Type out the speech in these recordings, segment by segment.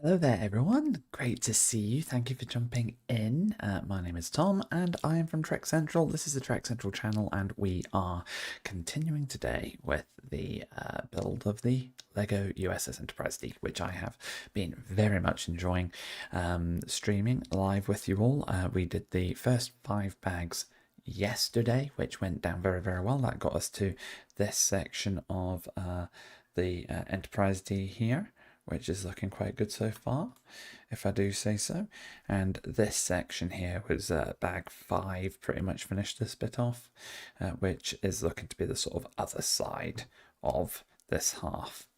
Hello there, everyone. Great to see you. Thank you for jumping in. My name is Tom, and I am from Trek Central. This is the Trek Central channel, and we are continuing today with the build of the Lego USS Enterprise D, which I have been very much enjoying streaming live with you all. We did the first 5 bags yesterday, which went down very, very well. That got us to this section of the Enterprise D here, which is looking quite good so far, if I do say so. And this section here was bag 5, pretty much finished this bit off, which is looking to be the sort of other side of this half.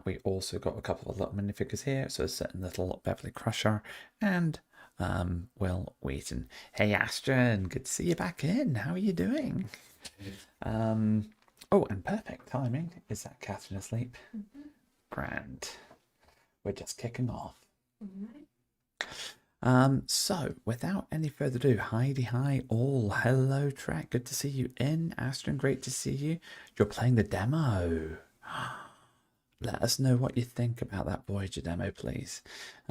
We also got a couple of little minifigures here, so a certain little Beverly Crusher and Will Wheaton. Hey Astrid, good to see you back in. How are you doing? Oh, and perfect timing. Is that Catherine asleep? Grand. We're just kicking off. So without any further ado, hi all. Hello Trek, good to see you in. Astrid, great to see you. You're playing the demo. Let us know what you think about that Voyager demo, please.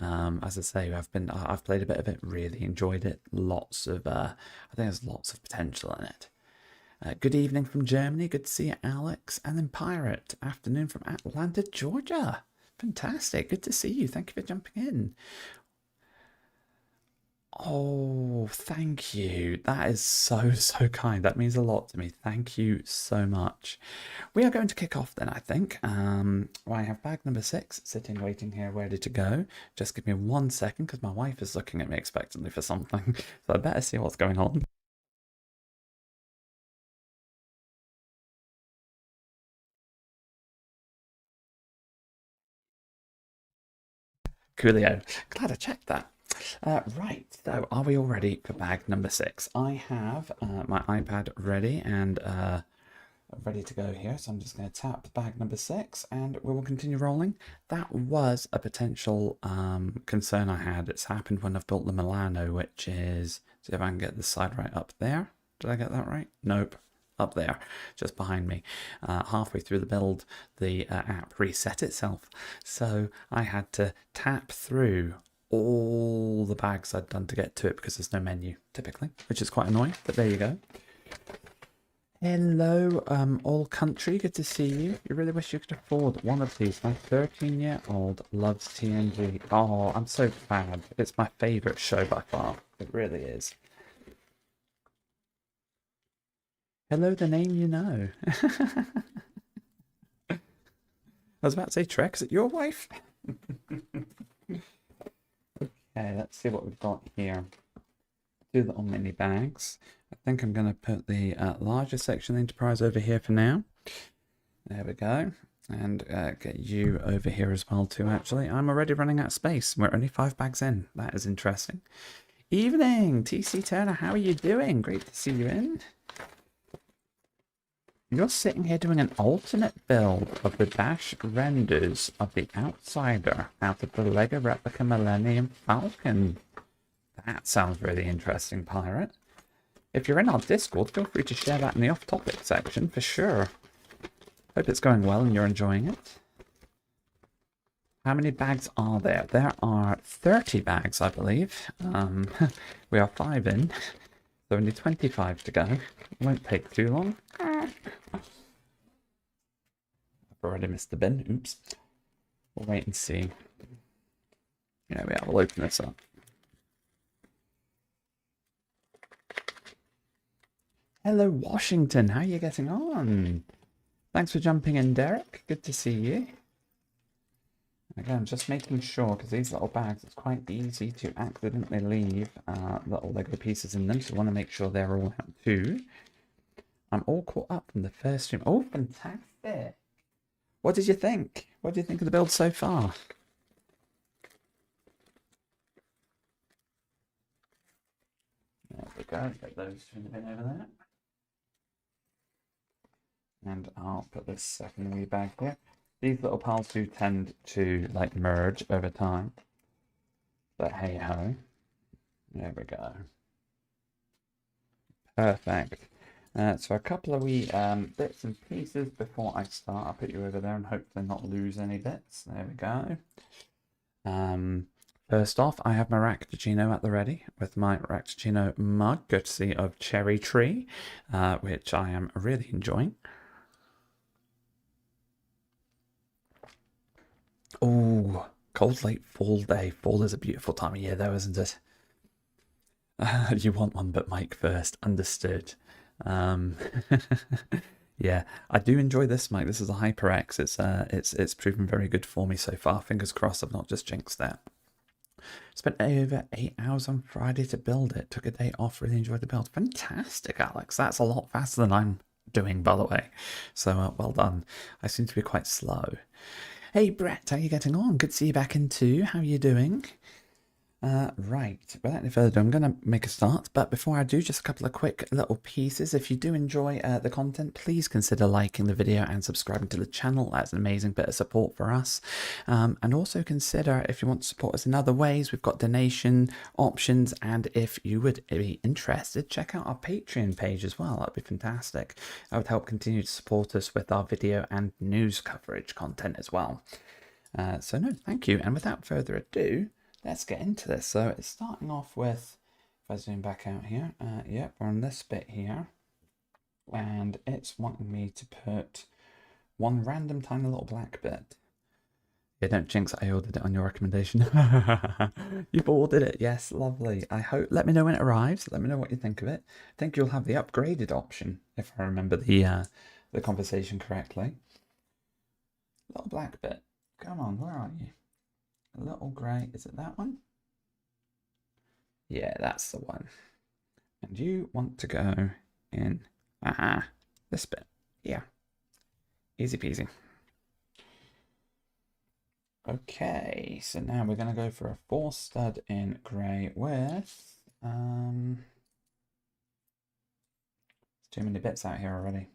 As I say, I've played a bit of it, really enjoyed it. Lots of I think there's lots of potential in it. Good evening from Germany. Good to see you, Alex. And then Pirate. Afternoon from Atlanta, Georgia. Fantastic. Good to see you. Thank you for jumping in. Oh, thank you. That is so kind. That means a lot to me. Thank you so much. We are going to kick off then, I think. I have bag number 6 sitting, waiting here, ready to go. Just give me 1 second because my wife is looking at me expectantly for something. So I better see what's going on. Coolio. Glad I checked that. Right, so are we all ready for bag number 6? I have my iPad ready and ready to go here, so I'm just going to tap bag number 6 and we will continue rolling. That was a potential concern I had. It's happened when I've built the Milano, which is, see if I can get this side right up there. Did I get that right? Nope. Up there, just behind me. Halfway through the build, the app reset itself. So I had to tap through all the bags I'd done to get to it because there's no menu, typically, which is quite annoying, but there you go. Hello, all country, good to see you. You really wish you could afford one of these. My 13-year-old loves TNG. Oh, I'm so glad. It's my favourite show by far. It really is. Hello, the name you know. I was about to say, Trek, is it your wife? Okay, let's see what we've got here. 2 little mini bags. I think I'm going to put the larger section of the Enterprise over here for now. There we go. And get you over here as well too, actually. I'm already running out of space. We're only 5 bags in. That is interesting. Evening, TC Turner. How are you doing? Great to see you in. You're sitting here doing an alternate build of the dash renders of the Outsider out of the Lego Replica Millennium Falcon. That sounds really interesting, Pirate. If you're in our Discord, feel free to share that in the off-topic section for sure. Hope it's going well and you're enjoying it. How many bags are there? There are 30 bags, I believe. We are 5 in. So only 25 to go. It won't take too long. I've already missed the bin. Oops. We'll wait and see. Yeah, we'll open this up. Hello, Washington. How are you getting on? Thanks for jumping in, Derek. Good to see you. Again, just making sure, because these little bags, it's quite easy to accidentally leave little Lego pieces in them, so I want to make sure they're all out too. I'm all caught up from the first stream. Oh, fantastic! What did you think? What do you think of the build so far? There we go. Get those in the bin over there. And I'll put this second wee bag here. These little piles do tend to like merge over time. But hey ho. There we go. Perfect. So a couple of wee bits and pieces before I start. I'll put you over there and hopefully not lose any bits. There we go. First off, I have my Racticino at the ready with my Racticino mug, courtesy of Cherry Tree, which I am really enjoying. Oh, cold late fall day. Fall is a beautiful time of year, though, isn't it? You want one, but Mike first. Understood. Um, yeah, I do enjoy this mic. This is a HyperX. It's proven very good for me so far. Fingers crossed, I've not just jinxed that. Spent over 8 hours on Friday to build it. Took a day off. Really enjoyed the build. Fantastic, Alex. That's a lot faster than I'm doing, by the way. So well done. I seem to be quite slow. Hey Brett, how are you getting on? Good to see you back in too. How are you doing? Right, without any further ado, I'm going to make a start, but before I do, just a couple of quick little pieces. If you do enjoy the content, please consider liking the video and subscribing to the channel. That's an amazing bit of support for us. And also consider, if you want to support us in other ways, we've got donation options, and if you would be interested, check out our Patreon page as well. That'd be fantastic. That would help continue to support us with our video and news coverage content as well. So no, thank you. And without further ado, let's get into this. So it's starting off with, if I zoom back out here, yep, we're on this bit here, and it's wanting me to put one random tiny little black bit. Yeah, don't jinx, I ordered it on your recommendation. You've ordered it, yes, lovely. I hope, let me know when it arrives, let me know what you think of it. I think you'll have the upgraded option, if I remember the conversation correctly. Little black bit, come on, where are you? A little grey, is it that one? Yeah, that's the one. And you want to go in, this bit, yeah. Easy peasy. Okay, so now we're going to go for a 4 stud in grey with, there's too many bits out here already.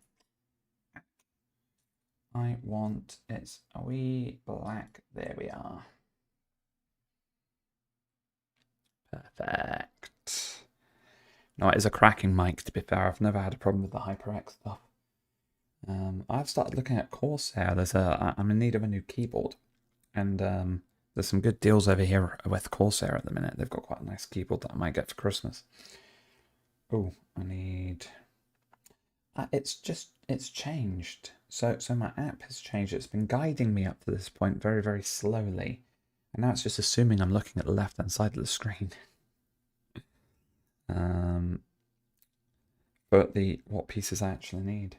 I want, it's a wee black, there we are. Perfect. No, it is a cracking mic, to be fair. I've never had a problem with the HyperX stuff. I've started looking at Corsair. I'm in need of a new keyboard. And there's some good deals over here with Corsair at the minute. They've got quite a nice keyboard that I might get for Christmas. Oh, I need... it's changed. So my app has changed. It's been guiding me up to this point very, very slowly. And now it's just assuming I'm looking at the left-hand side of the screen. But what pieces I actually need.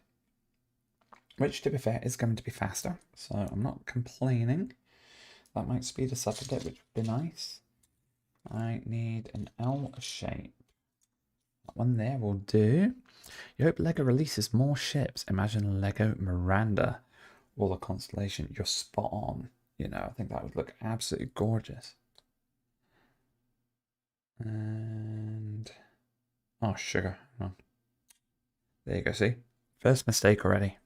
Which, to be fair, is going to be faster. So I'm not complaining. That might speed us up a bit, which would be nice. I need an L shape. That one there will do. You hope LEGO releases more ships. Imagine LEGO Miranda or the Constellation. You're spot on. You know, I think that would look absolutely gorgeous. And... oh, sugar. Hang on. There you go, see? First mistake already.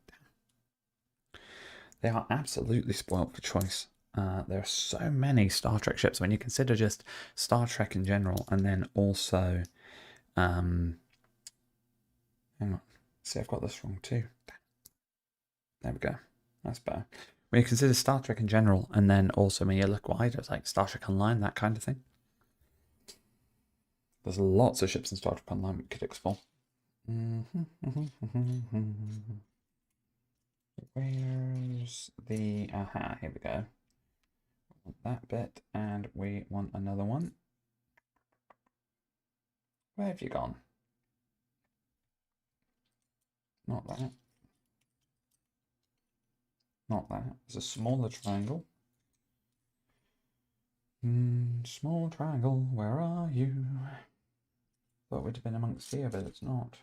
They are absolutely spoiled for choice. There are so many Star Trek ships when you consider just Star Trek in general, and then also... hang on. See, I've got this wrong too. There we go. That's better. When you consider Star Trek in general, and then also when you look wider, it's like Star Trek Online, that kind of thing. There's lots of ships in Star Trek Online we could explore. Where's the... aha, here we go. We want that bit, and we want another one. Where have you gone? Not that. Not that. It's a smaller triangle. Small triangle, where are you? Thought we'd have been amongst here, but it's not.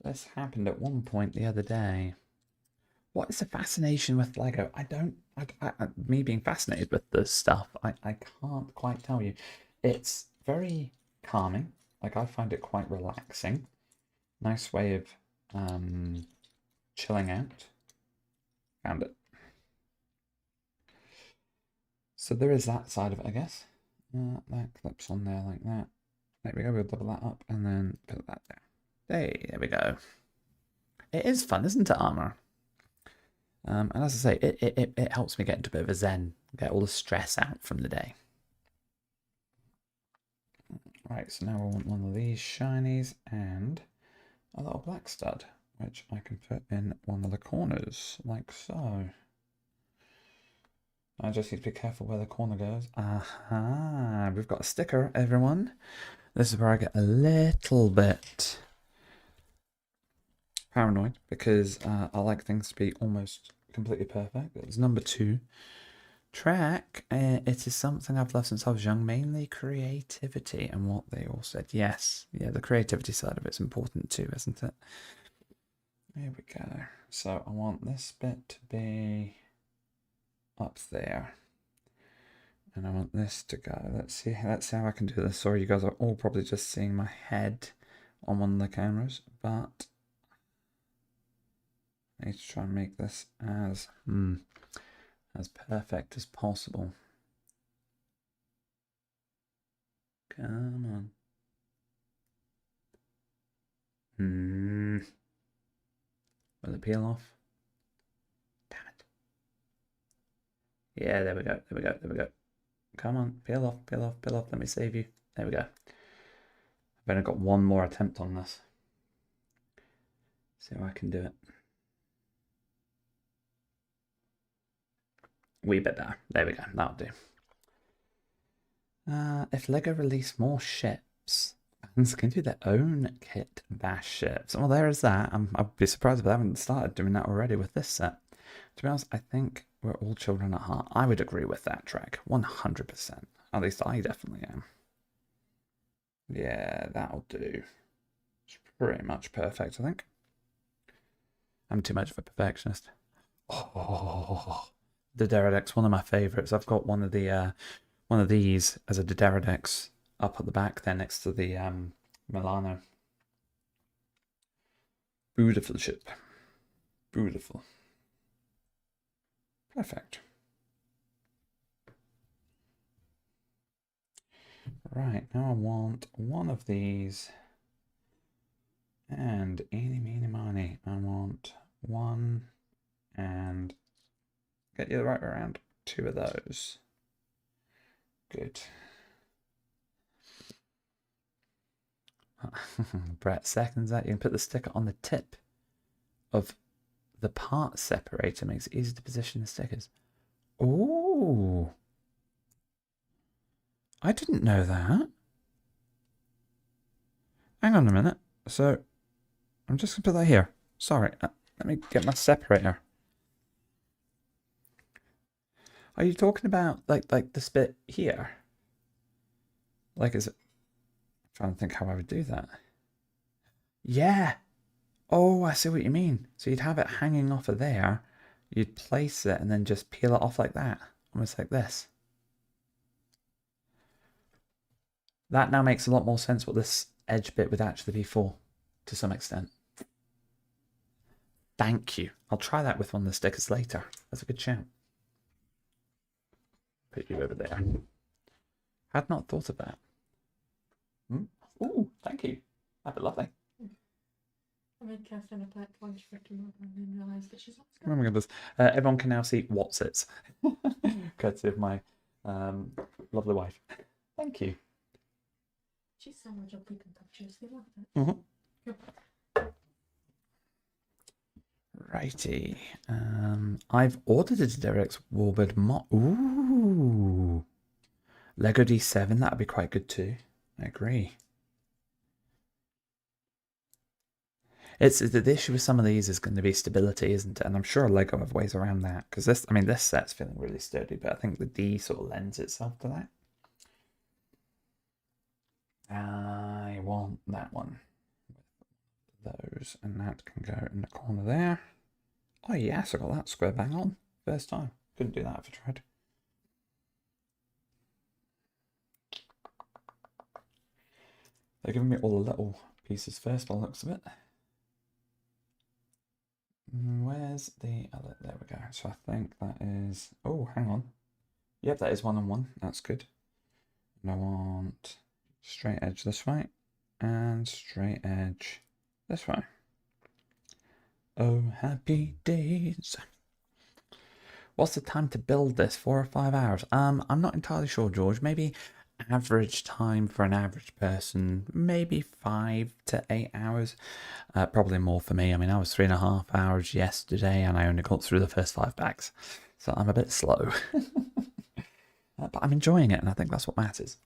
This happened at one point the other day. What is the fascination with Lego? Me being fascinated with this stuff, I can't quite tell you. It's very calming. Like, I find it quite relaxing. Nice way of chilling out. Found it. So there is that side of it, I guess. That clips on there like that. There we go, we'll double that up and then put that there. Hey, there we go. It is fun, isn't it, armor? And as I say, it helps me get into a bit of a zen, get all the stress out from the day. Right, so now I want one of these shinies and a little black stud, which I can put in one of the corners, like so. I just need to be careful where the corner goes. Aha, we've got a sticker, everyone. This is where I get a little bit paranoid because I like things to be almost completely perfect. It's number 2. Track, it is something I've loved since I was young, mainly creativity, and what they all said. Yes, yeah, the creativity side of it's important too, isn't it? Here we go. So I want this bit to be up there. And I want this to go. Let's see how I can do this. Sorry, you guys are all probably just seeing my head on one of the cameras, but I need to try and make this as perfect as possible. Come on. Will it peel off? Damn it. Yeah, there we go. There we go. There we go. Come on, peel off, peel off, peel off. Let me save you. There we go. I've only got one more attempt on this. See how I can do it. Wee bit better. There we go. That'll do. If LEGO release more ships, fans can do their own kit bash ships. Well, there is that. I'd be surprised if they haven't started doing that already with this set. To be honest, I think we're all children at heart. I would agree with that, Trek. 100%. At least I definitely am. Yeah, that'll do. It's pretty much perfect, I think. I'm too much of a perfectionist. Oh, the Deradex, one of my favourites. I've got one of these as a Deradex up at the back there next to the Milano. Beautiful ship. Beautiful. Perfect. Right, now I want one of these. And eeny, meeny, miny. I want one and get you the right way around. 2 of those. Good. Brett seconds that. You can put the sticker on the tip of the part separator. Makes it easy to position the stickers. Ooh. I didn't know that. Hang on a minute. So, I'm just going to put that here. Sorry. Let me get my separator. Are you talking about like this bit here? Like, is it? I'm trying to think how I would do that. Yeah. Oh, I see what you mean. So you'd have it hanging off of there. You'd place it and then just peel it off like that. Almost like this. That now makes a lot more sense what this edge bit would actually be for, to some extent. Thank you. I'll try that with one of the stickers later. That's a good shout. Put you over there. Had not thought of that. Ooh, thank you. That'd be lovely. I made Catherine a black lunch for tomorrow and then realised that she's not Oh my goodness. Everyone can now see what's it. Courtesy of my lovely wife. Thank you. She's so much up we can touch her, so love it. Righty. I've ordered a Derek's Warbird mod. Ooh. Lego D7, that'd be quite good too. I agree. It's the issue with some of these is going to be stability, isn't it? And I'm sure Lego have ways around that. Because this set's feeling really sturdy, but I think the D sort of lends itself to that. I want that one. Those, and that can go in the corner there. Oh yes, I got that square bang on. First time. Couldn't do that if I tried. They're giving me all the little pieces first by the looks of it. Where's the other? There we go. So I think that is... Oh, hang on. Yep, that is 1-on-1. That's good. And I want straight edge this way and straight edge this way. Oh, happy days. What's the time to build this? 4 or 5 hours? I'm not entirely sure, George. Maybe average time for an average person, maybe 5 to 8 hours. Probably more for me. I mean, I was 3.5 hours yesterday, and I only got through the first 5 bags, so I'm a bit slow. But I'm enjoying it, and I think that's what matters.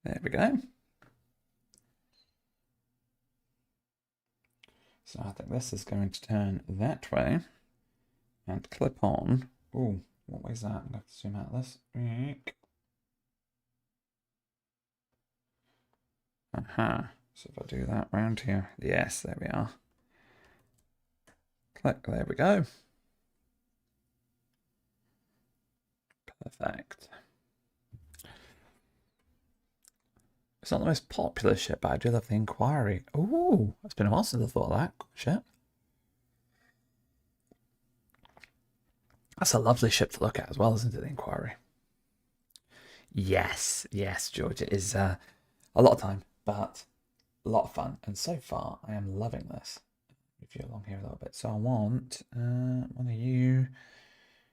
There we go. So I think this is going to turn that way and clip on. Oh, what way is that? I'm going to have to zoom out of this. Aha. So if I do that round here, yes, there we are. Click, there we go. Perfect. It's not the most popular ship, but I do love the Inquiry. Ooh, it's been a while since I thought of that ship. That's a lovely ship to look at as well, isn't it, the Inquiry? Yes, yes, George, it is a lot of time, but a lot of fun. And so far, I am loving this. Move you along here a little bit. So I want one of you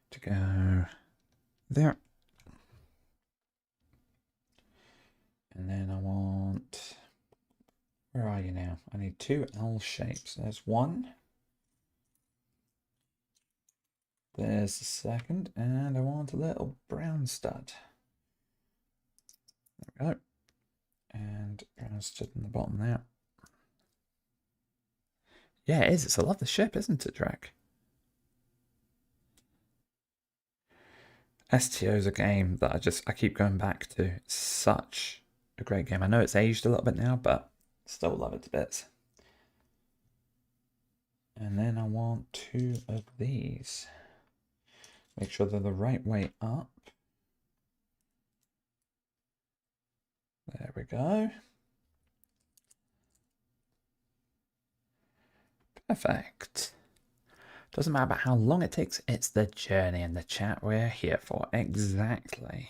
to go there. And then I want... Where are you now? I need 2 L shapes. There's one. There's the second. And I want a little brown stud. There we go. And brown stud in the bottom there. Yeah, it is. It's a lovely ship, isn't it, Drake? STO is a game that I keep going back to. It's such a great game. I know it's aged a little bit now, but still love it to bits. And then I want 2 of these. Make sure they're the right way up. There we go. Perfect. Doesn't matter about how long it takes, it's the journey and the chat we're here for. Exactly.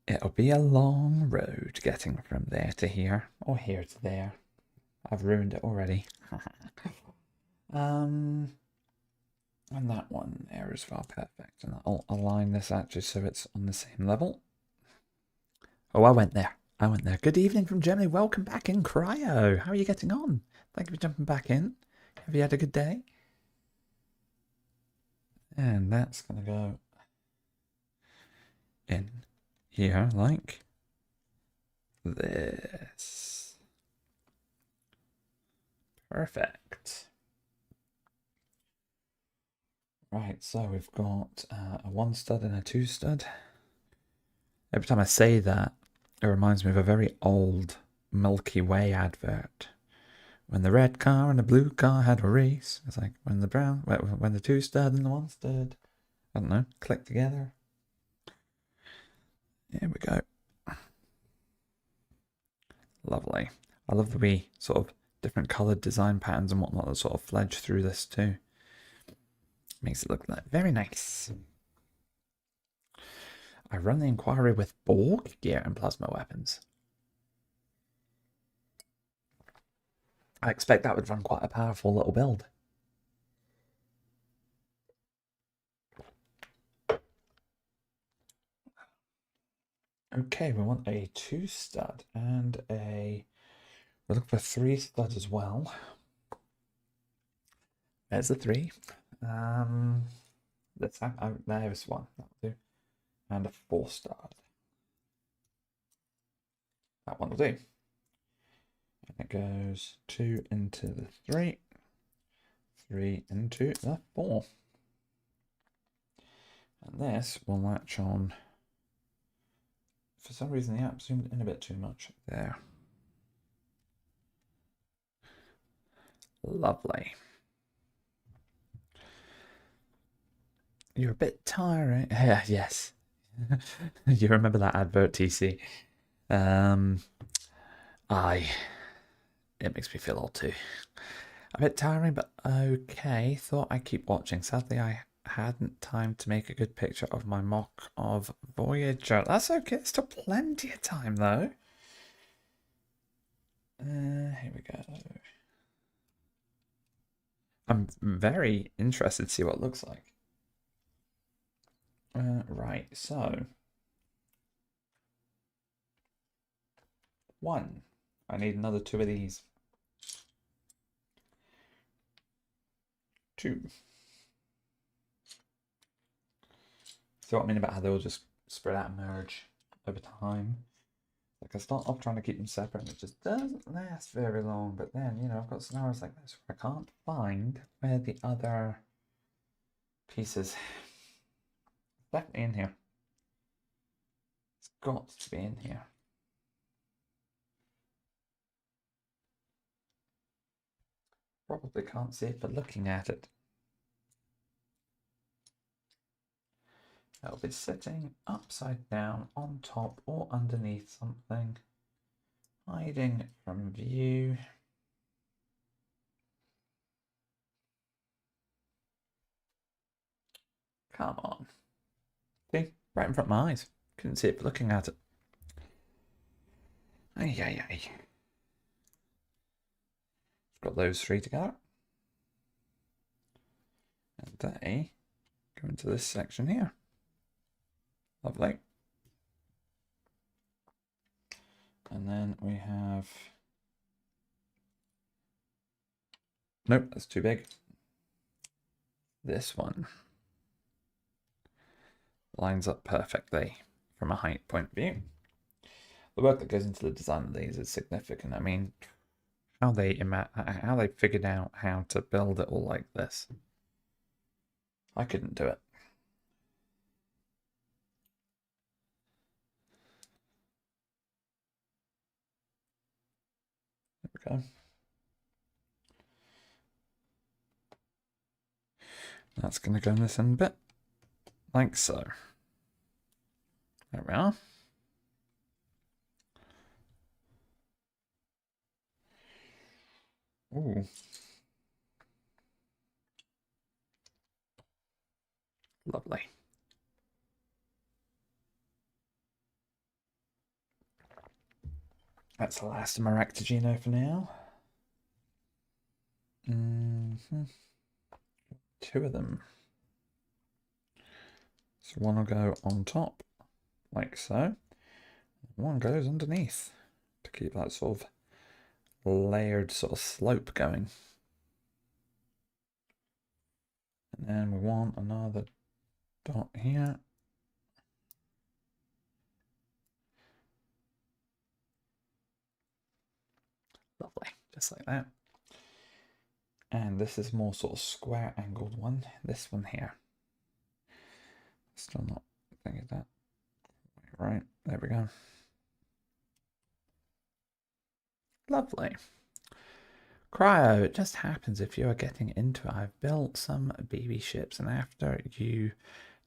It'll be a long road getting from there to here, or here to there. I've ruined it already. And that one there as well, perfect. And I'll align this actually so it's on the same level. Oh, I went there. Good evening from Germany. Welcome back in Cryo. How are you getting on? Thank you for jumping back in. Have you had a good day? And that's going to go in here like this. Perfect. Right, so we've got a 1 stud and a 2 stud. Every time I say that, it reminds me of a very old Milky Way advert. When the red car and the blue car had a race. It's like when the 2 stud and the 1 stud, I don't know, click together. Here we go. Lovely. I love the wee sort of different coloured design patterns and whatnot that sort of fledge through this too. Makes it look like very nice. I run the Inquiry with Borg gear and plasma weapons. I expect that would run quite a powerful little build. Okay, we want a 2 stud and we're looking for 3 stud as well. There's the 3. There's one. That'll do. And a 4 stud. That one will do. And it goes 2 into the 3, 3 into the 4. And this will latch on. For some reason, the app zoomed in a bit too much there. Lovely. You're a bit tiring. Yeah, yes. You remember that advert, TC? It makes me feel old too. A bit tiring, but okay. Thought I'd keep watching. Sadly, I hadn't time to make a good picture of my mock of Voyager. That's okay. There's still plenty of time, though. Here we go. I'm very interested to see what it looks like. Right, so one. I need another two of these. Two. See what I mean about how they all just spread out and merge over time? Like, I start off trying to keep them separate and it just doesn't last very long. But then, you know, I've got scenarios like this where I can't find where the other pieces. It's definitely in here. It's got to be in here. Probably can't see it, but looking at it. It'll be sitting upside down on top or underneath something. Hiding from view. Come on. See? Right in front of my eyes. Couldn't see it, but looking at it. Ay, ay, ay. Got those three together. And they go into this section here. Lovely. And then we have... Nope, that's too big. This one lines up perfectly from a height point of view. The work that goes into the design of these is significant. I mean, how they figured out how to build it all like this. I couldn't do it. There we go. That's going to go in this end bit, like so. There we are. Ooh. Lovely. That's the last of my Ractigino for now. Two of them. So one will go on top, like so. One goes underneath to keep that sort of layered sort of slope going. And then we want another dot here. Lovely, just like that. And this is more sort of square angled one. This one here. Still not thinking that. Right, there we go. Lovely. Cryo, it just happens if you are getting into it. I've built some BB ships, and after you've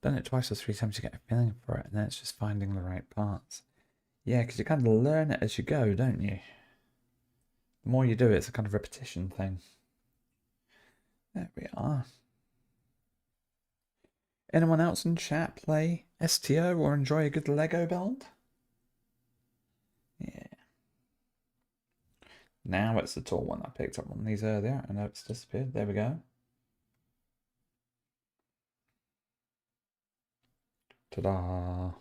done it twice or three times, you get a feeling for it, and then it's just finding the right parts. Yeah, because you kind of learn it as you go, don't you? The more you do it, it's a kind of repetition thing. There we are. Anyone else in chat play STO or enjoy a good Lego build? Yeah. Now it's the tall one. I picked up one of these earlier. I know it's disappeared. There we go. Ta-da!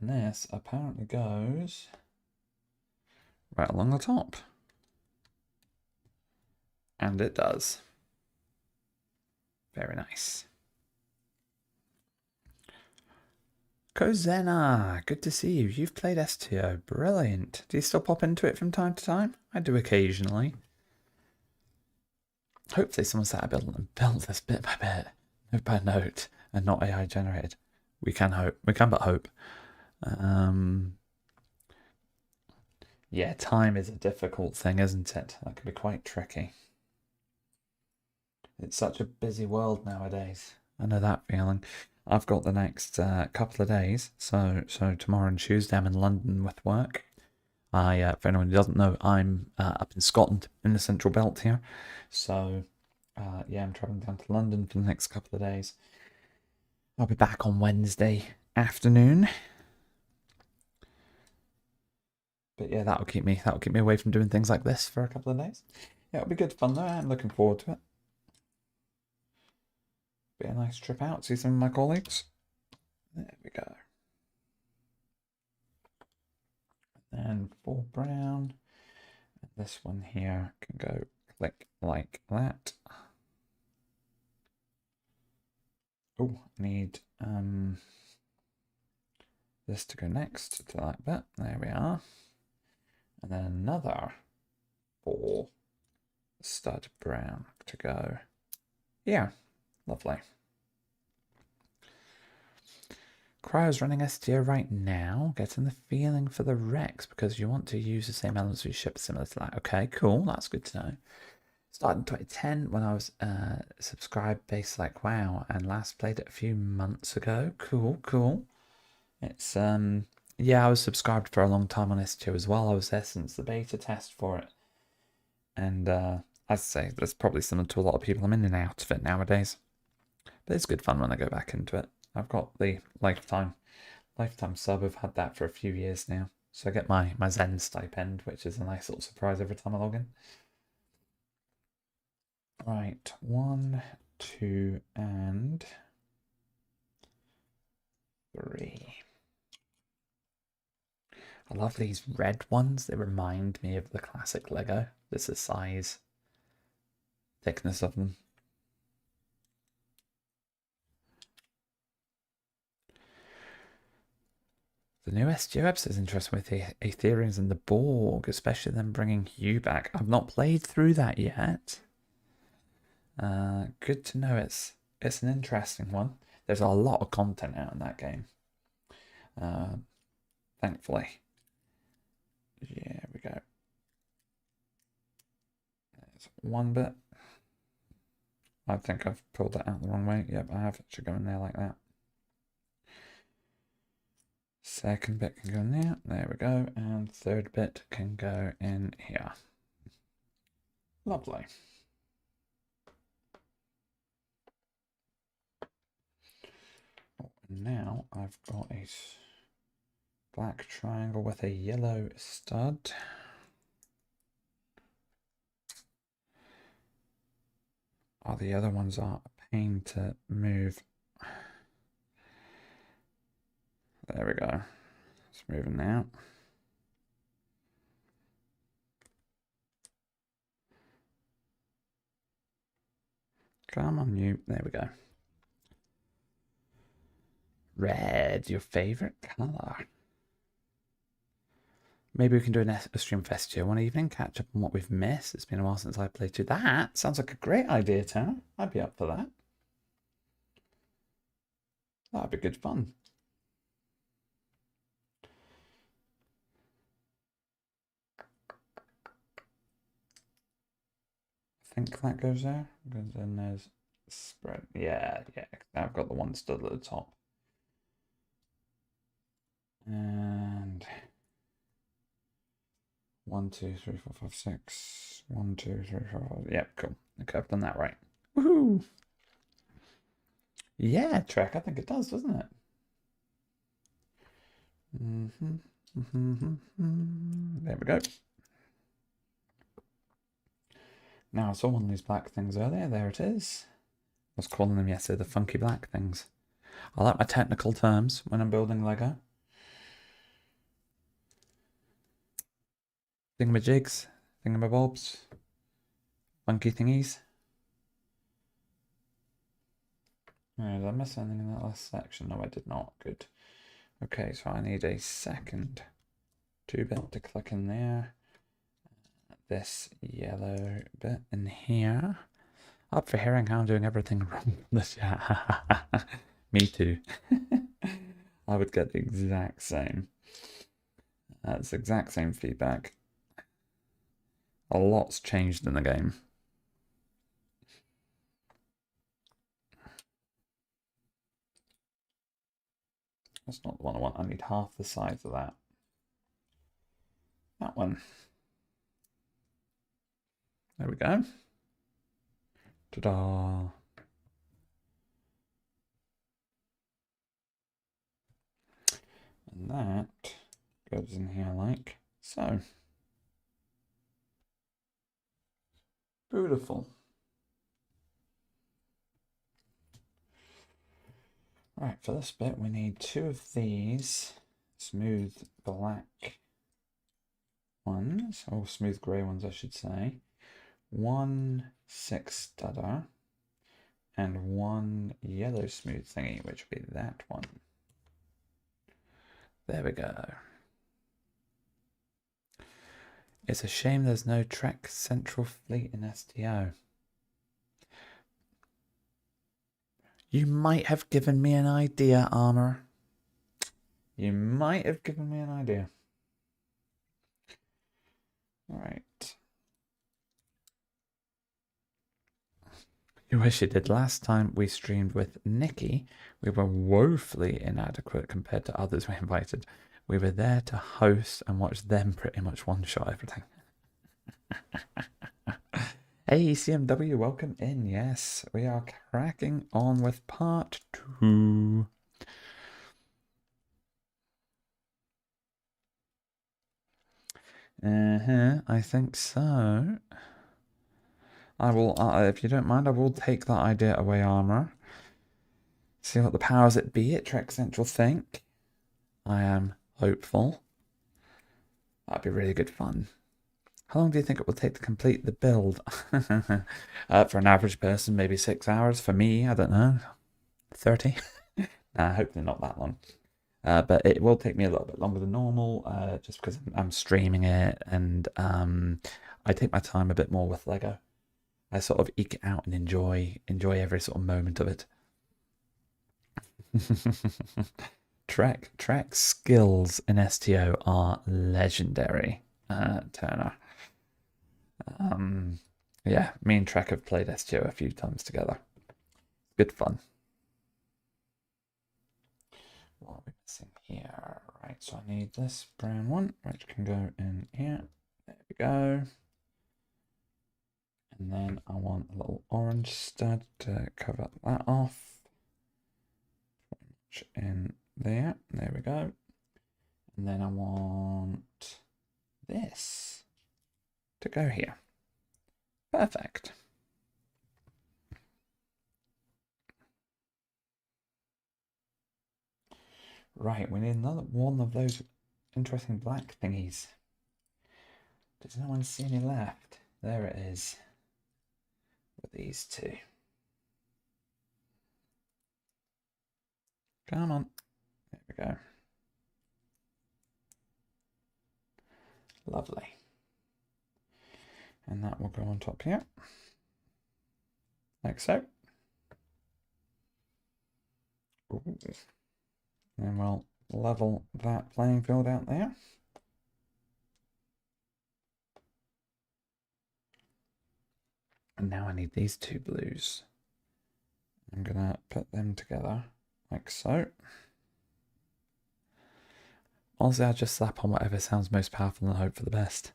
And this apparently goes right along the top. And it does. Very nice. Kozena, good to see you. You've played STO. Brilliant. Do you still pop into it from time to time? I do occasionally. Hopefully someone sat and built this bit by bit, note by note, and not AI generated. We can hope. We can but hope. Yeah, time is a difficult thing, isn't it? That can be quite tricky. It's such a busy world nowadays. I know that feeling. I've got the next couple of days. So tomorrow and Tuesday I'm in London with work. For anyone who doesn't know, I'm up in Scotland in the Central Belt here. So yeah, I'm travelling down to London for the next couple of days. I'll be back on Wednesday afternoon. But yeah, that'll keep me away from doing things like this for a couple of days. Yeah, it'll be good fun though. I'm looking forward to it. Be a nice trip out, see some of my colleagues. There we go. And for brown, this one here can go click like that. Oh, need this to go next to that bit. There we are. And then another for stud brown to go. Yeah, lovely. Cryo's running STO right now, getting the feeling for the Rex because you want to use the same elements we ship similar to that. Okay, cool, that's good to know. Started in 2010 when I was subscribed based like wow, and last played it a few months ago. Cool. It's yeah, I was subscribed for a long time on STO as well. I was there since the beta test for it. And as I say, that's probably similar to a lot of people. I'm in and out of it nowadays. But it's good fun when I go back into it. I've got the lifetime sub. I've had that for a few years now. So I get my Zen stipend, which is a nice little surprise every time I log in. Right, 1, 2, and 3. I love these red ones. They remind me of the classic Lego. This is the size, thickness of them. The new SGO episode is interesting with the Aetherians and the Borg, especially them bringing Hugh back. I've not played through that yet. Good to know. It's an interesting one. There's a lot of content out in that game. Thankfully. Yeah, we go. There's one bit. I think I've pulled that out the wrong way. Yep, I have. It should go in there like that. Second bit can go in there. There we go. And third bit can go in here. Lovely. Oh, now I've got a black triangle with a yellow stud. Oh, the other ones are a pain to move. There we go. It's moving now. Come on, you. There we go. Red, your favorite color. Maybe we can do a stream festival one evening, catch up on what we've missed. It's been a while since I played too. That sounds like a great idea, Tara. I'd be up for that. That'd be good fun. I think that goes there. Because then there's spread. Yeah. Now I've got the one stud at the top. And 1, 2, 3, 4, 5, 6. 1, 2, 3, 4, 5. Yeah, cool. Okay, I've done that right. Woohoo! Yeah, Trek, I think it does, doesn't it? There we go. Now, I saw one of these black things earlier. There it is. I was calling them yesterday the funky black things. I like my technical terms when I'm building Lego. Thingamajigs, thingamabobs, funky thingies. Oh, did I miss anything in that last section? No, I did not. Good. Okay, so I need a second 2-bit to click in there. This yellow bit in here. Up for hearing how I'm doing everything wrong. This, me too. I would get the exact same. That's the exact same feedback. A lot's changed in the game. That's not the one I want. I need half the size of that. That one. There we go. Ta-da! And that goes in here like So, beautiful. Right, for this bit, we need 2 of these smooth black ones, or smooth grey ones, I should say. 1 6 studder, and 1 yellow smooth thingy, which would be that one. There we go. It's a shame there's no Trek Central Fleet in STO. You might have given me an idea, Armor. You might have given me an idea. All right. You wish you did. Last time we streamed with Nikki, we were woefully inadequate compared to others we invited. We were there to host and watch them pretty much one-shot everything. Hey, CMW, welcome in. Yes, we are cracking on with part 2. I think so. I will, if you don't mind, I will take that idea away, Armor. See what the powers that be at Trek Central think. I am hopeful. That'd be really good fun. How long do you think it will take to complete the build? For an average person, maybe 6 hours. For me, I don't know, 30? Nah, hopefully not that long. But it will take me a little bit longer than normal, just because I'm streaming it, and I take my time a bit more with Lego. I sort of eke it out and enjoy every sort of moment of it. Trek skills in STO are legendary, Turner. Yeah, me and Trek have played STO a few times together. Good fun. What are we missing here? Right, so I need this brown one, which can go in here. There we go. And then I want a little orange stud to cover that off. In there. There we go. And then I want this to go here. Perfect. Right, we need another one of those interesting black thingies. Does no one see any left? There it is. With these 2. Come on. There we go. Lovely. And that will go on top here. Like so. Ooh. Then we'll level that playing field out there. And now I need these 2 blues. I'm going to put them together like so. Honestly, I just slap on whatever sounds most powerful and hope for the best.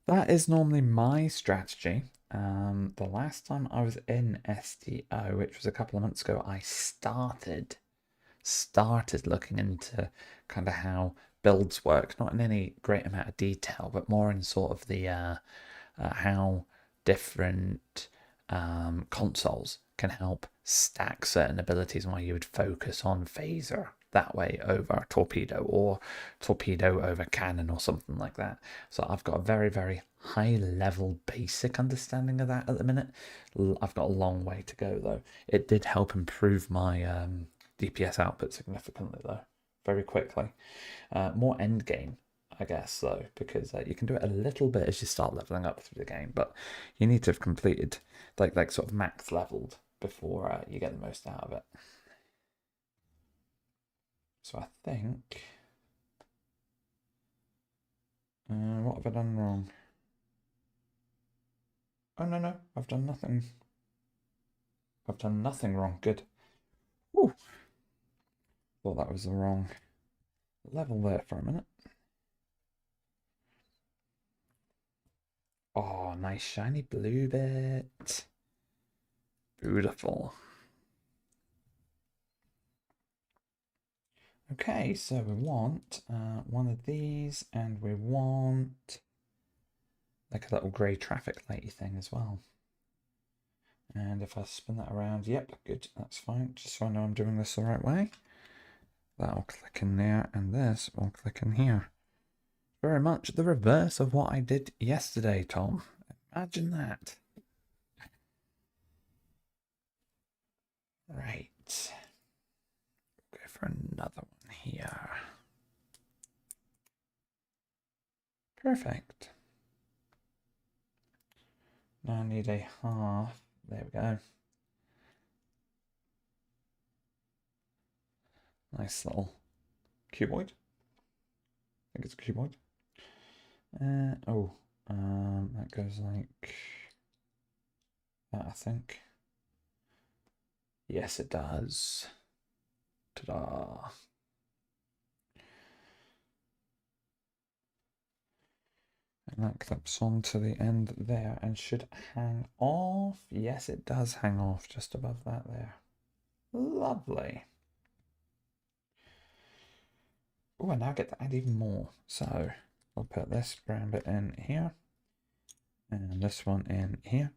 That is normally my strategy. The last time I was in STO, which was a couple of months ago, I started looking into kind of how builds work, not in any great amount of detail, but more in sort of the how different consoles can help stack certain abilities, and why you would focus on phaser that way over torpedo, or torpedo over cannon, or something like that. So I've got a very, very high level basic understanding of that at the minute. I've got a long way to go though. It did help improve my DPS output significantly though, very quickly. More end game, I guess, though, because you can do it a little bit as you start leveling up through the game, but you need to have completed like sort of max leveled before you get the most out of it. So I think, what have I done wrong? Oh no, I've done nothing. I've done nothing wrong. Good. Woo. Thought that was the wrong level there for a minute. Oh, nice shiny blue bit. Beautiful. Okay, so we want one of these, and we want like a little grey traffic lighty thing as well. And if I spin that around, yep, good, that's fine. Just so I know I'm doing this the right way. That'll click in there, and this will click in here. Very much the reverse of what I did yesterday, Tom. Imagine that. Right. Go for another one here. Perfect. Now I need a half. There we go. Nice little cuboid. I think it's a cuboid. That goes like that, I think. Yes, it does. Ta-da. And that clips onto the end there and should hang off. Yes, it does hang off just above that there. Lovely. Oh, and now I get to add even more. So I'll put this brown bit in here. And this one in here.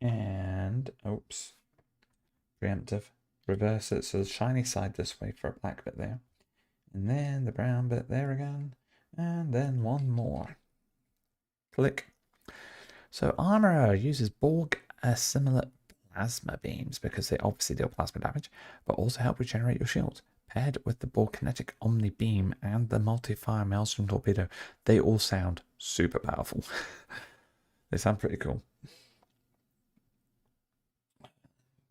And, oops, preemptive. Reverse it, so the shiny side this way for a black bit there. And then the brown bit there again. And then one more. Click. So Armorer uses Borg similar plasma beams because they obviously deal plasma damage, but also help regenerate your shield. Paired with the Borg kinetic Omni beam and the multi-fire Maelstrom torpedo, they all sound super powerful. They sound pretty cool. And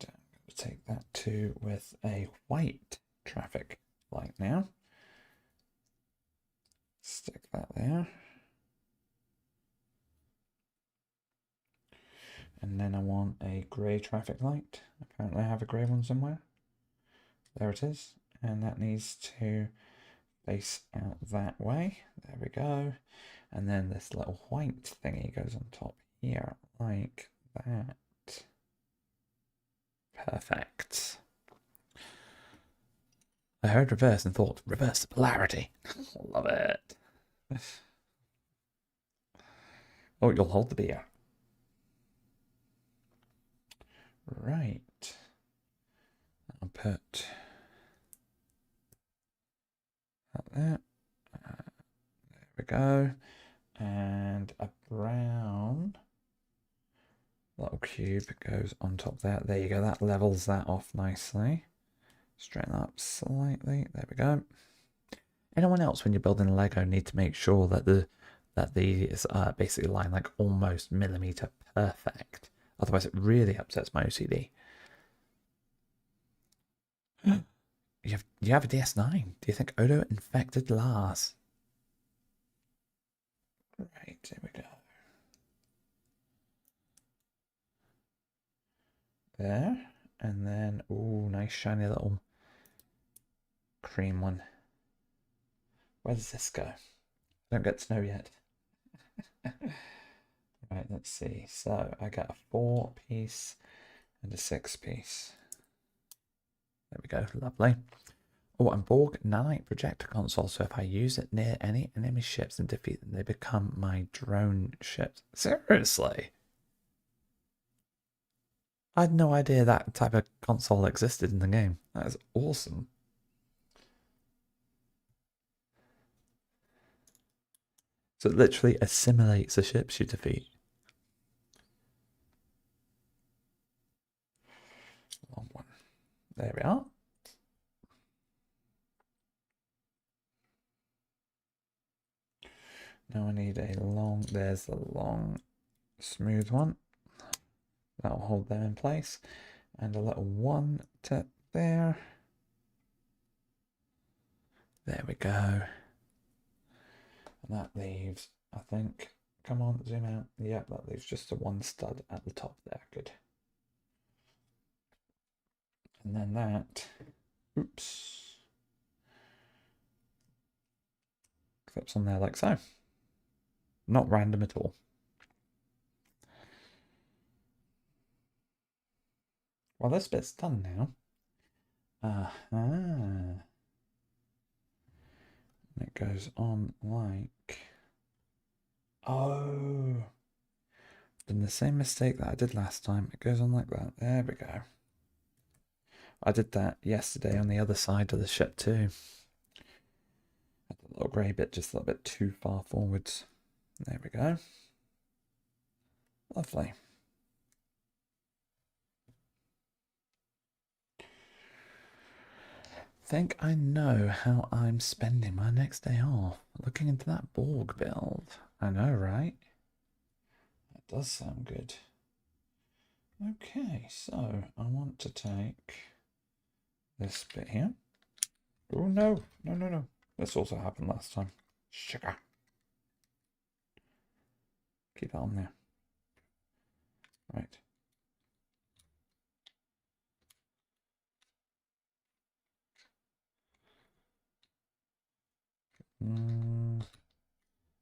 I'm going to take that too with a white traffic light now. Stick that there. And then I want a grey traffic light. Apparently I have a grey one somewhere. There it is. And that needs to face out that way. There we go. And then this little white thingy goes on top here, like that. Perfect. I heard reverse and thought, reverse the polarity. Love it. Oh, you'll hold the beer. Right. I'll put that there. There we go. And a brown little cube goes on top there. There you go. That levels that off nicely. Straighten that up slightly. There we go. Anyone else, when you're building a Lego, need to make sure that these basically line like almost millimeter perfect. Otherwise, it really upsets my OCD. You have a DS9. Do you think Odo infected Lars? Right, here we go. There. And then, ooh, nice shiny little cream one. Where does this go? I don't get to know yet. Right, let's see. So I got a 4-piece and a 6-piece. There we go, lovely. Oh, and Borg nanite projector console. So if I use it near any enemy ships and defeat them, they become my drone ships. Seriously? I had no idea that type of console existed in the game. That is awesome. So it literally assimilates the ships you defeat. Long one. There we are. Now I need a long, there's the long, smooth one. That'll hold them in place. And a little one to there. There we go. And that leaves, I think, come on, zoom out. Yep, that leaves just the one stud at the top there. Good. And then that, oops, clips on there like so. Not random at all. Well, this bit's done now. goes on like... Oh! Done the same mistake that I did last time. It goes on like that. There we go. I did that yesterday on the other side of the ship too. Had the little grey bit just a little bit too far forwards. There we go. Lovely. Think I know how I'm spending my next day off. Looking into that Borg build. I know, right? That does sound good. Okay, so I want to take this bit here. Oh no, no, no, no. This also happened last time. Sugar. Keep that on there. Right.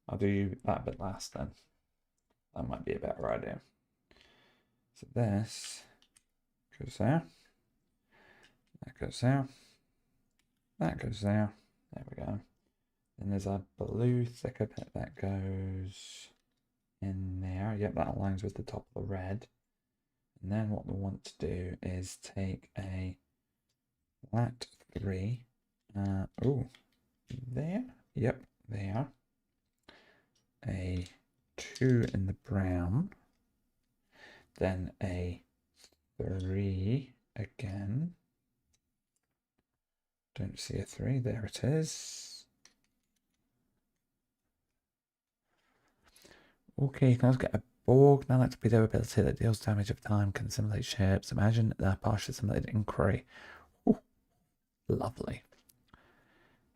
I'll do that bit last then. That might be a better idea. So this goes there. That goes there. That goes there. There we go. Then there's a blue thicker bit that goes in there. Yep, that aligns with the top of the red. And then what we want to do is take a flat 3. Oh, there. Yep, there. A 2 in the brown. Then a 3 again. Don't see a 3. There it is. Okay, you can also get a Borg non-activated ability that deals damage over time, can simulate shapes. Imagine the partially simulated inquiry. Ooh, lovely.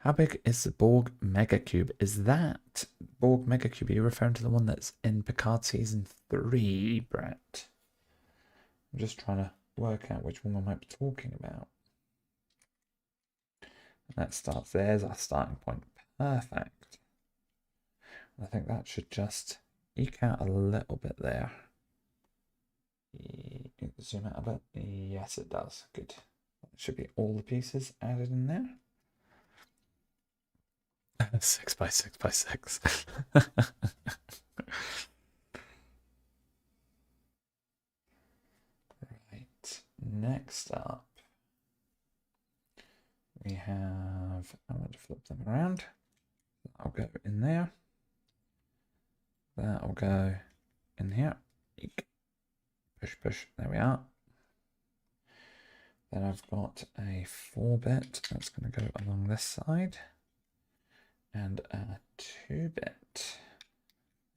How big is the Borg Megacube? Is that Borg Megacube? Are you referring to the one that's in Picard Season 3, Brett? I'm just trying to work out which one we might be talking about. That starts, there's our starting point. Perfect. I think that should just eke out a little bit there. Zoom out a bit. Yes, it does. Good. That should be all the pieces added in there. 6 by 6 by 6. Right. Next up, we have, I'm going to flip them around. I'll go in there. That'll go in here. Push, push. There we are. Then I've got a 4-bit that's going to go along this side. And a 2-bit.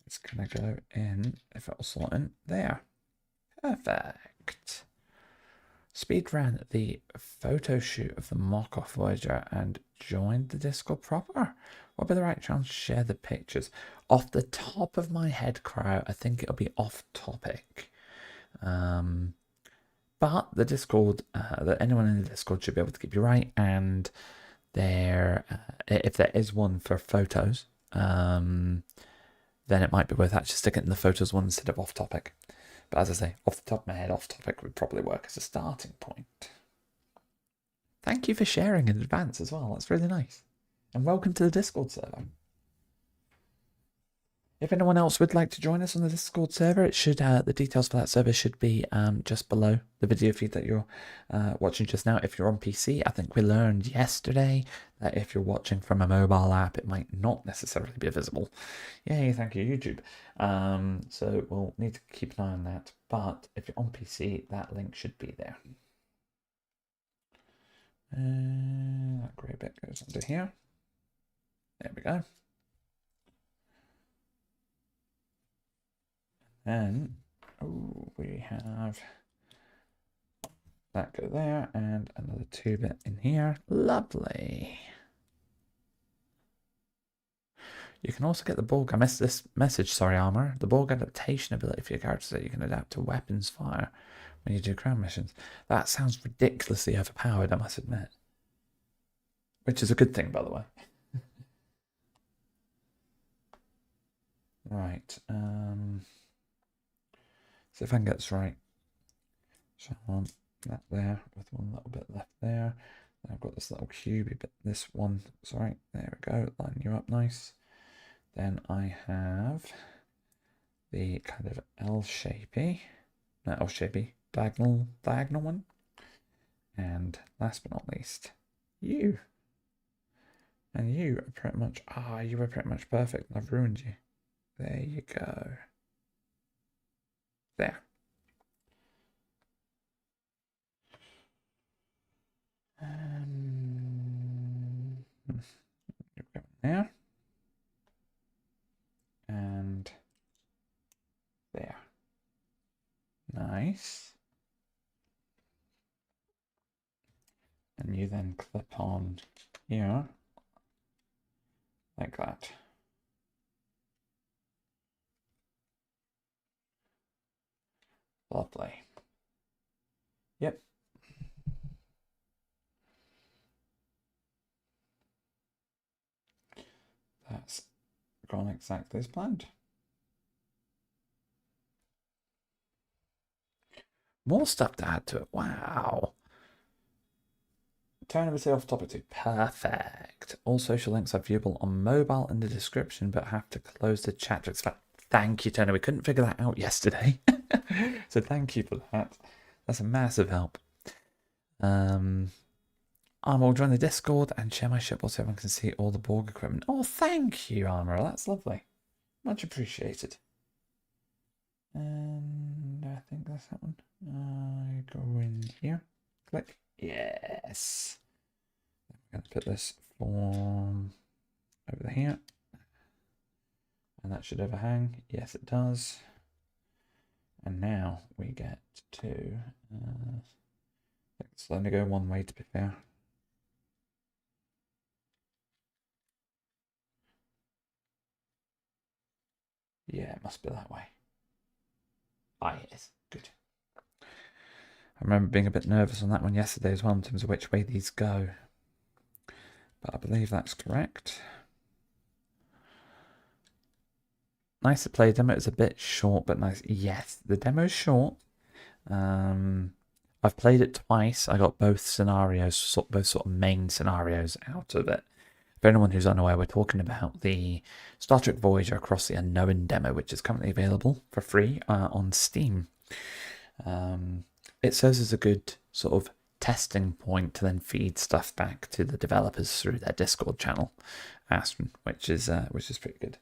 It's going to go in, if it'll slot in, there. Perfect. Speed ran the photo shoot of the mock-off Voyager and joined the Discord proper. What would be the right chance to share the pictures? Off the top of my head, Crow, I think it'll be off topic. But the Discord, anyone in the Discord should be able to keep you right. And there, if there is one for photos, then it might be worth actually sticking it in the photos one instead of off topic. But as I say, off the top of my head, off topic would probably work as a starting point. Thank you for sharing in advance as well. That's really nice. And welcome to the Discord server. If anyone else would like to join us on the Discord server, it should the details for that server should be just below the video feed that you're watching just now. If you're on PC, I think we learned yesterday that if you're watching from a mobile app, it might not necessarily be visible. Yay, thank you, YouTube. So we'll need to keep an eye on that. But if you're on PC, that link should be there. That grey bit goes under here. There we go. And we have that go there and another 2-bit in here. Lovely. You can also get the Borg. I missed this message, sorry, Armor. The Borg adaptation ability for your character that you can adapt to weapons fire when you do ground missions. That sounds ridiculously overpowered, I must admit. Which is a good thing, by the way. Right. So if I can get this right. So I want that there with one little bit left there. Then I've got this little cubey bit, this one, sorry, there we go, line you up nice. Then I have the kind of L-shapey, not L-shapey, diagonal one. And last but not least, you. And you are pretty much, you were pretty much perfect. I've ruined you. There you go. There. You're going there. And there. Nice. And you then clip on here. Like that. Lovely. Yep. That's gone exactly as planned. More stuff to add to it. Wow. Turn over to off topic 2. Perfect. All social links are viewable on mobile in the description, but have to close the chat to expand. Thank you, Turner. We couldn't figure that out yesterday. So thank you for that. That's a massive help. I will join the Discord and share my ship so everyone can see all the Borg equipment. Oh, thank you, Armorer. That's lovely. Much appreciated. And I think that's that one. I go in here. Click. Yes. I'm going to put this form over here. And that should overhang. Yes, it does. And now we get to... it's only go one way, to be fair. Yeah, it must be that way. Yes. Good. I remember being a bit nervous on that one yesterday as well in terms of which way these go. But I believe that's correct. Nice to play demo. It's a bit short, but nice. Yes, the demo's short. I've played it twice. I got both scenarios, both sort of main scenarios out of it. For anyone who's unaware, we're talking about the Star Trek Voyager Across the Unknown demo, which is currently available for free on Steam. It serves as a good sort of testing point to then feed stuff back to the developers through their Discord channel, Aston, which is pretty good.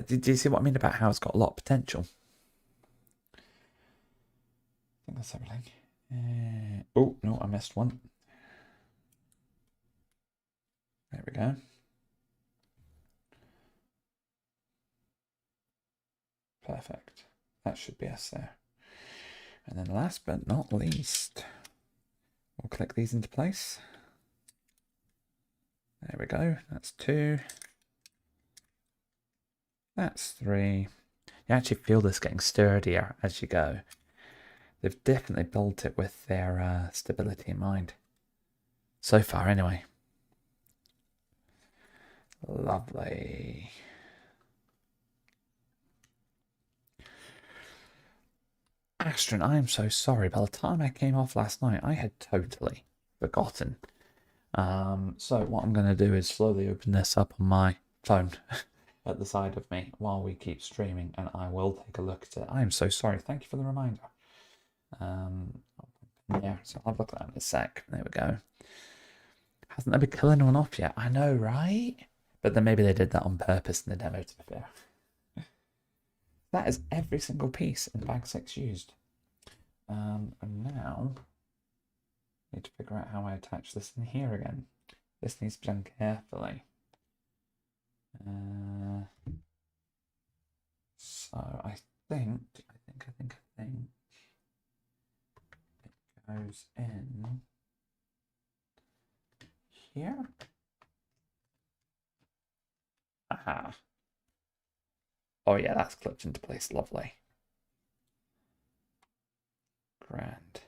Do you see what I mean about how it's got a lot of potential? I think that's everything. Oh no, I missed one. There we go. Perfect. That should be us there. And then last but not least, we'll click these into place. There we go. That's 2. That's 3. You actually feel this getting sturdier as you go. They've definitely built it with their stability in mind. So far, anyway. Lovely. Astron, I am so sorry. By the time I came off last night, I had totally forgotten. So what I'm going to do is slowly open this up on my phone at the side of me while we keep streaming, and I will take a look at it. I am so sorry. Thank you for the reminder. Yeah, so I'll look at that in a sec. There we go. Hasn't there been killing anyone off yet? I know, right? But then maybe they did that on purpose in the demo, to be fair. That is every single piece in bag 6 used. And now, I need to figure out how I attach this in here again. This needs to be done carefully. So I think it goes in here. Aha. Oh yeah, that's clipped into place. Lovely. Grand.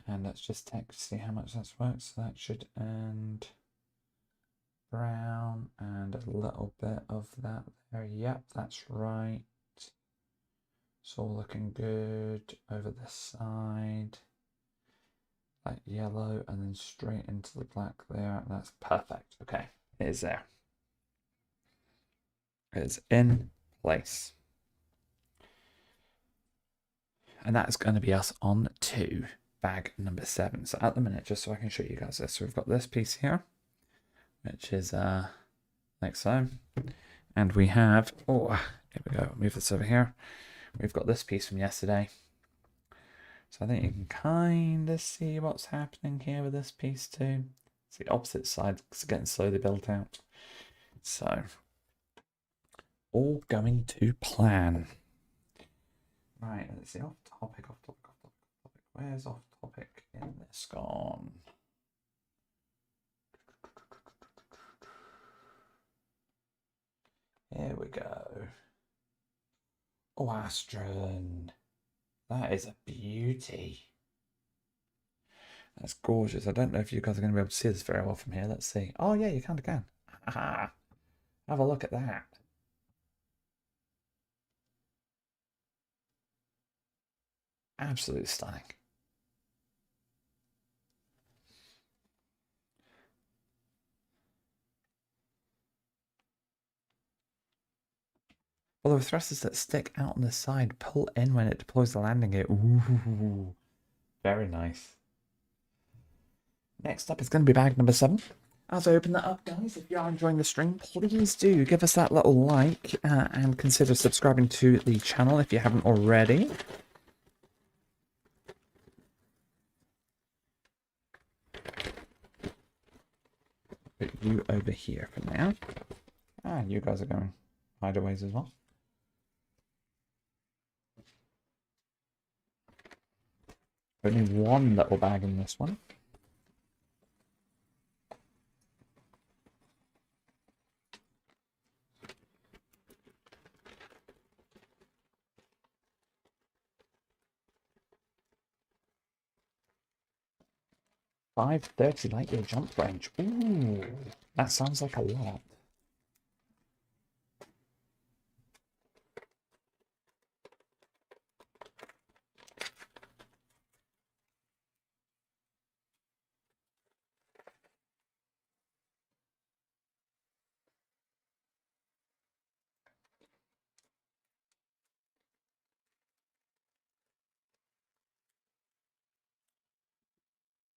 And let's just check to see how much that's worked. So that should end brown and a little bit of that there. Yep, that's right. It's all looking good over the side. Like yellow and then straight into the black there. That's perfect. Okay, it is there. It is in place. And that's going to be us on to bag number 7. So at the minute, just so I can show you guys this, so we've got this piece here, which is like so. And we have, oh, here we go, move this over here. We've got this piece from yesterday. So I think you can kind of see what's happening here with this piece too. It's the opposite side, it's getting slowly built out. So, all going to plan. Right, let's see, off topic. Where's off topic in this gone? Here we go. Oh, Astron. That is a beauty. That's gorgeous. I don't know if you guys are going to be able to see this very well from here. Let's see. Oh, yeah, you kind of can. Have a look at that. Absolutely stunning. Although thrusters that stick out on the side pull in when it deploys the landing gear. Ooh, very nice. Next up is going to be bag number 7. As I open that up, guys, if you are enjoying the stream, please do give us that little like and consider subscribing to the channel if you haven't already. Put you over here for now. You guys are going hideaways as well. Only one little bag in this one. .530 light year jump range. Ooh, that sounds like a lot.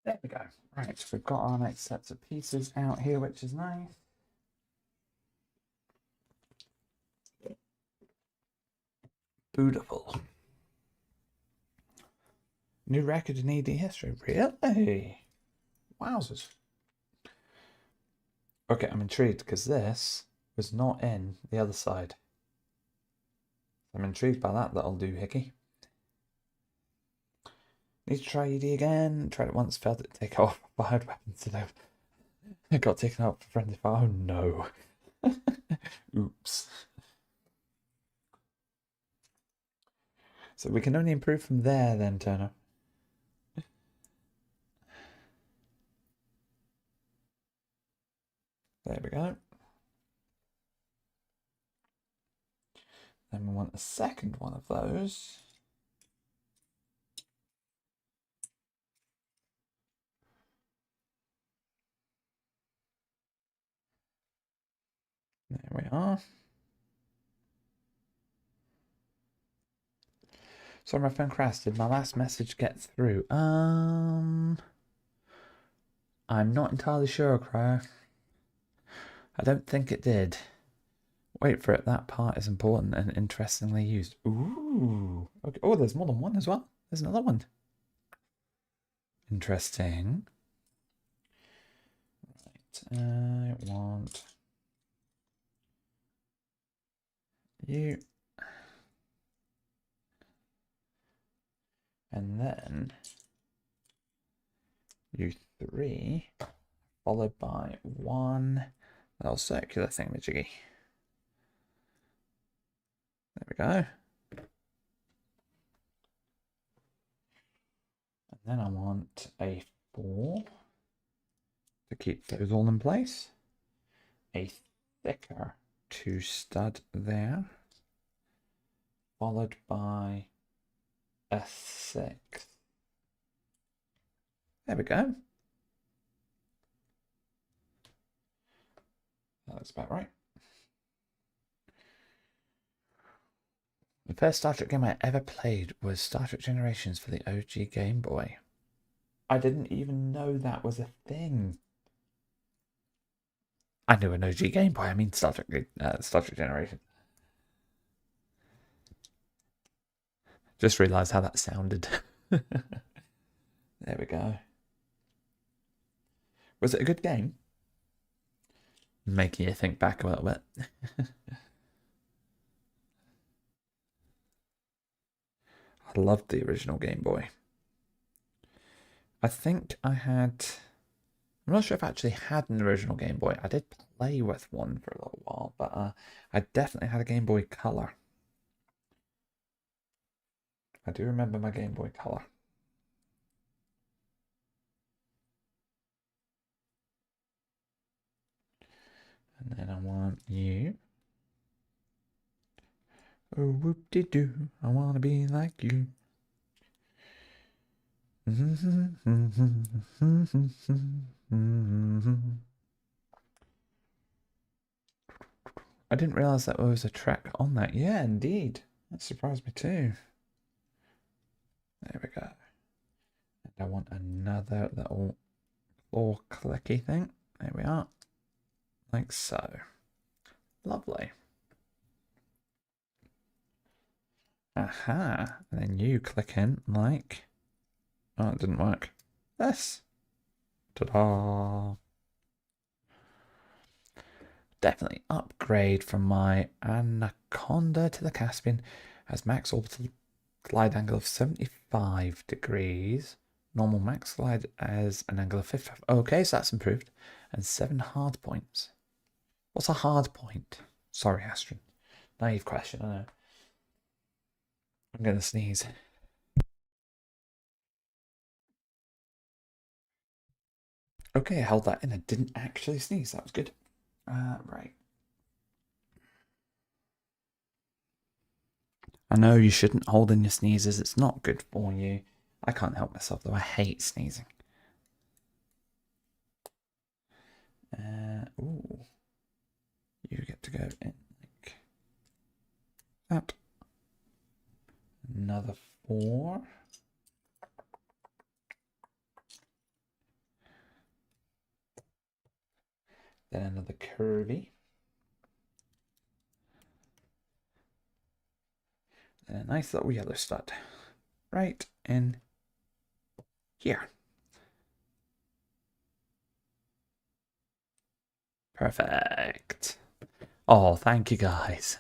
There we go. Right, so we've got our next sets of pieces out here, which is nice. Beautiful. New record in ED history. Really? Wowzers. Okay, I'm intrigued because this was not in the other side. I'm intrigued by that little doohickey. Need to try ED again. Tried it once, failed it to take off. Fired weapons today. It got taken out for friendly fire. Oh no. Oops. So we can only improve from there then, Turner. There we go. Then we want a second one of those. There we are. Sorry, my phone crashed. Did my last message get through? I'm not entirely sure, Cryo. I don't think it did. Wait for it. That part is important and interestingly used. Ooh. Okay. Oh, there's more than one as well. There's another one. Interesting. Right. I want you. And then you 3, followed by 1 little circular thingamajiggy. There we go. And then I want a 4 to keep those all in place. A thicker 2 stud there, followed by a 6. There we go. That looks about right. The first Star Trek game I ever played was Star Trek Generations for the OG Game Boy. I didn't even know that was a thing. I knew an OG Game Boy. I mean Star Trek Generation. Just realised how that sounded. There we go. Was it a good game? Making you think back a little bit. I loved the original Game Boy. I think I had... I'm not sure if I actually had an original Game Boy. I did play with one for a little while, but I definitely had a Game Boy Color. I do remember my Game Boy Color. And then I want you. Oh, whoop-de-doo, I want to be like you. I didn't realise that there was a track on that. Yeah, indeed. That surprised me too. There we go. And I want another little claw clicky thing. There we are. Like so. Lovely. Aha. And then you click in like... Oh, it didn't work. This. Ta-da. Definitely upgrade from my Anaconda to the Caspian. Has max orbital glide angle of 75 degrees. Normal max glide as an angle of 55. Okay, so that's improved. And 7 hard points. What's a hard point? Sorry, Astrid. Naive question, I know. I'm going to sneeze. Okay, I held that in. I didn't actually sneeze. That was good. Right. I know you shouldn't hold in your sneezes. It's not good for you. I can't help myself, though. I hate sneezing. Ooh. You get to go in like that. Another 4. Then another curvy. And a nice little yellow stud. Right in here. Perfect. Oh, thank you guys.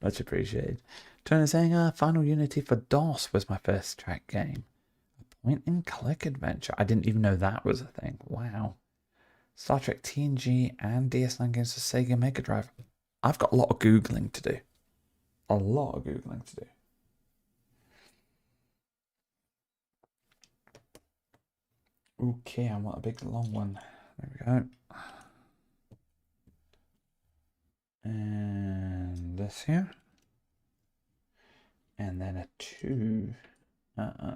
Much appreciated. Turner saying, Final Unity for DOS was my first track game. A point and click adventure. I didn't even know that was a thing. Wow. Star Trek TNG and DS9 games for Sega Mega Drive. I've got a lot of Googling to do. A lot of Googling to do. Okay, I want a big long one. There we go. And this here. And then a 2.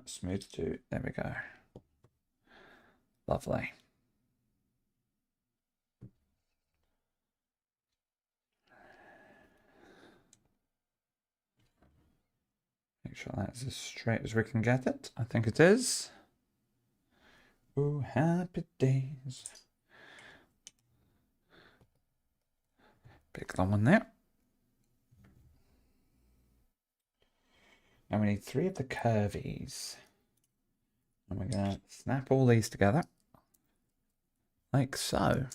Smooth 2. There we go. Lovely. Make sure that's as straight as we can get it. I think it is. Oh, happy days. Big long one there. Now we need 3 of the curvies. And we're going to snap all these together. Like so.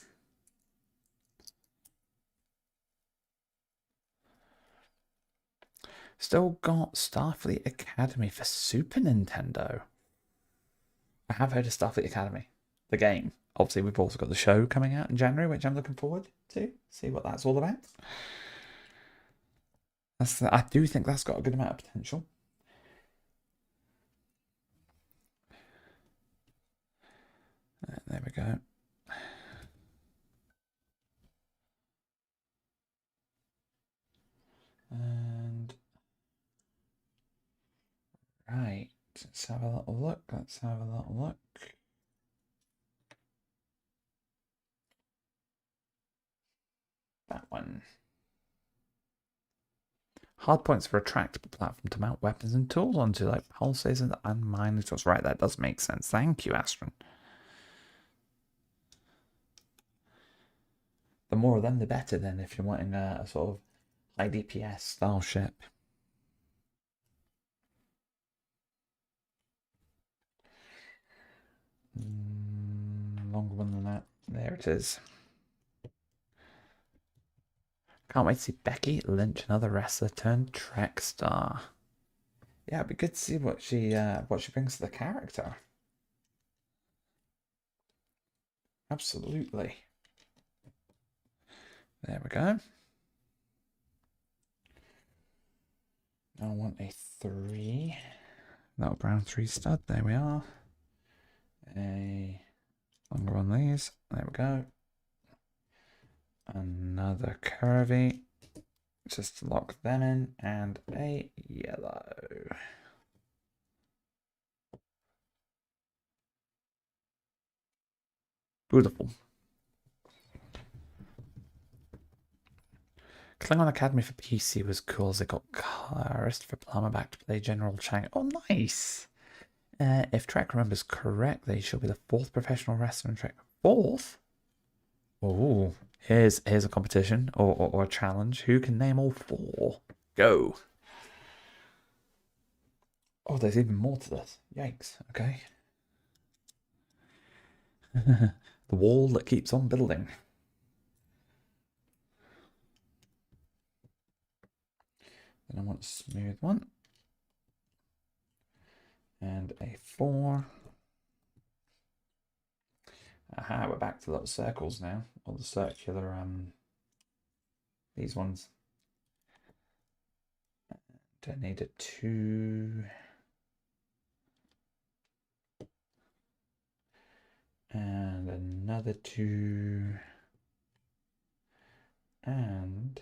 Still got Starfleet Academy for Super Nintendo. I have heard of Starfleet Academy, the game. Obviously, we've also got the show coming out in January, which I'm looking forward to. See what that's all about. I do think that's got a good amount of potential. There we go. And right, let's have a little look. Let's have a little look. That one. Hard points for a tractable platform to mount weapons and tools onto, like pulsators and mining tools. Right, that does make sense. Thank you, Astron. The more of them, the better, then, if you're wanting a sort of high DPS style ship. Longer one than that. There it is. Can't wait to see Becky Lynch, another wrestler turned Trek star. Yeah, it'd be good to see what she brings to the character. Absolutely. There we go. Now I want a 3. That'll brown 3 stud. There we are. A longer one of these. There we go. Another curvy. Just to lock them in. And a yellow. Beautiful. Klingon Academy for PC was cool as it got Christopher Plummer back to play General Chang. Oh, nice. If Trek remembers correctly, she'll be the 4th professional wrestler in Trek. 4th? Oh, here's a competition or a challenge. Who can name all 4? Go. Oh, there's even more to this. Yikes. Okay. The wall that keeps on building. Then I want a smooth one. And a 4. Aha, we're back to little circles now. Or the circular, these ones. I need a 2. And another 2. And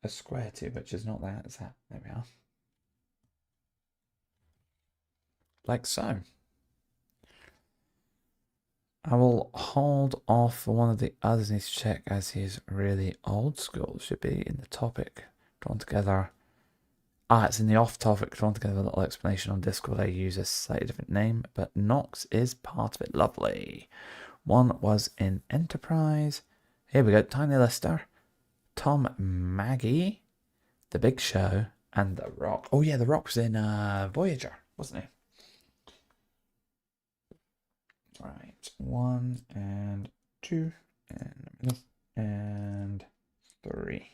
a square 2, which is not that, is that? There we are. Like so. I will hold off for one of the others. Need to check as he is really old school. Should be in the topic. Drawn together. It's in the off topic. Drawn together a little explanation on Discord. I use a slightly different name, but Nox is part of it. Lovely. One was in Enterprise. Here we go. Tiny Lister. Tom Maggie. The Big Show. And The Rock. Oh yeah, The Rock was in Voyager, wasn't he? Right, 1 and 2 and 3.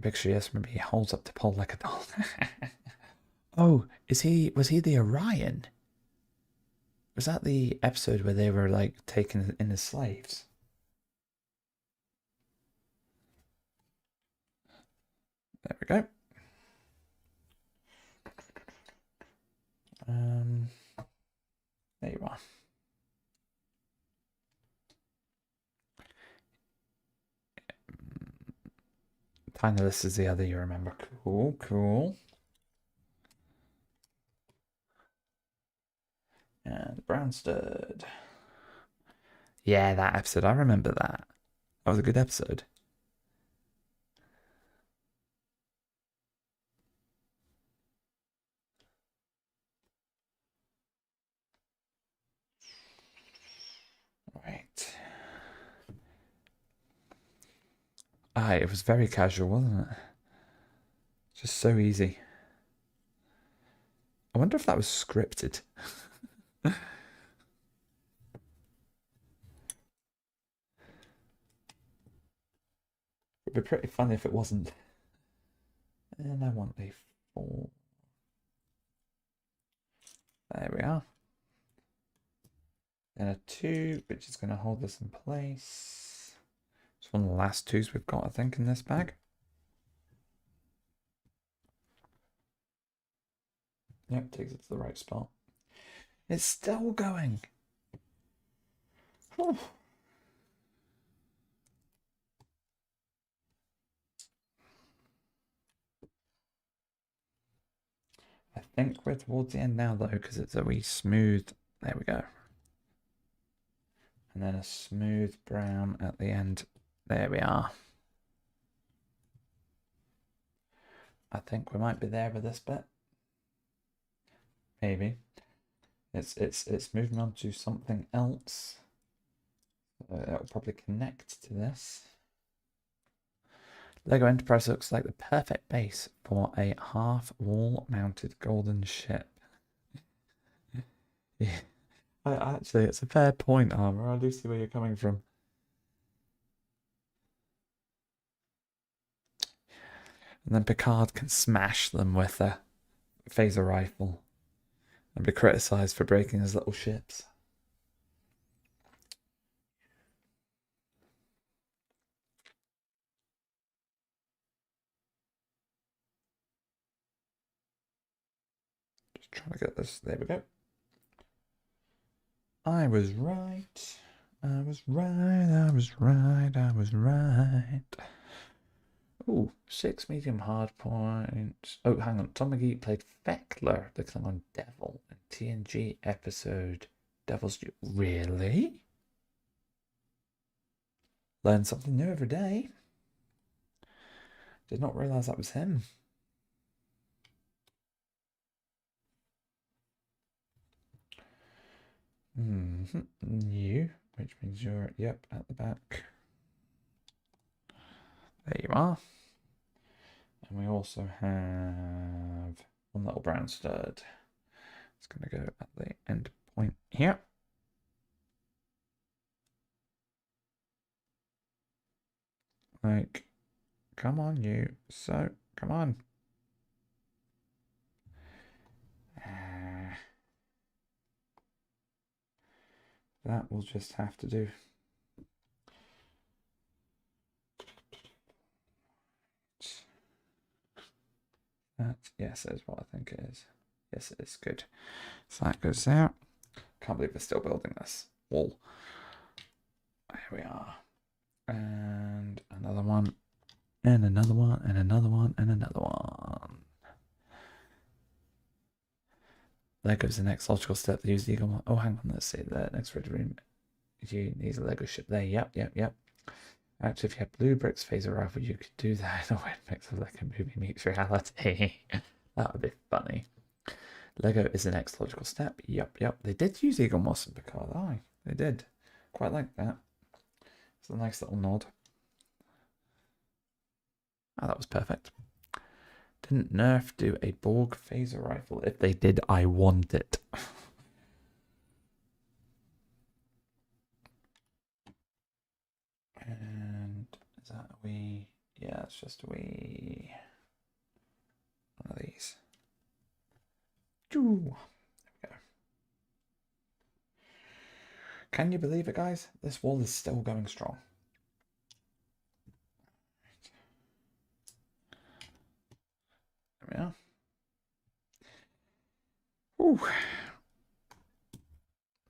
Big Show, yes, maybe he holds up the pole like a doll. Oh, was he the Orion? Was that the episode where they were like taken in as slaves? There we go. There you are. Tiny List is the other you remember. Cool, cool. And Brown Stud. Yeah, that episode. I remember that. That was a good episode. Right. It was very casual, wasn't it? Just so easy. I wonder if that was scripted. It'd be pretty funny if it wasn't. And I want a 4. There we are. And a 2, which is going to hold this in place. It's one of the last 2s we've got, I think, in this bag. Yep, takes it to the right spot. It's still going. Whew. I think we're towards the end now, though, because it's a wee smooth There we go. And then a smooth brown at the end. There we are. I think we might be there with this bit. Maybe. It's moving on to something else. It'll probably connect to this. Lego Enterprise looks like the perfect base for a half-wall mounted golden ship. Yeah. Actually, it's a fair point, Armour. I do see where you're coming from. And then Picard can smash them with a phaser rifle and be criticised for breaking his little ships. Just trying to get this. There we go. I was right. I was right. I was right. I was right. Ooh, 6 medium hard points. Oh, hang on. Tom McGee played Feckler, the Klingon Devil, in TNG episode Devil's Due. Really? Learn something new every day. Did not realise that was him. New, which means you're, yep, at the back. There you are. And we also have one little brown stud. It's going to go at the end point here. Like, come on, you. So, come on. That will just have to do. That, yes, is what I think it is. Yes, it is good. So that goes there. Can't believe we're still building this wall. Here we are. And another one. And another one. And another one. And another one. There goes the next logical step. They use the eagle. Oh, hang on. Let's see. The next red room. You need a Lego ship there. Yep. Actually, if you had blue bricks, phaser rifle, you could do that in a weird mix of Lego movie meets reality. That would be funny. Lego is the next logical step. Yep. They did use Eagle Moss and Picard. Aye, they did. Quite like that. It's a nice little nod. Oh, that was perfect. Didn't Nerf do a Borg phaser rifle? If they did, I want it. And is that a wee? Yeah, it's just a wee. One of these. There we go. Can you believe it, guys? This wall is still going strong. There we are. Ooh.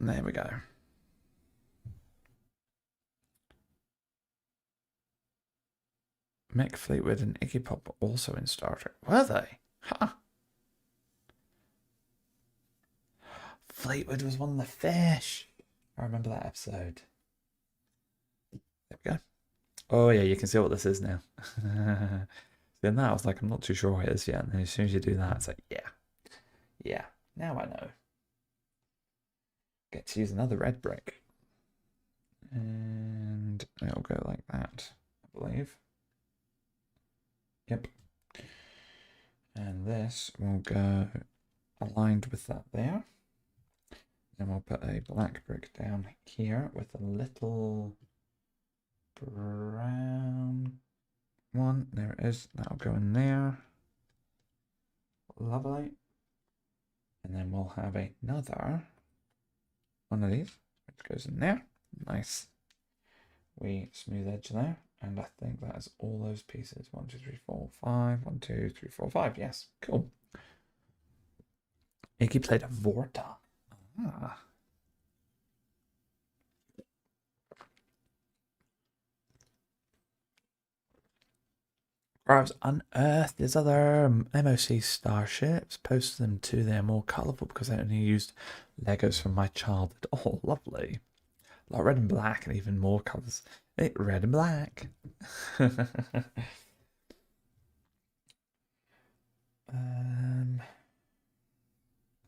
There we go. Mick Fleetwood and Iggy Pop also in Star Trek. Were they? Huh. Fleetwood was one of the fish. I remember that episode. There we go. Oh yeah, you can see what this is now. Then that I was like, I'm not too sure what it is yet. And then as soon as you do that, it's like, yeah. Now I know. Get to use another red brick. And it'll go like that, I believe. Yep. And this will go aligned with that there. Then we'll put a black brick down here with a little brown one. There it is. That'll go in there. Lovely. And then we'll have another one of these, which goes in there. Nice. We smooth edge there. And I think that is all those pieces. 1, 2, 3, 4, 5. 1, 2, 3, 4, 5. Yes, cool. Iggy played a Vorta. Ah. Scribes unearthed these other MOC starships, posted them to their more colourful because I only used Legos from my childhood. Oh, lovely. Like red and black and even more colours. Red and black. It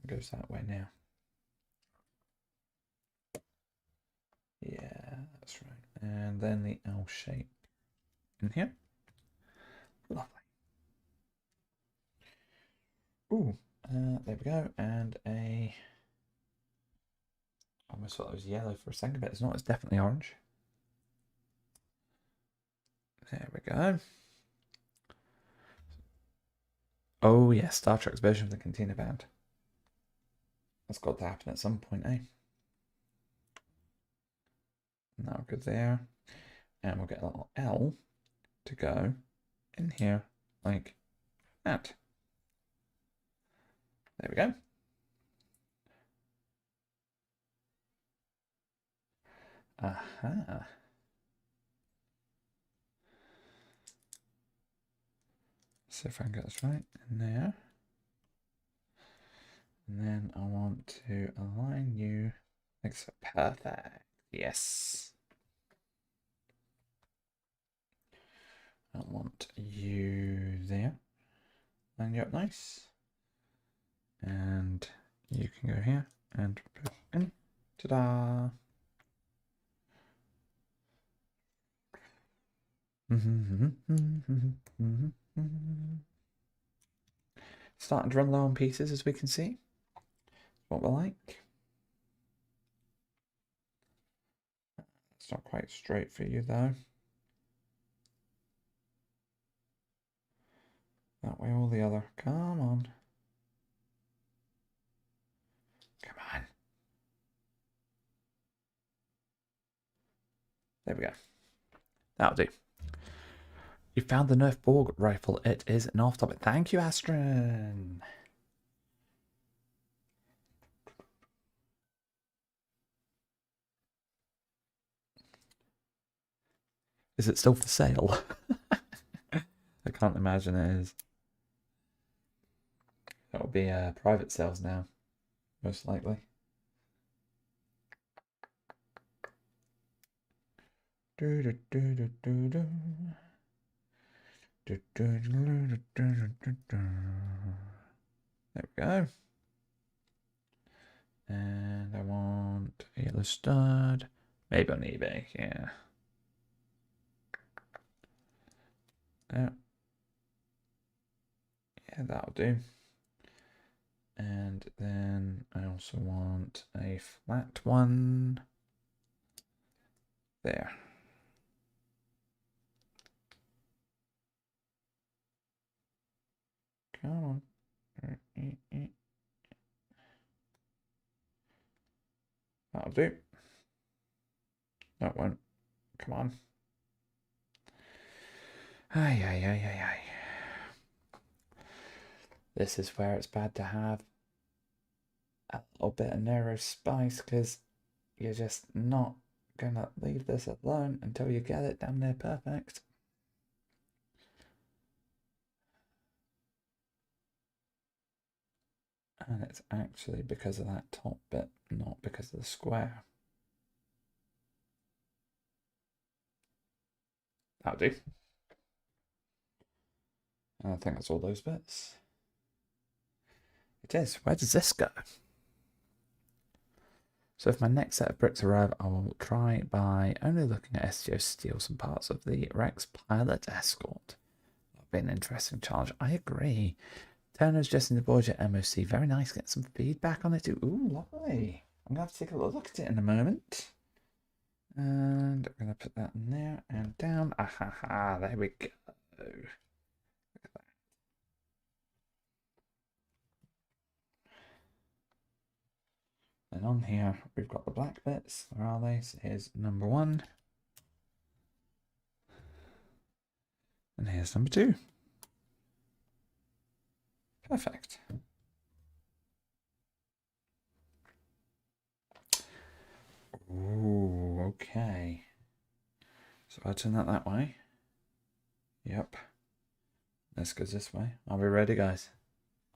goes that way now. Yeah, that's right. And then the L shape in here. Lovely. Ooh, there we go. And I almost thought it was yellow for a second, but it's not. It's definitely orange. There we go. Oh, yeah, Star Trek's version of the Cantina Band. That's got to happen at some point, eh? Now go there. And we'll get a little L to go in here like that. There we go. Aha. See if I can get this right in there. And then I want to align you like so. Perfect. Yes. I want you there. Line you up nice. And you can go here and push in. Ta-da! Starting to run low on pieces, as we can see. What we like. It's not quite straight for you though. That way or the other. Come on. Come on. There we go. That'll do. You found the Nerf Borg rifle. It is an off-topic. Thank you, Astron. Is it still for sale? I can't imagine it is. It'll be private sales now, most likely. There we go. And I want a yellow stud. Maybe on eBay, yeah. Yeah, that'll do. And then I also want a flat one. There. Come on. That'll do. That won't. Come on. Ay. This is where it's bad to have a little bit of narrow spice because you're just not gonna leave this alone until you get it damn near perfect. And it's actually because of that top bit, not because of the square. That'll do. And I think that's all those bits. It is. Where does this go? So if my next set of bricks arrive, I will try by only looking at STO steal some parts of the Rex pilot escort. That'll be an interesting challenge. I agree. Turner's just in the Voyager MOC. Very nice. Get some feedback on it too. Ooh, lovely. I'm going to have to take a little look at it in a moment. And I'm going to put that in there and down. Ahaha, there we go. Look at that. And on here, we've got the black bits. Where are they? So here's number 1. And here's number 2. Perfect. Ooh, okay. So I turn that way. Yep. This goes this way. Are we ready, guys?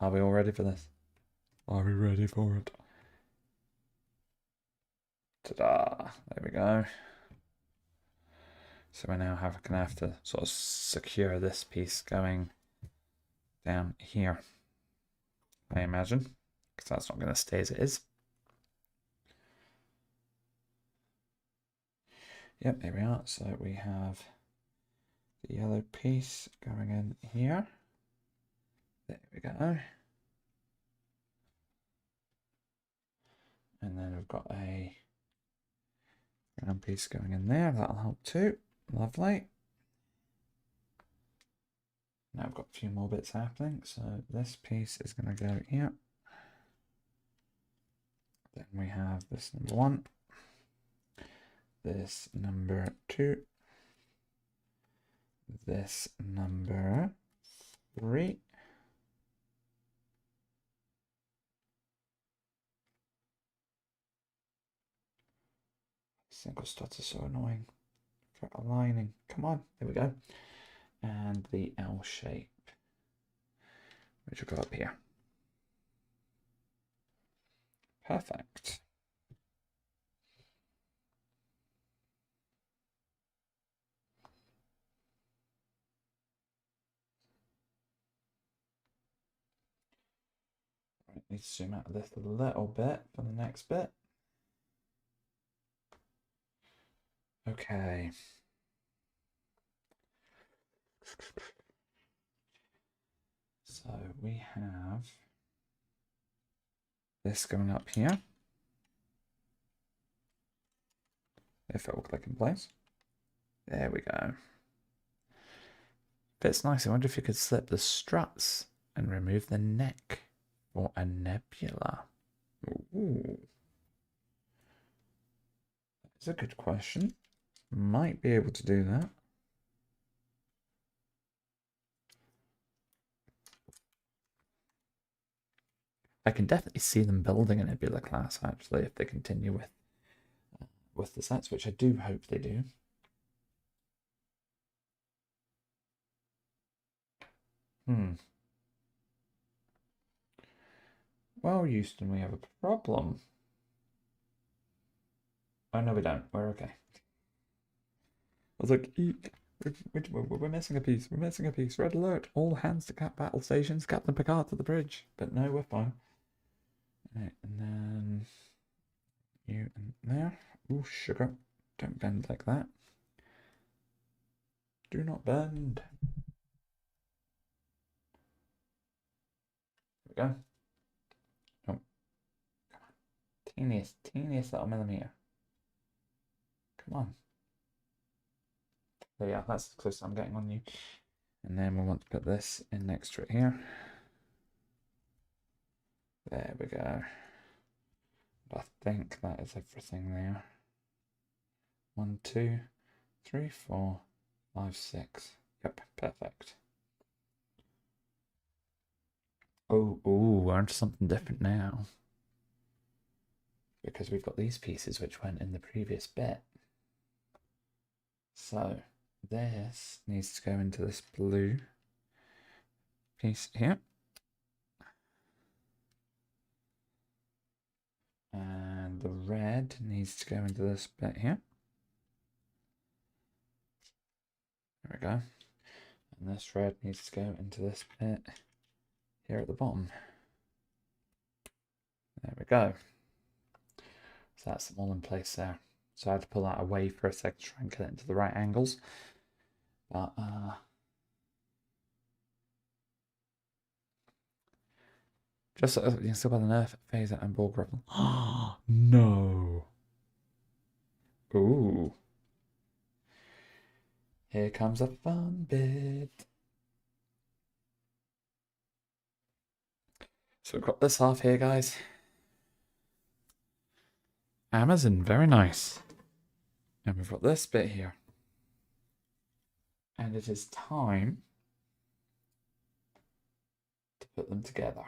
Are we all ready for this? Are we ready for it? Ta-da! There we go. So we're now gonna have to sort of secure this piece going down here, I imagine, because that's not going to stay as it is. Yep, here we are. So we have the yellow piece going in here. There we go. And then we've got a brown piece going in there. That'll help too. Lovely. Now I've got a few more bits happening. So this piece is going to go here. Then we have this number 1. This number 2. This number 3. Single studs are so annoying for aligning. Come on, there we go. And the L shape, which will go up here. Perfect. Right, need to zoom out of this a little bit for the next bit. Okay. So we have this going up here. If it will click in place. There we go. Fits nice. I wonder if you could slip the struts and remove the neck for a nebula. Ooh. That's a good question. Might be able to do that. I can definitely see them building a nebula class, actually, if they continue with the sets, which I do hope they do. Well, Houston, we have a problem. Oh, no, we don't. We're okay. I was like, we're missing a piece. We're missing a piece. Red alert. All hands to Cap battle stations. Captain Picard to the bridge. But no, we're fine. Right, and then you and there. Ooh, sugar. Don't bend like that. Do not bend. There we go. Oh, come on. Teeniest little millimeter. Come on. There we are. That's as close as I'm getting on you. And then we want to put this in next to it here. There we go. I think that is everything there. 1, 2, 3, 4, 5, 6. Yep, perfect. Oh, we're onto something different now. Because we've got these pieces which went in the previous bit. So this needs to go into this blue piece here. And the red needs to go into this bit here. There we go. And this red needs to go into this bit here at the bottom. There we go. So that's them all in place there. So I had to pull that away for a sec to try and get it into the right angles. But just you can still by the nerf, phaser, and ball grapple. Oh no. Ooh. Here comes a fun bit. So we've got this half here, guys. Amazon, very nice. And we've got this bit here. And it is time to put them together.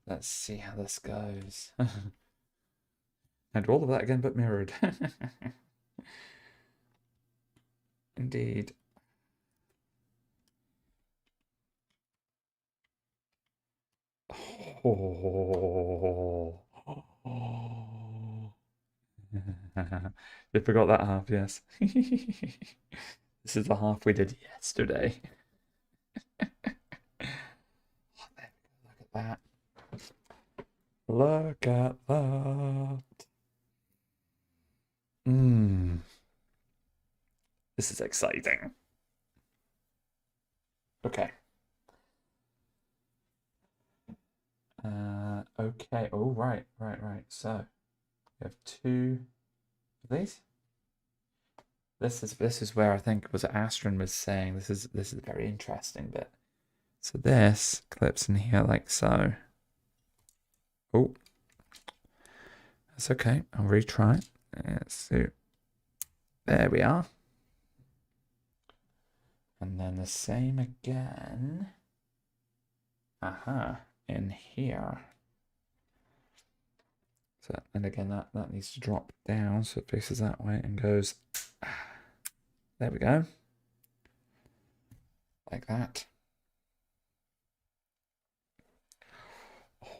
Let's see how this goes. And all of that again, but mirrored. Indeed. Oh. You forgot that half, yes. This is the half we did yesterday. Look at that. Look at that. This is exciting. Okay. Okay. Oh, right. So we have two of these. This is where I think was Astrid was saying this is a very interesting bit. So this clips in here like so. Oh, that's okay. I'll retry it. So there we are. And then the same again. Aha, in here. So, and again, that needs to drop down so it faces that way and goes. There we go. Like that.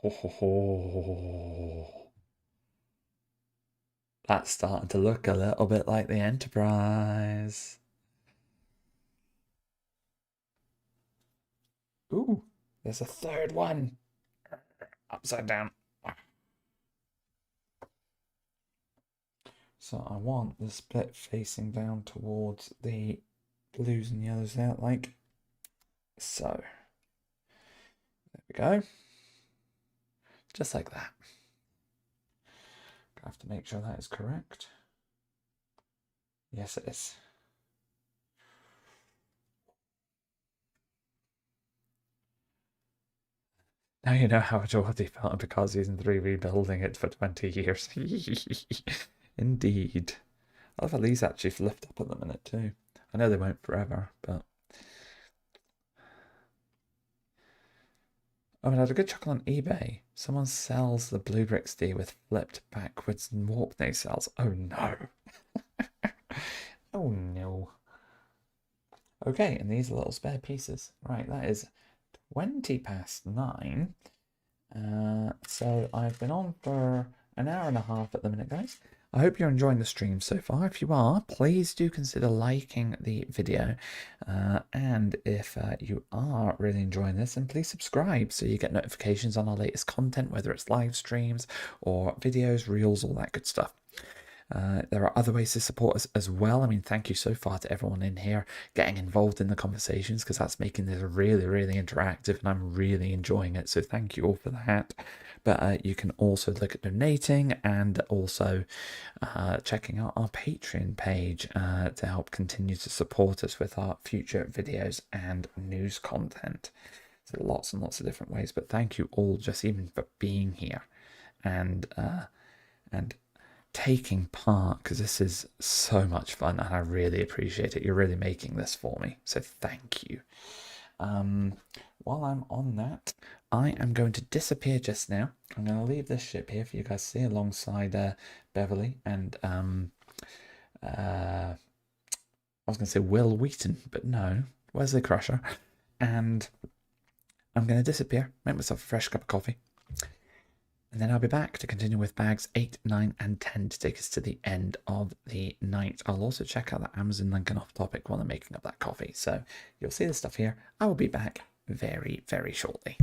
Oh. That's starting to look a little bit like the Enterprise. Ooh, there's a third one. Upside down. So I want the split facing down towards the blues and yellows there, like so. There we go. Just like that. I have to make sure that is correct. Yes, it is. Now you know how Geordie felt because Season 3 rebuilding it for 20 years. Indeed. I love how these actually lift up at the minute too. I know they won't forever, but... I mean, I had a good chuckle on eBay. Someone sells the Blue Brick D with flipped backwards and warp nacelles. Oh no. Oh no. Okay, and these are little spare pieces. Right, that is 20 past 9. So I've been on for an hour and a half at the minute, guys. I hope you're enjoying the stream so far. If you are, please do consider liking the video. And if you are really enjoying this, then please subscribe so you get notifications on our latest content, whether it's live streams or videos, reels, all that good stuff. There are other ways to support us as well. I mean, thank you so far to everyone in here getting involved in the conversations because that's making this really, really interactive and I'm really enjoying it. So thank you all for that. But you can also look at donating and also checking out our Patreon page to help continue to support us with our future videos and news content. So lots and lots of different ways. But thank you all just even for being here and taking part because this is so much fun and I really appreciate it. You're really making this for me, so thank you. While I'm on that, I am going to disappear just now. I'm going to leave this ship here for you guys to see alongside Beverly and I was going to say Will Wheaton, but no, Wesley Crusher. And I'm going to disappear, make myself a fresh cup of coffee. And then I'll be back to continue with bags 8, 9, and 10 to take us to the end of the night. I'll also check out that Amazon link and off topic while I'm making up that coffee. So you'll see the stuff here. I will be back very, very shortly.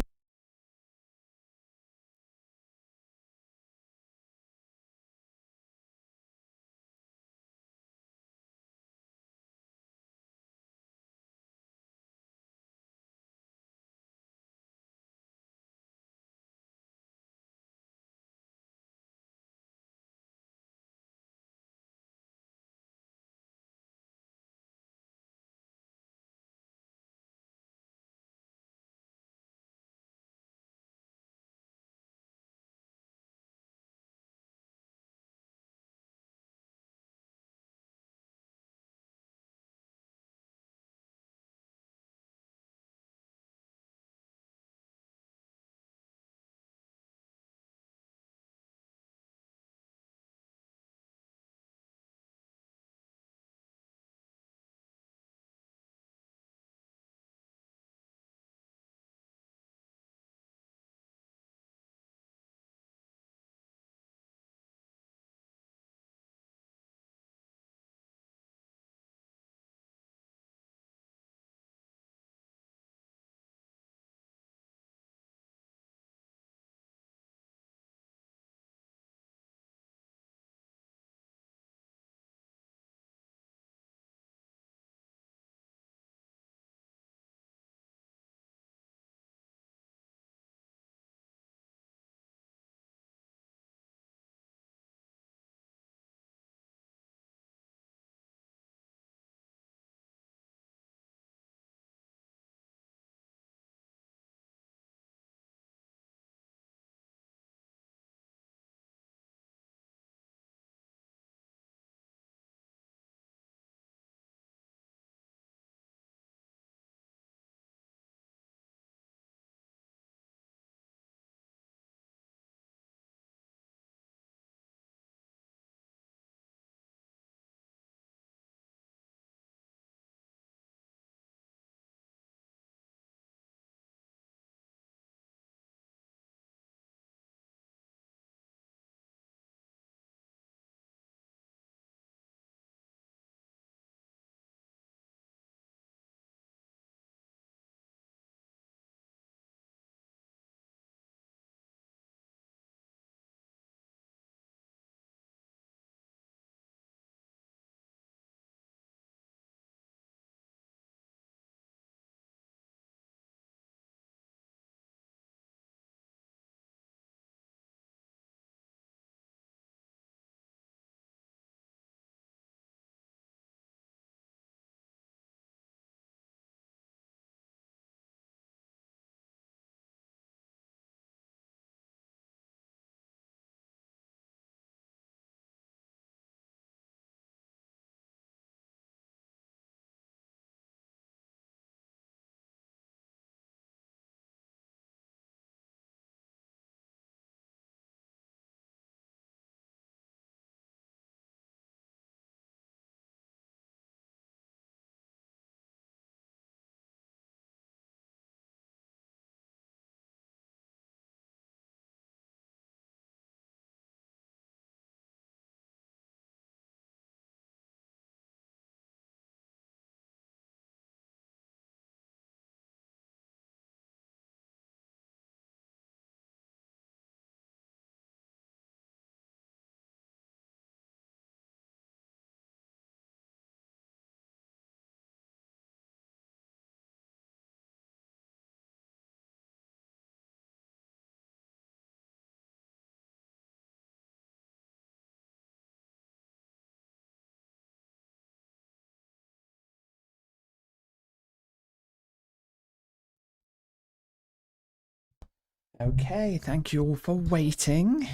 Okay, thank you all for waiting.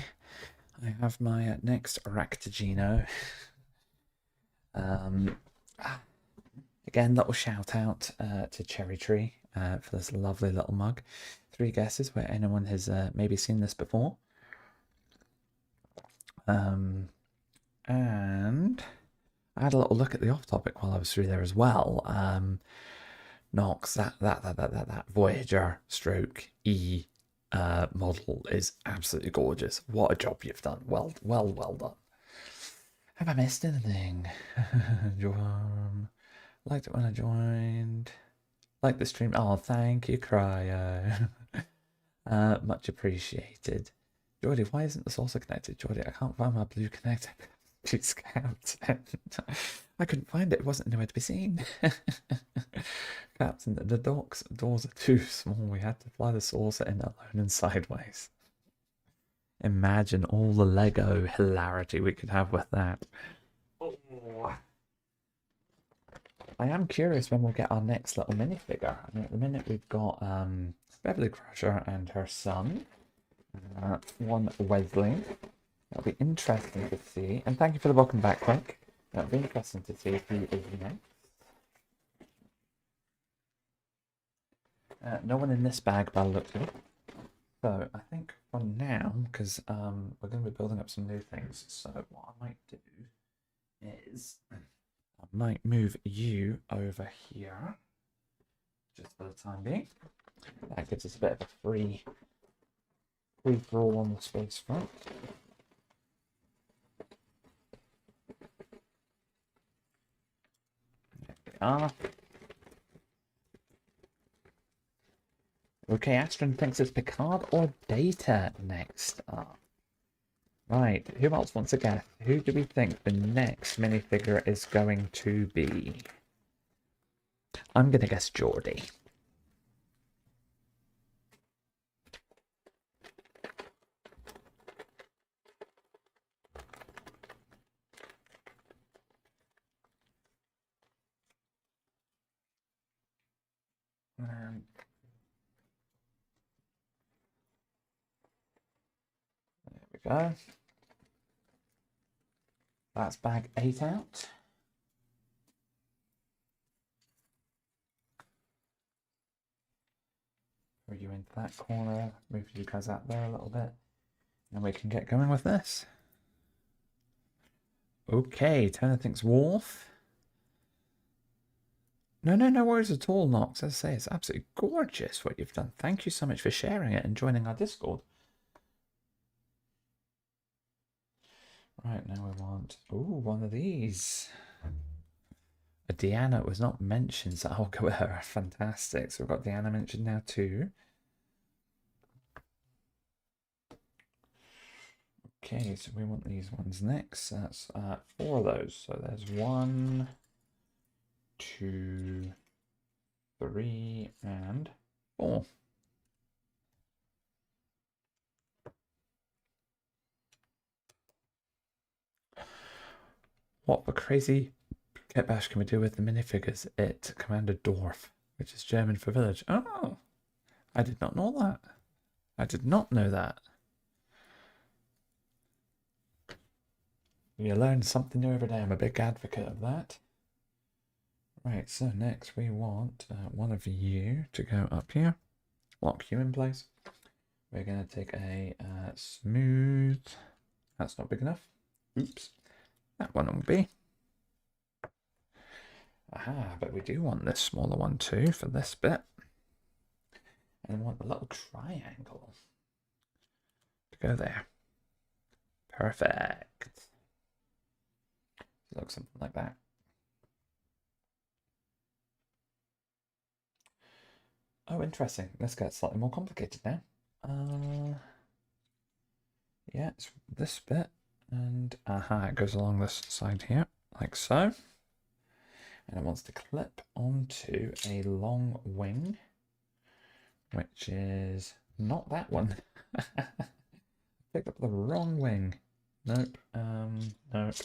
I have my next Ractigino. Again, little shout out to Cherry Tree for this lovely little mug. 3 guesses where anyone has maybe seen this before. And I had a little look at the off topic while I was through there as well. Knox, that Voyager stroke E model is absolutely gorgeous. What a job you've done. Well done. Have I missed anything? Liked it when I joined. Like the stream. Oh, thank you, Cryo. Much appreciated. Geordie, why isn't the saucer connected? Geordie, I can't find my blue connector. Please count. I couldn't find it. It wasn't anywhere to be seen. Captain, the doors are too small. We had to fly the saucer in alone and sideways. Imagine all the Lego hilarity we could have with that. Oh. I am curious when we'll get our next little minifigure. I mean, at the minute we've got Beverly Crusher and her son, one Wesley. That'll be interesting to see. And thank you for the welcome back, Quick. That'll be interesting to see who is next. No one in this bag by the looks of it. So I think for now, because we're going to be building up some new things, so what I might do is I might move you over here just for the time being. That gives us a bit of a free for all on the space front. There we are. Okay, Astron thinks it's Picard or Data next up. Right, who else wants a guess? Who do we think the next minifigure is going to be? I'm going to guess Geordie. There we go. That's bag 8 out. Put you into that corner, move you guys out there a little bit, and we can get going with this. Okay, Turner thinks Worf. No worries at all, Nox. As I say, it's absolutely gorgeous what you've done. Thank you so much for sharing it and joining our Discord. Right, now we want, one of these. A Deanna was not mentioned, so I'll go with her. Fantastic. So we've got Deanna mentioned now too. Okay, so we want these ones next. That's 4 of those. So there's 1, 2, 3, and 4. What the crazy kitbash can we do with the minifigures? It commanded Dorf, which is German for village. Oh, I did not know that. I did not know that. You learn something new every day. I'm a big advocate of that. Right, so next we want one of you to go up here. Lock you in place. We're going to take a smooth... That's not big enough. Oops. That one will be. Aha, but we do want this smaller one too for this bit. And we want the little triangle to go there. Perfect. It looks something like that. Oh, interesting. This gets slightly more complicated now. Yeah, it's this bit. And it goes along this side here, like so. And it wants to clip onto a long wing, which is not that one. Picked up the wrong wing. Nope. Nope.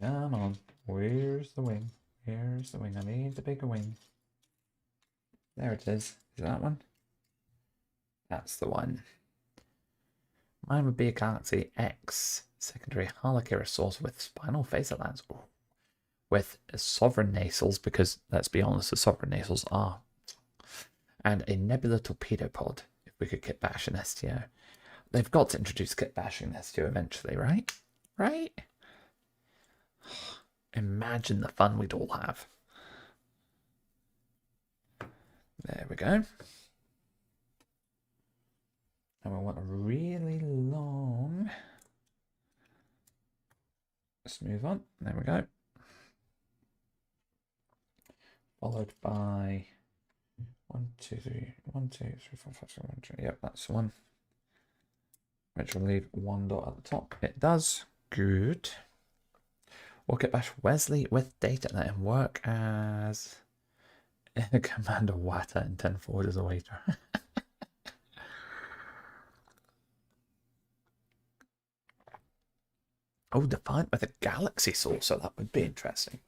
Come on. Where's the wing? Here's the wing. I need the bigger wing. There it is. Is that one? That's the one. Mine would be a Galaxy X secondary Harlequin source with spinal phaser lens. Ooh. With sovereign nasals, because let's be honest, the sovereign nasals are. And a nebula torpedo pod, if we could kit bash an STO. They've got to introduce kit bashing in STO eventually, right? Right? Imagine the fun we'd all have. There we go. And we want a really long smooth one. There we go. Followed by 1, 2, 3, 1, 2, 3, 4, 5, 6, 1, 2. Yep, that's the one. Which will leave one dot at the top. It does. Good. Rocket Bash Wesley with data let him work as Commander Wata in 10 forward as a waiter. Oh, Defiant with a Galaxy Saucer. That would be interesting.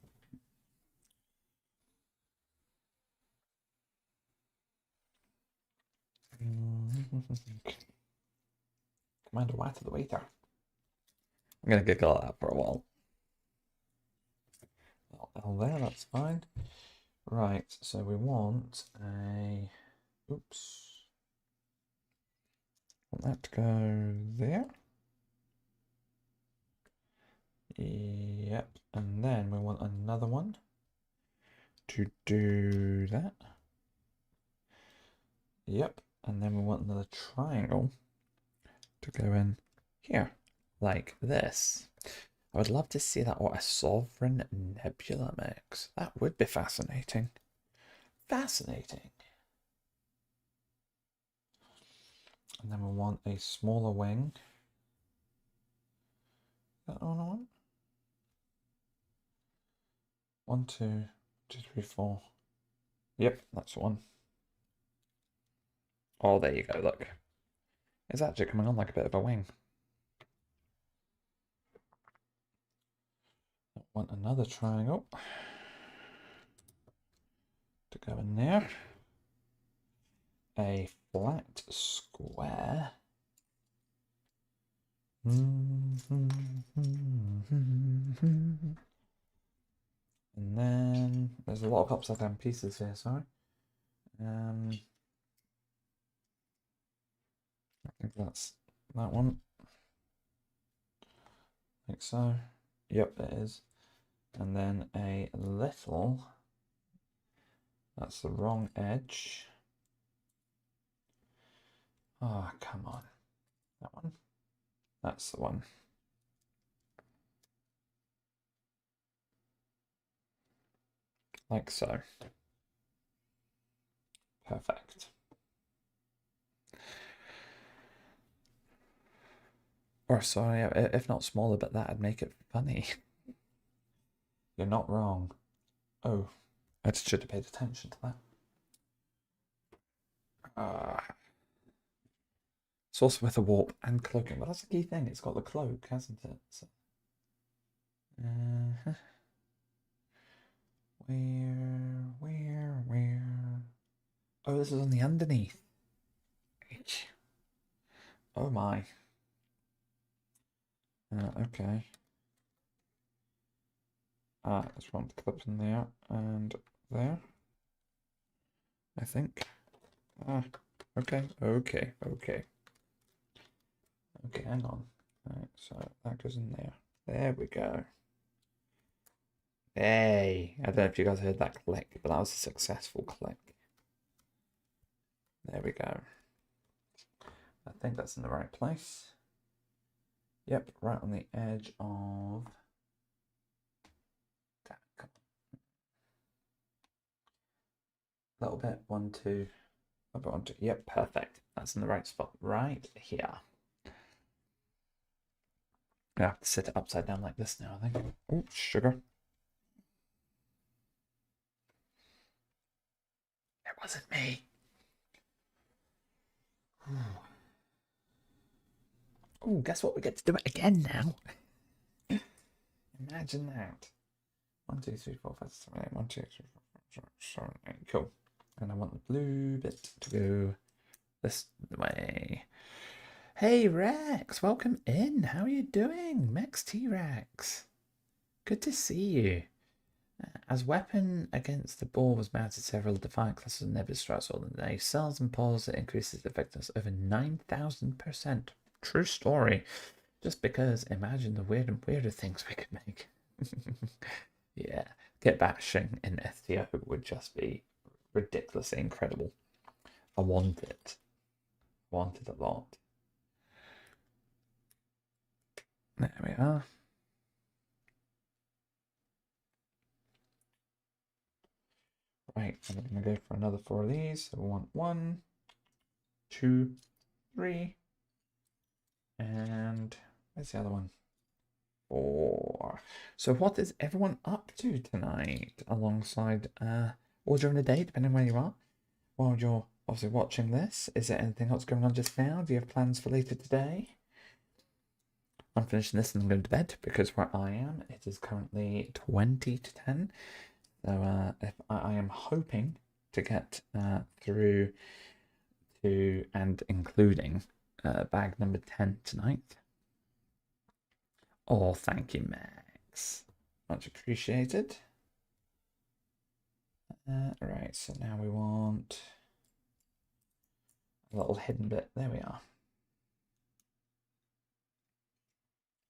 Commander Wata the waiter. I'm going to giggle at that for a while. L there, that's fine. Right, so we want a... Oops. Want that to go there. Yep, and then we want another one to do that. Yep, and then we want another triangle to go in here, like this. I would love to see that, or a sovereign nebula mix. That would be fascinating. Fascinating. And then we want a smaller wing. Is that the one? 1, 2, 2, 3, 4. Yep, that's one. Oh, there you go, look. It's actually coming on like a bit of a wing. I want another triangle to go in there. A flat square. And then there's a lot of upside down pieces here, sorry. I think that's that one. Like so. Yep, it is. And then a little. That's the wrong edge. Oh, come on. That one. That's the one. Like so. Perfect. Or sorry, if not smaller, but that'd make it funny. You're not wrong. Oh, I just should have paid attention to that. It's also with a warp and cloaking, but that's a key thing. It's got the cloak, hasn't it? So, where? Oh, this is on the underneath. Oh my. Okay. Let's want the clip in there and there. I think. Okay. Okay, hang on. Right, so that goes in there. There we go. Hey, I don't know if you guys heard that click, but that was a successful click. There we go. I think that's in the right place. Yep, right on the edge of... A little bit, 1, 2, a bit 1, 2. Yep, perfect. That's in the right spot, right here. I have to set it upside down like this now, I think. Oh, sugar. It wasn't me. Oh, guess what? We get to do it again now. Imagine that. 1, 2, 3, 4, 5, 6, 7, 8. 1, 2, 3, 4, 5, 6, 7, 8. Cool. And I want the blue bit to go This way. Hey Rex, welcome in. How are you doing? Mex T-Rex. Good to see you. As weapon against the ball was mounted several defiant classes of nebulous strikes all the day. Cells and pulls it increases the effectiveness over 9,000%. True story. Just because imagine the weird and weirder things we could make. Yeah. Get bashing in STO would just be ridiculously incredible. I want it. Want it a lot. There we are. Right, I'm going to go for another 4 of these. So we want 1, 2, 3, and where's the other one? 4. So what is everyone up to tonight alongside or during the day, depending where you are? While you're obviously watching this, is there anything else going on just now? Do you have plans for later today? I'm finishing this and I'm going to bed because where I am, it is currently 20 to 10. So if I am hoping to get through to and including bag number 10 tonight. Oh, thank you, Max. Much appreciated. Right, so now we want a little hidden bit. There we are.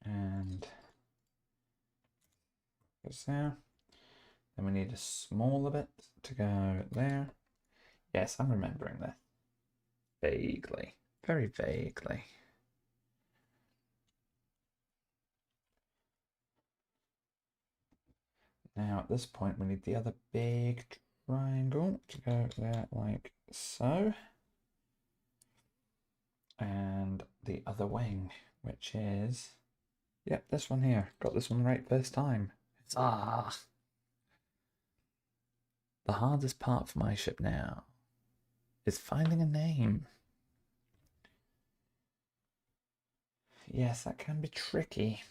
And goes there. Then we need a smaller bit to go there. Yes, I'm remembering this. Vaguely. Very vaguely. Now at this point we need the other big triangle to go there like so. And the other wing, which is, yep, this one here. Got this one right first time. The hardest part for my ship now is finding a name. Yes, that can be tricky.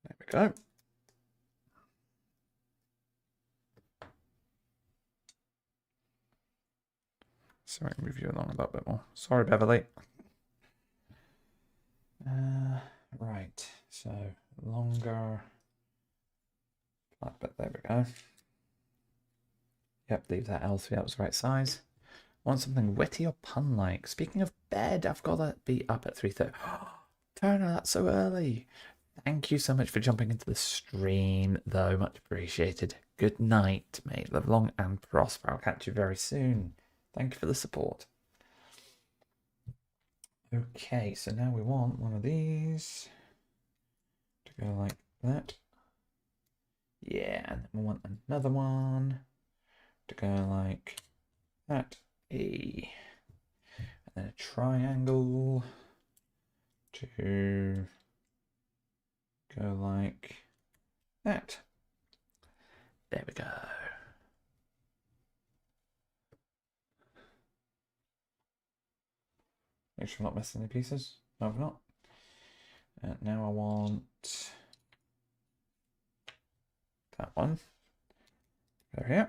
There we go. So I can move you along a little bit more. Sorry, Beverly. Right, so longer flat bit, there we go. Yep, leave that L3, that was the right size. Want something witty or pun-like? Speaking of bed, I've got to be up at 3:30. Turner, that's so early. Thank you so much for jumping into the stream, though. Much appreciated. Good night, mate. Live long and prosper. I'll catch you very soon. Thank you for the support. Okay, so now we want one of these to go like that. Yeah, and then we want another one to go like that. And then a triangle to go like that. There we go. Make sure I'm not missing any pieces. No, I've not. Now I want that one. Over here.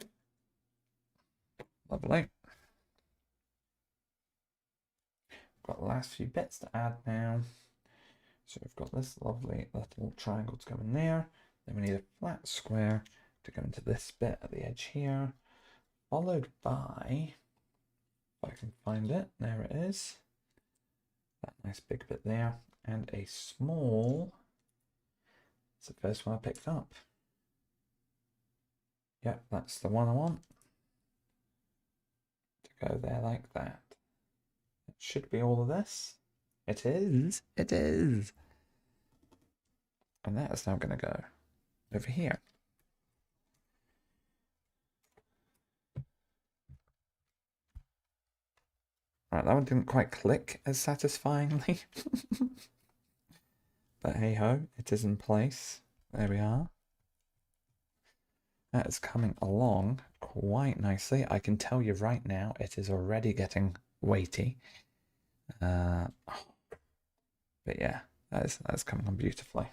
Lovely. Got the last few bits to add now. So we've got this lovely little triangle to go in there. Then we need a flat square to go into this bit at the edge here. Followed by, if I can find it, there it is. That nice big bit there. And a small, it's the first one I picked up. Yep, that's the one I want. To go there like that. It should be all of this. It is. It is. And that is now going to go over here. Right, that one didn't quite click as satisfyingly. But hey ho, it is in place. There we are. That is coming along quite nicely. I can tell you right now, it is already getting weighty. But yeah, that is coming on beautifully.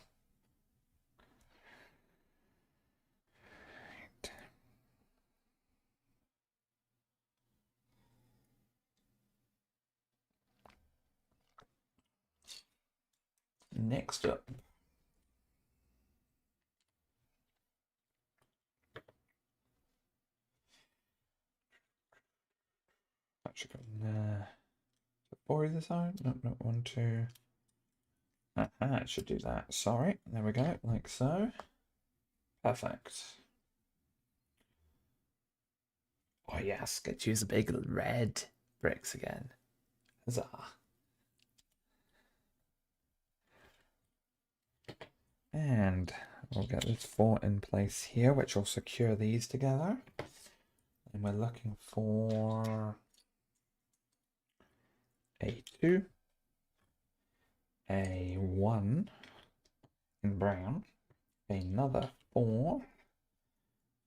next up. Actually, four either side. No, not 1, 2. It should do that. Sorry. There we go. Like so. Perfect. Oh yes, get to use the big red bricks again. Huzzah. And we'll get this 4 in place here, which will secure these together. And we're looking for a 2, a 1 in brown, another 4,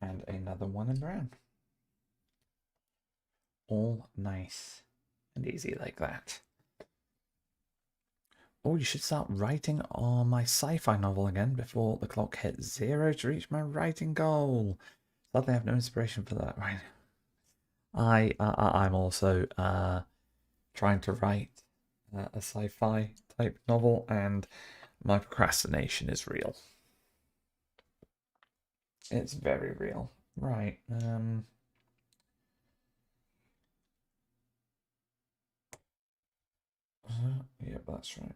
and another 1 in brown. All nice and easy like that. Oh, you should start writing on my sci-fi novel again before the clock hits 0 to reach my writing goal. Sadly, I have no inspiration for that right now. I'm also trying to write a sci-fi type novel, and my procrastination is real. It's very real. Right. Yep, that's right.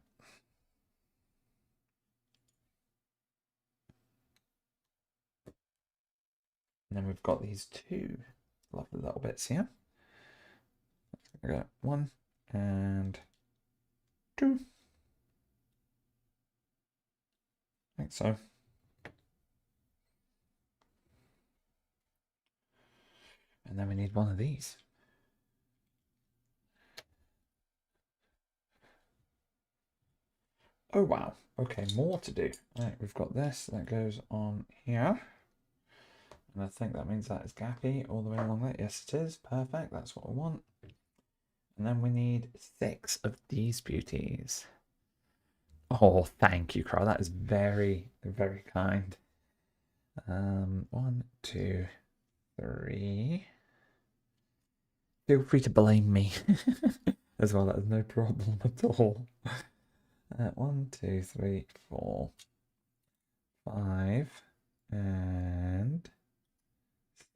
And then we've got these 2 lovely little bits here. I got 1 and 2. Like so. And then we need 1 of these. Oh wow. Okay, more to do. Right, we've got this that goes on here. And I think that means that is gappy all the way along there. Yes, it is. Perfect. That's what I want. And then we need 6 of these beauties. Oh, thank you, Crow. That is very, very kind. 1, 2, 3. Feel free to blame me as well. That is no problem at all. 1, 2, 3, 4, 5, and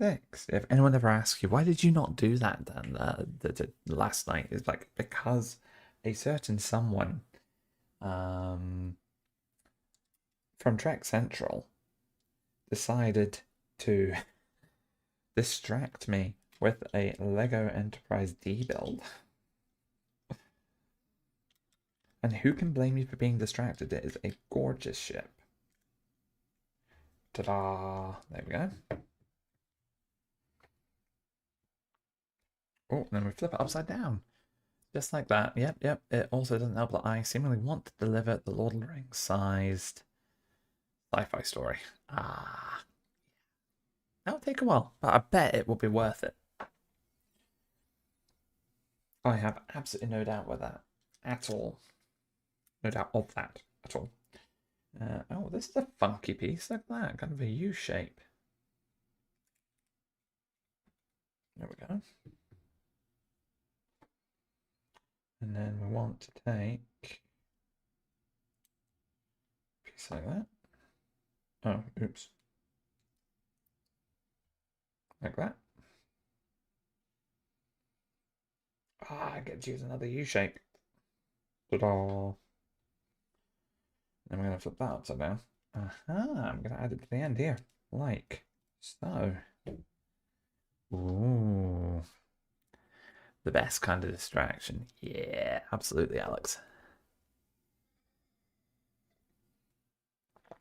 6. If anyone ever asks you, why did you not do that then the last night? It's like, because a certain someone from Trek Central decided to distract me with a Lego Enterprise D build. And who can blame you for being distracted? It is a gorgeous ship. Ta-da! There we go. Oh, then we flip it upside down. Just like that. Yep. It also doesn't help that I seemingly want to deliver the Lord of the Rings sized sci-fi story. That'll take a while, but I bet it will be worth it. I have absolutely no doubt with that at all. No doubt of that at all. Oh, this is a funky piece. Look at that. Kind of a U shape. There we go. And then we want to take a piece like that. Oh, oops. Like that. I get to use another U shape. Ta-da! Then we're going to flip that upside down. I'm going to add it to the end here. Like so. Ooh. The best kind of distraction. Yeah, absolutely, Alex.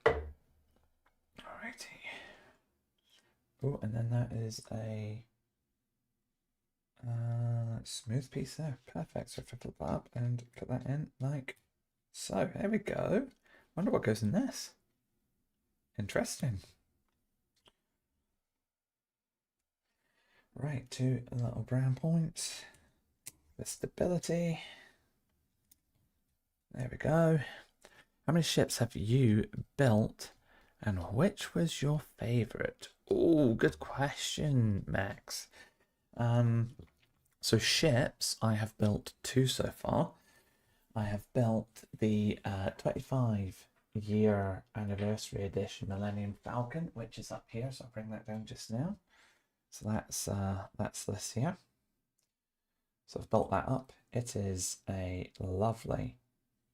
Alrighty. Oh, and then that is a smooth piece there. Perfect. So if I flip that up and put that in like so. There we go. Wonder what goes in this. Interesting. Right, 2 little brown points. The stability. There we go. How many ships have you built, and which was your favorite? Oh, good question, Max. So ships, I have built 2 so far. I have built the 25-year anniversary edition Millennium Falcon, which is up here. So I'll bring that down just now. So that's this here. So I've built that up. It is a lovely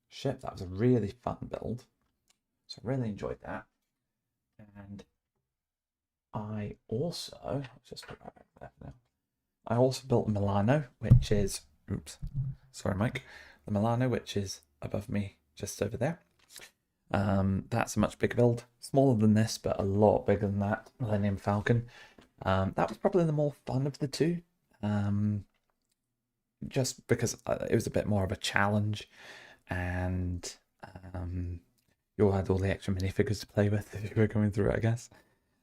ship. That was a really fun build. So I really enjoyed that. And I also, let's just put that back there for now. I also built Milano, which is, oops, sorry, Mike. The Milano, which is above me, just over there. That's a much bigger build, smaller than this, but a lot bigger than that Millennium Falcon. That was probably the more fun of the two, just because it was a bit more of a challenge, and you all had all the extra minifigures to play with if you were going through it, I guess.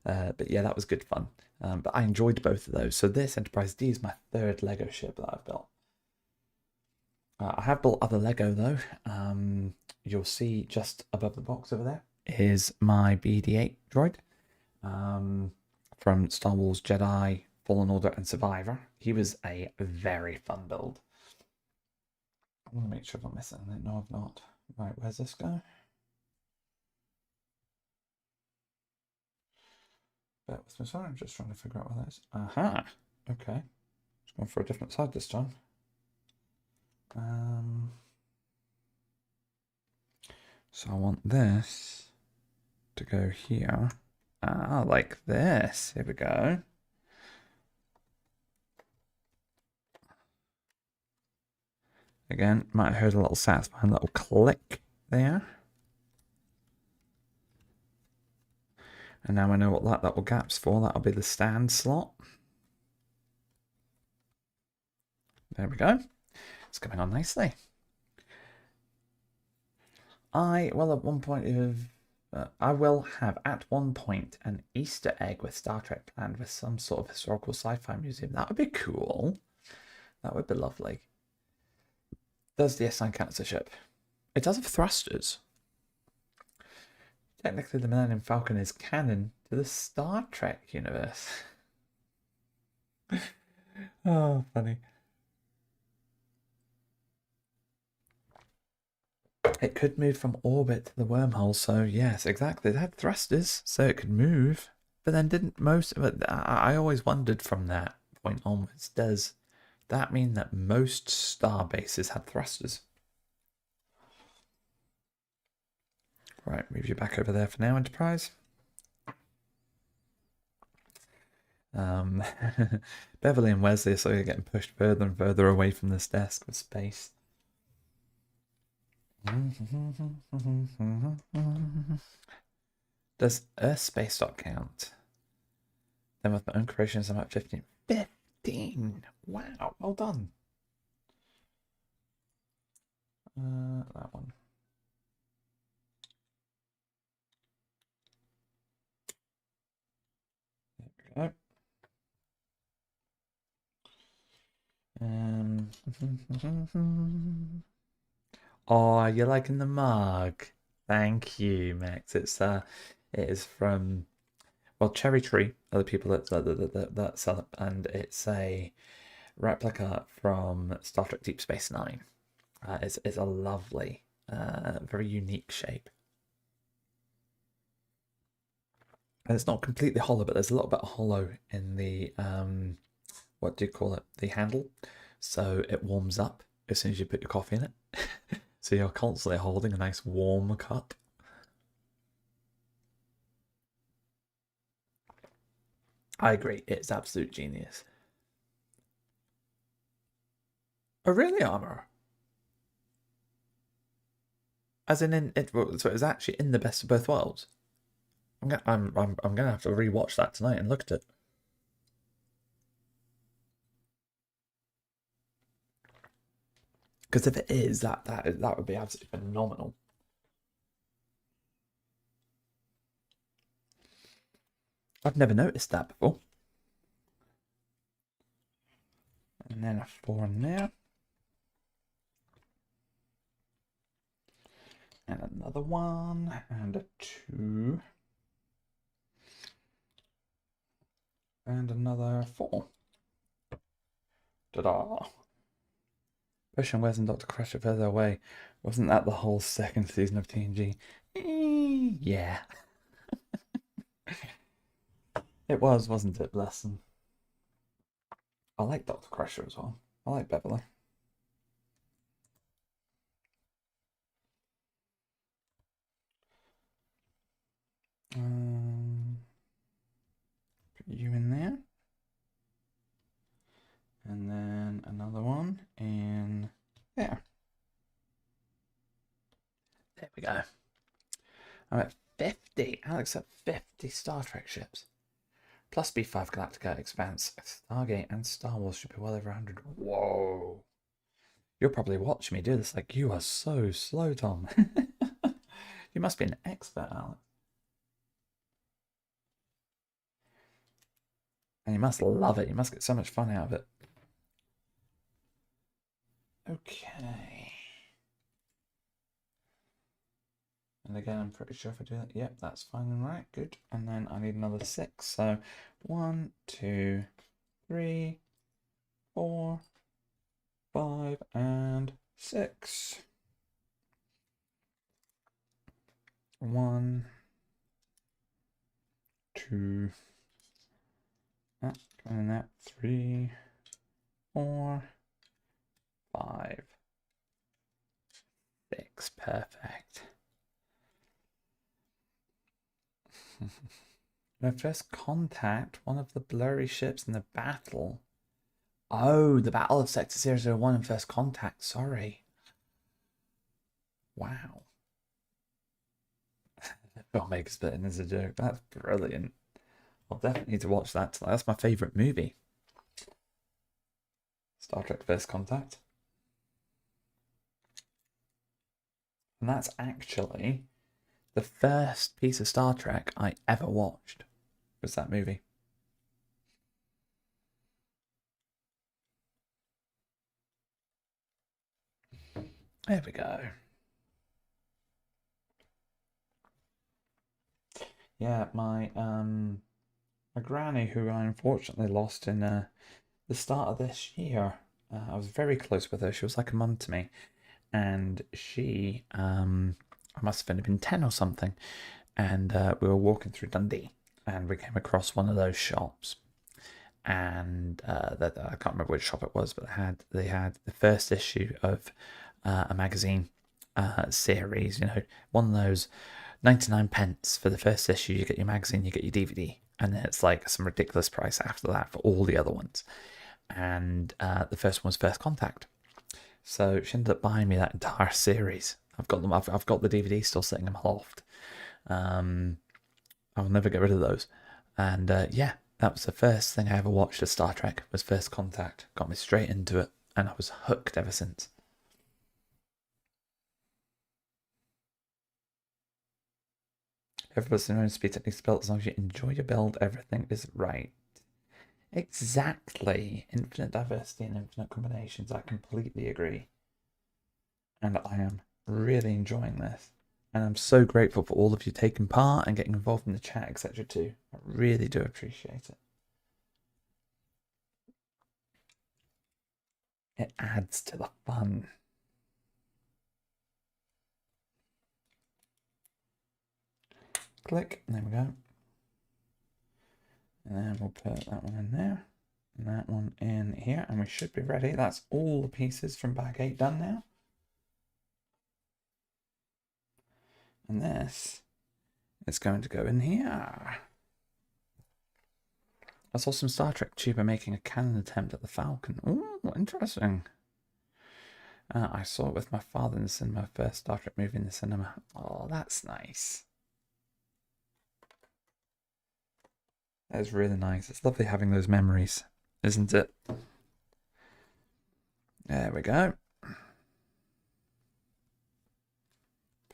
But yeah, that was good fun. But I enjoyed both of those. So this Enterprise D is my third Lego ship that I've built. I have built other Lego though. You'll see just above the box over there is my BD-8 droid from Star Wars Jedi, Fallen Order and Survivor. He was a very fun build. I want to make sure I'm not missing it. No, I've not. Right, where's this go? But with me, sorry, I'm just trying to figure out what that is. Aha! Okay. Just going for a different side this time. So I want this to go here. Ah, like this. Here we go. Again, might have heard a little satisfying little click there. And now I know what that little gap's for. That'll be the stand slot. There we go. It's coming on nicely. I will have at one point an Easter egg with Star Trek planned with some sort of historical sci-fi museum. That would be cool. That would be lovely. Does the S9 count as a ship? It does have thrusters. Technically, the Millennium Falcon is canon to the Star Trek universe. Oh, funny. It could move from orbit to the wormhole, so yes, exactly. It had thrusters, so it could move. But then didn't most of it... I always wondered from that point onwards, does that mean that most star bases had thrusters? Right, move you back over there for now, Enterprise. Beverly and Wesley are sort of getting pushed further and further away from this desk with space. Does Earth space dot count? Then with my own creations, I'm at 15. 15! Wow, well done. That one. There we go. Oh, you're liking the mug. Thank you, Max. It is from, well, Cherry Tree are the people that sell it, and it's a replica from Star Trek Deep Space Nine. It's a lovely, very unique shape. And it's not completely hollow, but there's a little bit of hollow in the what do you call it? The handle. So it warms up as soon as you put your coffee in it. So you're constantly holding a nice warm cup. I agree, it's absolute genius. Oh, really, Armor? As in it, so it's actually in the best of both worlds. I'm gonna have to rewatch that tonight and look at it. Because if it is, that would be absolutely phenomenal. I've never noticed that before. And then a 4 in there. And another 1. And a 2. And another 4. Ta-da! Pushing Wes and Dr. Crusher further away. Wasn't that the whole second season of TNG? Yeah. It was, wasn't it? Bless them. I like Dr. Crusher as well. I like Beverly. Put you in there. And then another one in there. There we go. I'm at 50. Alex at 50 Star Trek ships. Plus B5 Galactica, Expanse, Stargate, and Star Wars should be well over 100. Whoa. You'll probably watch me do this. Like, you are so slow, Tom. You must be an expert, Alex. And you must love it. You must get so much fun out of it. Okay. And again, I'm pretty sure if I do that, yep, that's fine and right. Good. And then I need another 6. So 1, 2, 3, 4, 5, and 6. 1, 2, and then that 3, 4, 5, 6. Perfect. No, First Contact, one of the blurry ships in the battle. Oh, the Battle of Sector 001 and First Contact. Sorry. Wow. Filmmakers put in as a joke. That's brilliant. I'll definitely need to watch that tonight. That's my favourite movie. Star Trek First Contact. And that's actually the first piece of Star Trek I ever watched. Was that movie. There we go. Yeah, my granny, who I unfortunately lost in the start of this year. I was very close with her. She was like a mum to me, and she, I must have only been 10 or something, and we were walking through Dundee, and we came across one of those shops, and that I can't remember which shop it was, but they had the first issue of a magazine series. You know, one of those 99 pence for the first issue. You get your magazine, you get your DVD, and then it's like some ridiculous price after that for all the other ones. And the first one was First Contact. So she ended up buying me that entire series. I've got them. I've got the DVD still sitting in my loft. I'll never get rid of those. And yeah, that was the first thing I ever watched of Star Trek, was First Contact. Got me straight into it, and I was hooked ever since. Everybody's in their own speed techniques built as long as you enjoy your build, everything is right. Exactly. Infinite diversity and infinite combinations. I completely agree. And I am really enjoying this. And I'm so grateful for all of you taking part and getting involved in the chat, etc. too. I really do appreciate it. It adds to the fun. Click, there we go. And then we'll put that one in there, and that one in here, and we should be ready. That's all the pieces from bag 8 done now. And this is going to go in here. I saw some Star Trek tuber making a cannon attempt at the Falcon. Oh, interesting. I saw it with my father in the cinema, first Star Trek movie in the cinema. Oh, that's nice. That is really nice. It's lovely having those memories, isn't it? There we go.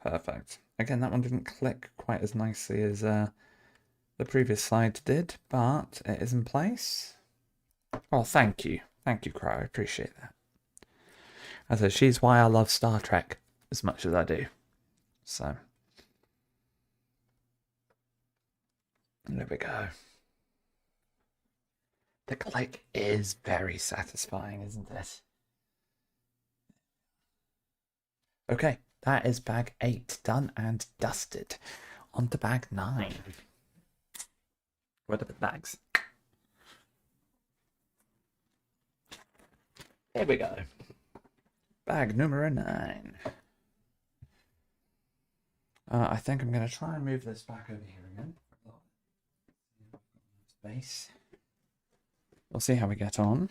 Perfect. Again, that one didn't click quite as nicely as the previous slide did, but it is in place. Oh, thank you. Thank you, Crow. I appreciate that. As I said, she's why I love Star Trek as much as I do. So, there we go. The click is very satisfying, isn't it? Okay, that is bag 8 done and dusted. On to bag 9. What are the bags? Here we go. Bag number 9. I think I'm going to try and move this back over here again. Space. We'll see how we get on.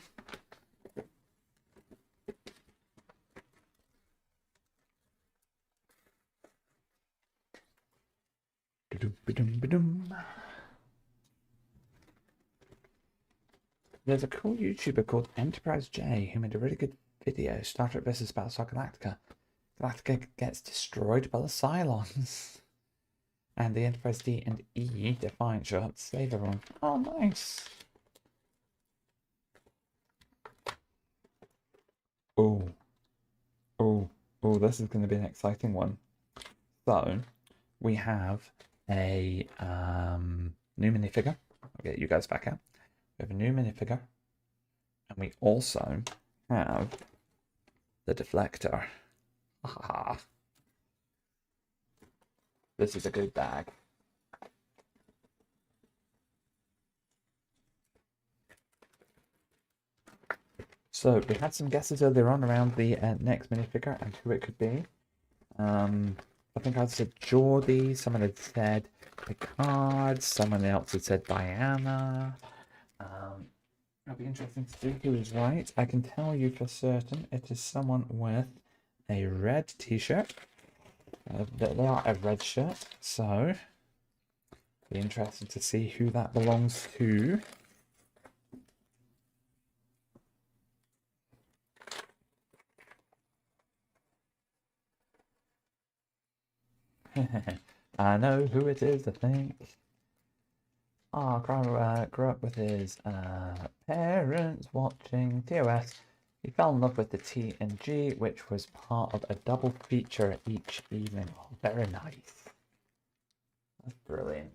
There's a cool YouTuber called Enterprise J who made a really good video, Star Trek vs. Battlestar Galactica. Galactica gets destroyed by the Cylons. And the Enterprise D and E Defiant show up to save everyone. Oh, nice. Oh. Oh. Oh, this is going to be an exciting one. So, we have a new minifigure. I'll get you guys back out. We have a new minifigure. And we also have the deflector. Ah. This is a good bag. So we had some guesses earlier on around the next minifigure and who it could be. I think I said Geordie, someone had said Picard, someone else had said Diana. It'll be interesting to see who is right. I can tell you for certain it is someone with a red t-shirt. They are a red shirt, so it'll be interesting to see who that belongs to. I know who it is, I think. Oh, grew up with his parents watching TOS. He fell in love with the TNG, which was part of a double feature each evening. Oh, very nice. That's brilliant.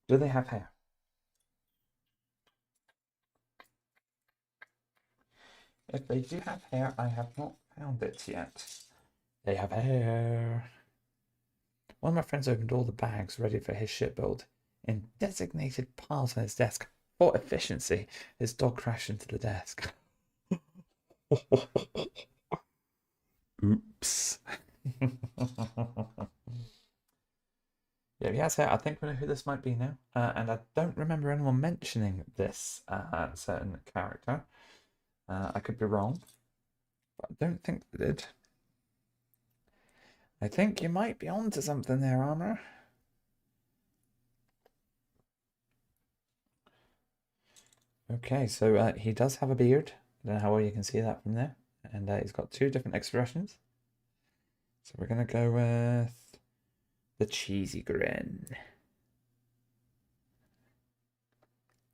Do they have hair? If they do have hair, I have not found it yet. They have hair. One of my friends opened all the bags ready for his ship build. In designated piles on his desk. For efficiency, his dog crashed into the desk. Oops. Yeah, he has hair. I think we know who this might be now. And I don't remember anyone mentioning this certain character. I could be wrong, but I don't think they did. I think you might be onto something there, Armor. Okay, so he does have a beard. I don't know how well you can see that from there. And he's got 2 different expressions. So we're going to go with the cheesy grin.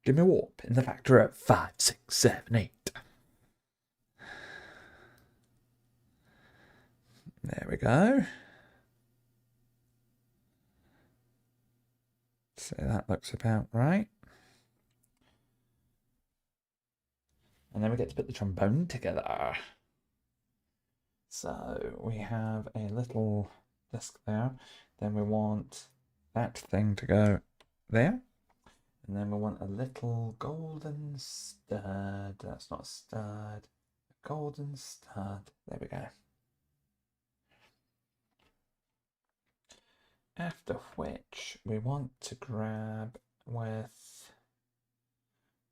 Give me a warp in the factor of 5, 6, 7, 8. There we go. So that looks about right. And then we get to put the trombone together. So we have a little disc there. Then we want that thing to go there. And then we want a little golden stud. That's not a stud. A golden stud. There we go. After which we want to grab with...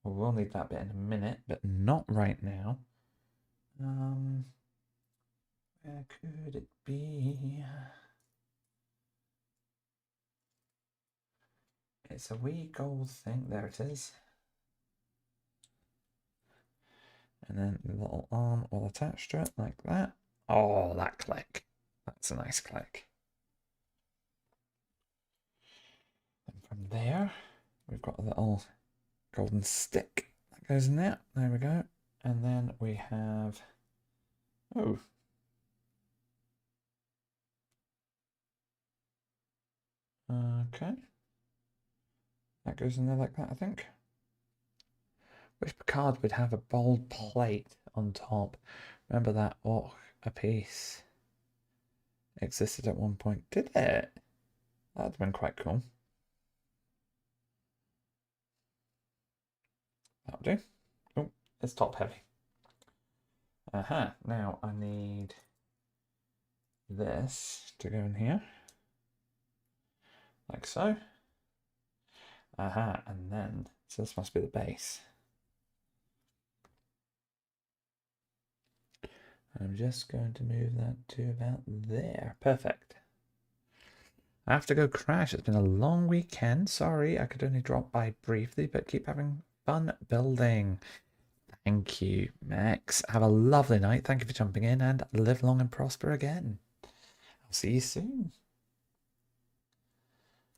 Well, we'll need that bit in a minute, but not right now. Where could it be? It's a wee gold thing. There it is. And then the little arm will attach to it like that. Oh, that click. That's a nice click. And from there, we've got a little golden stick that goes in there. There we go. And then we have... Oh. Okay. That goes in there like that, I think. Wish Picard would have a bold plate on top. Remember that a piece existed at one point. Did it? That'd have been quite cool. That'll do. Oh, it's top heavy. Now I need this to go in here. Like so. And then, so this must be the base. I'm just going to move that to about there. Perfect. I have to go crash. It's been a long weekend. Sorry, I could only drop by briefly, but keep having fun building. Thank you, Max. Have a lovely night. Thank you for jumping in and live long and prosper again. I'll see you soon.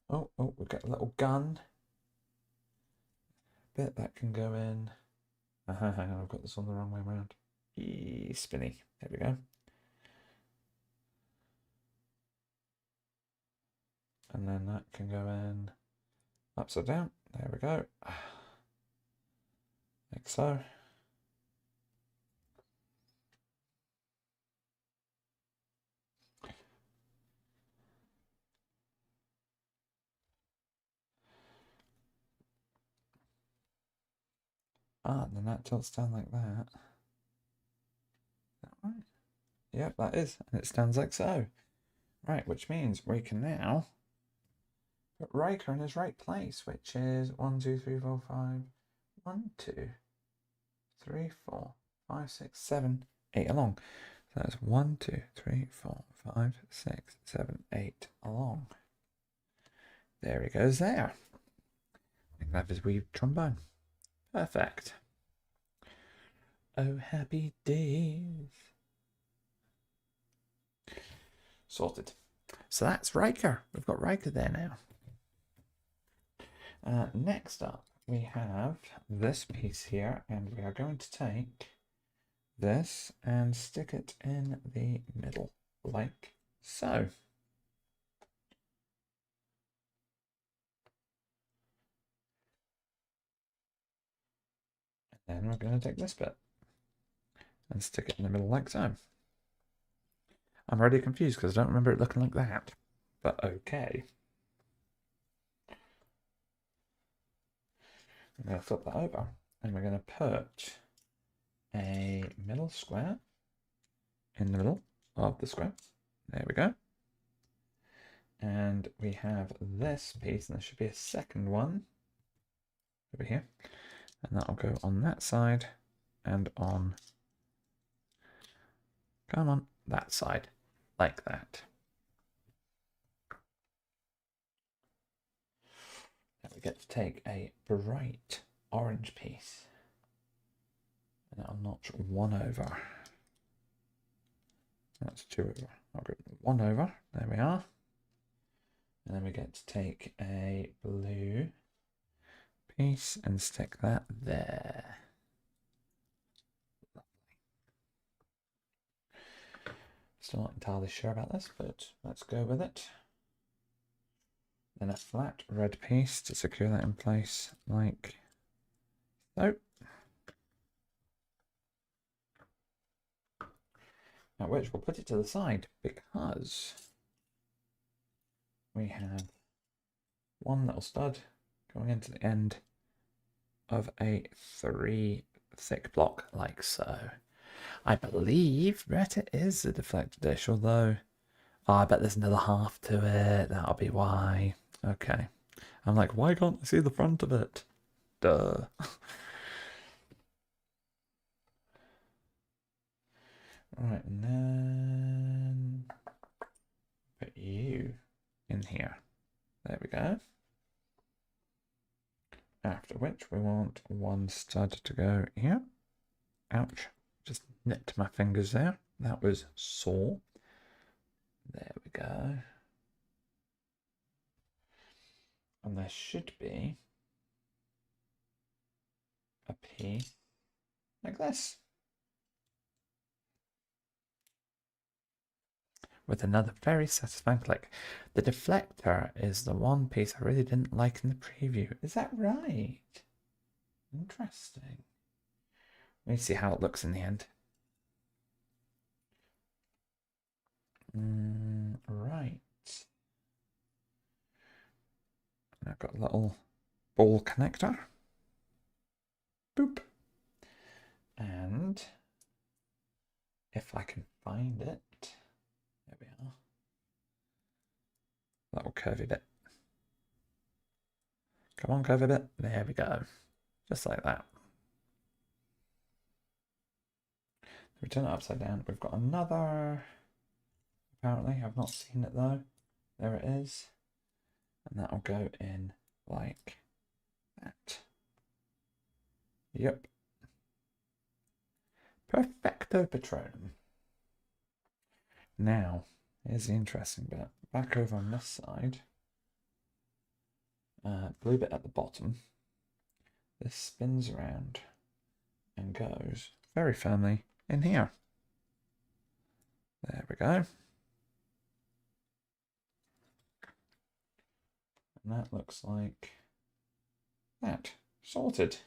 Oh, we've got a little gun. Bit that can go in. Hang on, I've got this on the wrong way around. Spinny. There we go. And then that can go in upside down. There we go. Like so. And then that tilts down like that. Is that right? Yep, that is. And it stands like so. Right, which means we can now put Riker in his right place, which is 1, 2, 3, 4, 5. 1, 2, 3, 4, 5, 6, 7, 8 along. So that's 1, 2, 3, 4, 5, 6, 7, 8 along. There he goes there. I think that is wee trombone. Perfect. Oh, happy days. Sorted. So that's Riker. We've got Riker there now. Next up, we have this piece here, and we are going to take this and stick it in the middle, like so. And then we're going to take this bit and stick it in the middle like so. I'm already confused because I don't remember it looking like that, but okay. I'm going to flip that over and we're going to put a middle square in the middle of the square. There we go. And we have this piece, and there should be a second one over here. And that'll go on that side and on, come on, that side, like that. Now we get to take a bright orange piece, and I'll notch 1 over. That's 2 over. I'll go 1 over. There we are. And then we get to take a blue piece and stick that there. Lovely. Still not entirely sure about this, but let's go with it. Then a flat red piece to secure that in place, like so. At which we'll put it to the side because we have one little stud going into the end of a 3 thick block like so. I believe that it is a deflector dish, although I bet there's another half to it. That'll be why. Okay. I'm like, why can't I see the front of it? Duh. Right, and then put you in here. There we go. After which we want one stud to go here. Ouch. Just nipped my fingers there. That was sore. There we go. And there should be a piece like this. With another very satisfying click. The deflector is the one piece I really didn't like in the preview. Is that right? Interesting. Let me see how it looks in the end. Right. I've got a little ball connector. Boop. And if I can find it, there we are. Little curvy bit. Come on, curvy bit. There we go. Just like that. We turn it upside down. We've got another. Apparently, I've not seen it though. There it is. And that'll go in like that. Yep. Perfecto Patronum. Now, here's the interesting bit. Back over on this side, blue bit at the bottom, this spins around and goes very firmly in here. There we go. And that looks like that. Sorted.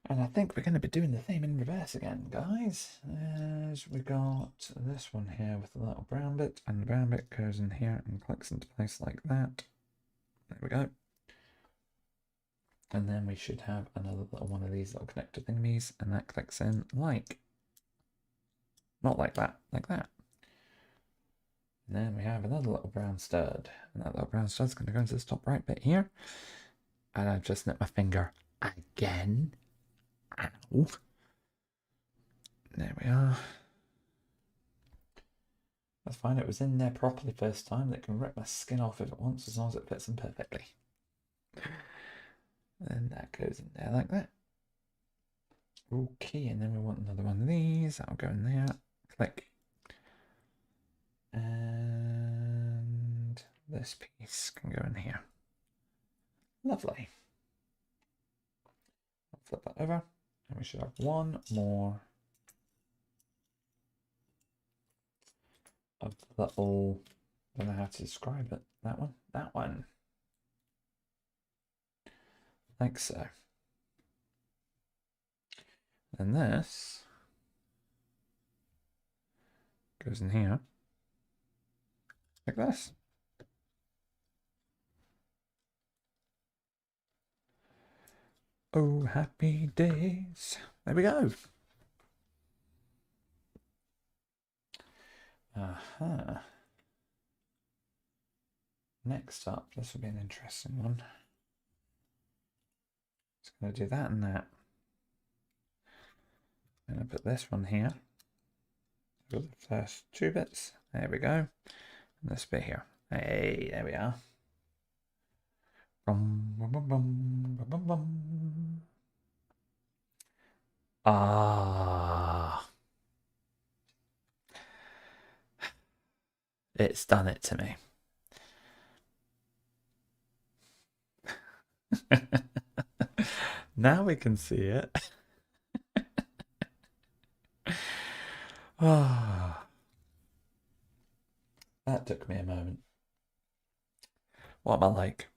And I think we're going to be doing the theme in reverse again, guys. As we got this one here with the little brown bit, and the brown bit goes in here and clicks into place like that. There we go. And then we should have another little one of these little connector thingies, and that clicks in like, not like that, like that. And then we have another little brown stud, and that little brown stud's going to go into this top right bit here. And I've just nipped my finger again. Ow. There we are. That's fine. It was in there properly first time. That can rip my skin off if it wants, as long as it fits in perfectly. And that goes in there like that. Okay, and then we want another one of these. That'll go in there. Click. And this piece can go in here. Lovely. I'll flip that over. And we should have one more of the little, I don't know how to describe it. That one. That one. Like so. And this goes in here. Like this. Oh, happy days. There we go. Next up, this will be an interesting one. Just going to do that and that. I'm going to put this one here. The first two bits. There we go. And this bit here. Hey, there we are. Bum, bum, bum, bum, bum, bum, bum. Ah. It's done it to me. Now we can see it. Ah. That took me a moment. What am I like?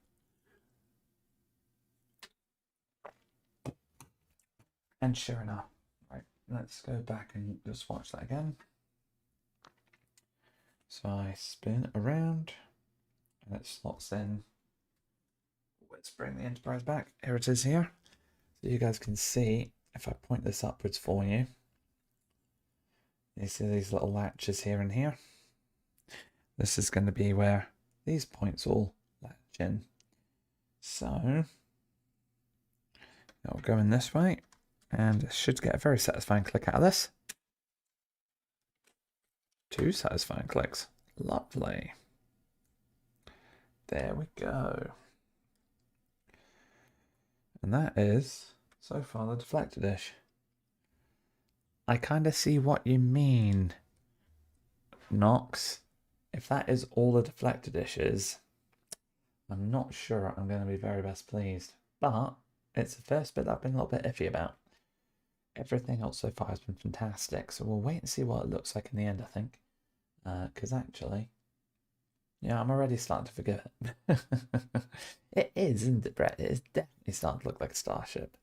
And sure enough, right, let's go back and just watch that again. So I spin around and it slots in. Let's bring the Enterprise back. Here it is here. So you guys can see, if I point this upwards for you, you see these little latches here and here. This is going to be where these points all latch in. So it'll go in this way and it should get a very satisfying click out of this. 2 satisfying clicks. Lovely. There we go. And that is, so far, the deflector dish. I kind of see what you mean, Knox. If that is all the deflector dish is, I'm not sure I'm going to be very best pleased. But it's the first bit that I've been a little bit iffy about. Everything else so far has been fantastic. So we'll wait and see what it looks like in the end, I think. Because actually, yeah, I'm already starting to forgive it. It is, isn't it, Brett? It is definitely starting to look like a starship.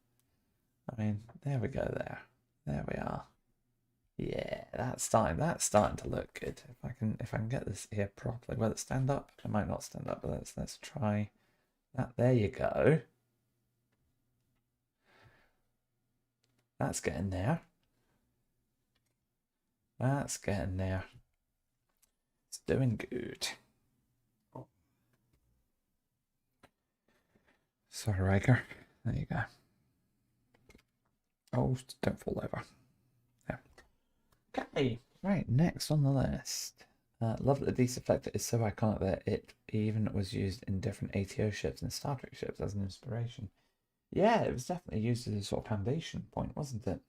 I mean, there we go there. There we are. Yeah, that's starting to look good. If I can get this here properly. Will it stand up? It might not stand up, but let's try that. There you go. That's getting there. That's getting there. It's doing good. Sorry, Riker. There you go. Oh, don't fall over. There. Okay, right, next on the list. Love that the deflector is so iconic that it even was used in different ATO ships and Star Trek ships as an inspiration. Yeah, it was definitely used as a sort of foundation point, wasn't it?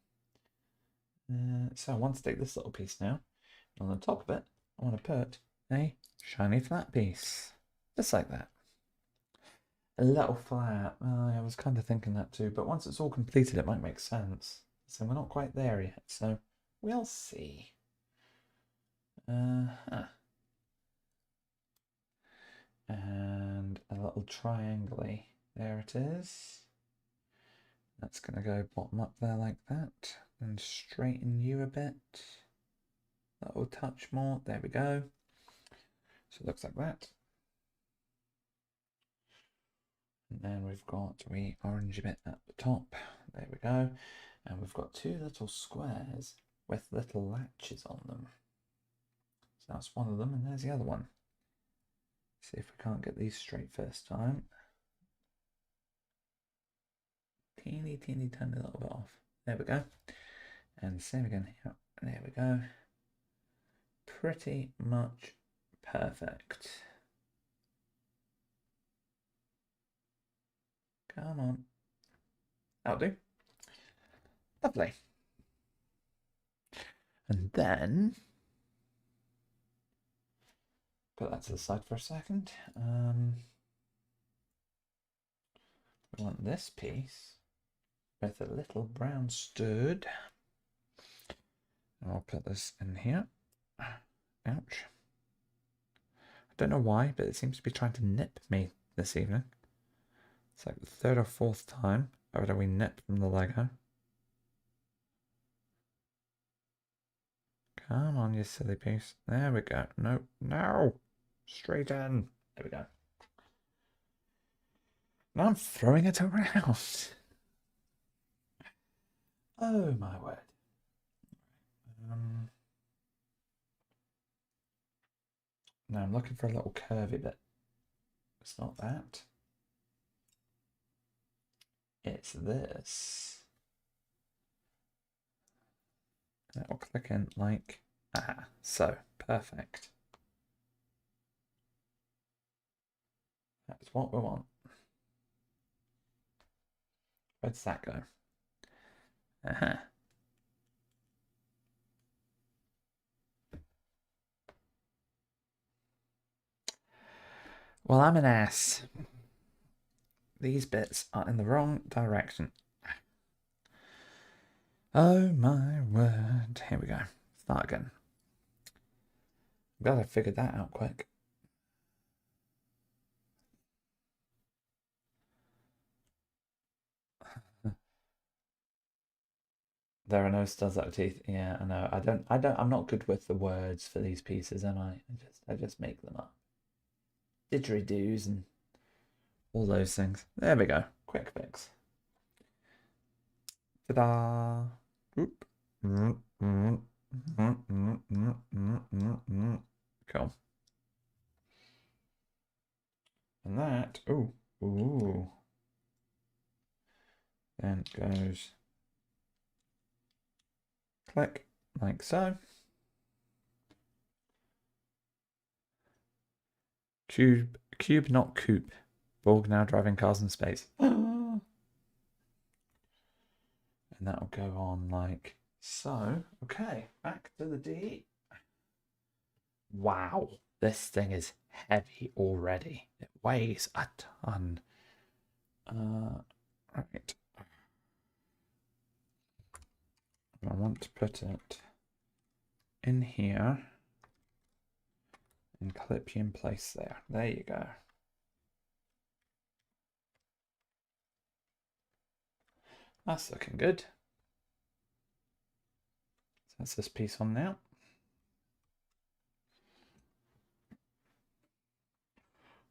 So I want to take this little piece now. And on the top of it, I want to put a shiny flat piece. Just like that. A little flat. I was kind of thinking that too, but once it's all completed, it might make sense. So we're not quite there yet, so we'll see. And a little triangle. There it is. That's going to go bottom up there like that. And straighten you a bit. A little touch more. There we go. So it looks like that. And then we've got the orange bit at the top. There we go. And we've got two little squares with little latches on them. So that's one of them, and there's the other one. See if we can't get these straight first time. Teeny tiny little bit off. There we go. And same again here. There we go. Pretty much perfect. Come on. That'll do. Lovely. And then put that to the side for a second. We want this piece with a little brown stud. I'll put this in here. Ouch. I don't know why, but it seems to be trying to nip me this evening. It's like the third or fourth time that we nip from the Lego. Come on, you silly piece. There we go. No, no. Straight in. There we go. Now I'm throwing it around. Oh my word. Now I'm looking for a little curvy bit. It's not that. It's this. That'll click in like so. Perfect. That's what we want. Where does that go? Well, I'm an ass. These bits are in the wrong direction. Oh my word. Here we go. Start again. I'm glad I figured that out quick. There are no studs out of teeth. Yeah, I know. I'm not good with the words for these pieces, am I? I just make them up. Didgeridoos and all those things. There we go. Quick fix. Ta-da! Oop. Cool. And that, ooh. Then goes click, like so. Cube, not coupe. Borg now driving cars in space. And that'll go on like so. Okay, back to the D. Wow, this thing is heavy already. It weighs a ton. Right. I want to put it in here and clip you in place there. There you go. That's looking good. That's this piece on now.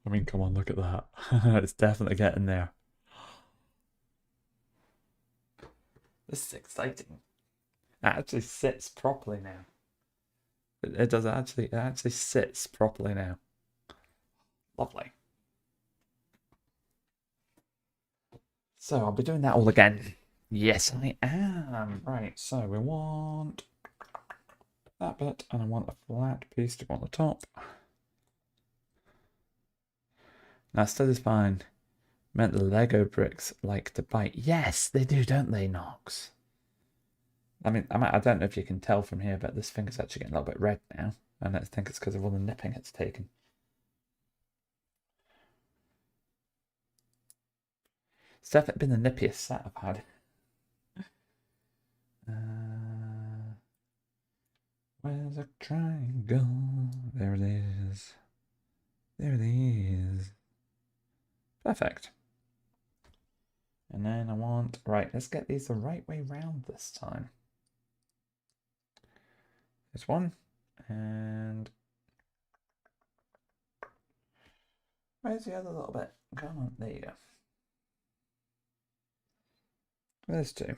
I mean, come on, look at that. It's definitely getting there. This is exciting. It actually sits properly now. It does actually, it actually sits properly now. Lovely. So I'll be doing that all again. Yes, I am. Right, so we want that bit, and I want a flat piece to go on the top. Now, still is fine. Meant the Lego bricks like to bite. Yes, they do, don't they, Knox? I mean, I don't know if you can tell from here, but this finger's actually getting a little bit red now. And I think it's because of all the nipping it's taken. It's definitely been the nippiest set I've had. Where's a triangle? There it is. There it is. Perfect. And then I want... Right, let's get these the right way round this time. This one. And... Where's the other little bit? Come on, there you go. There's two. There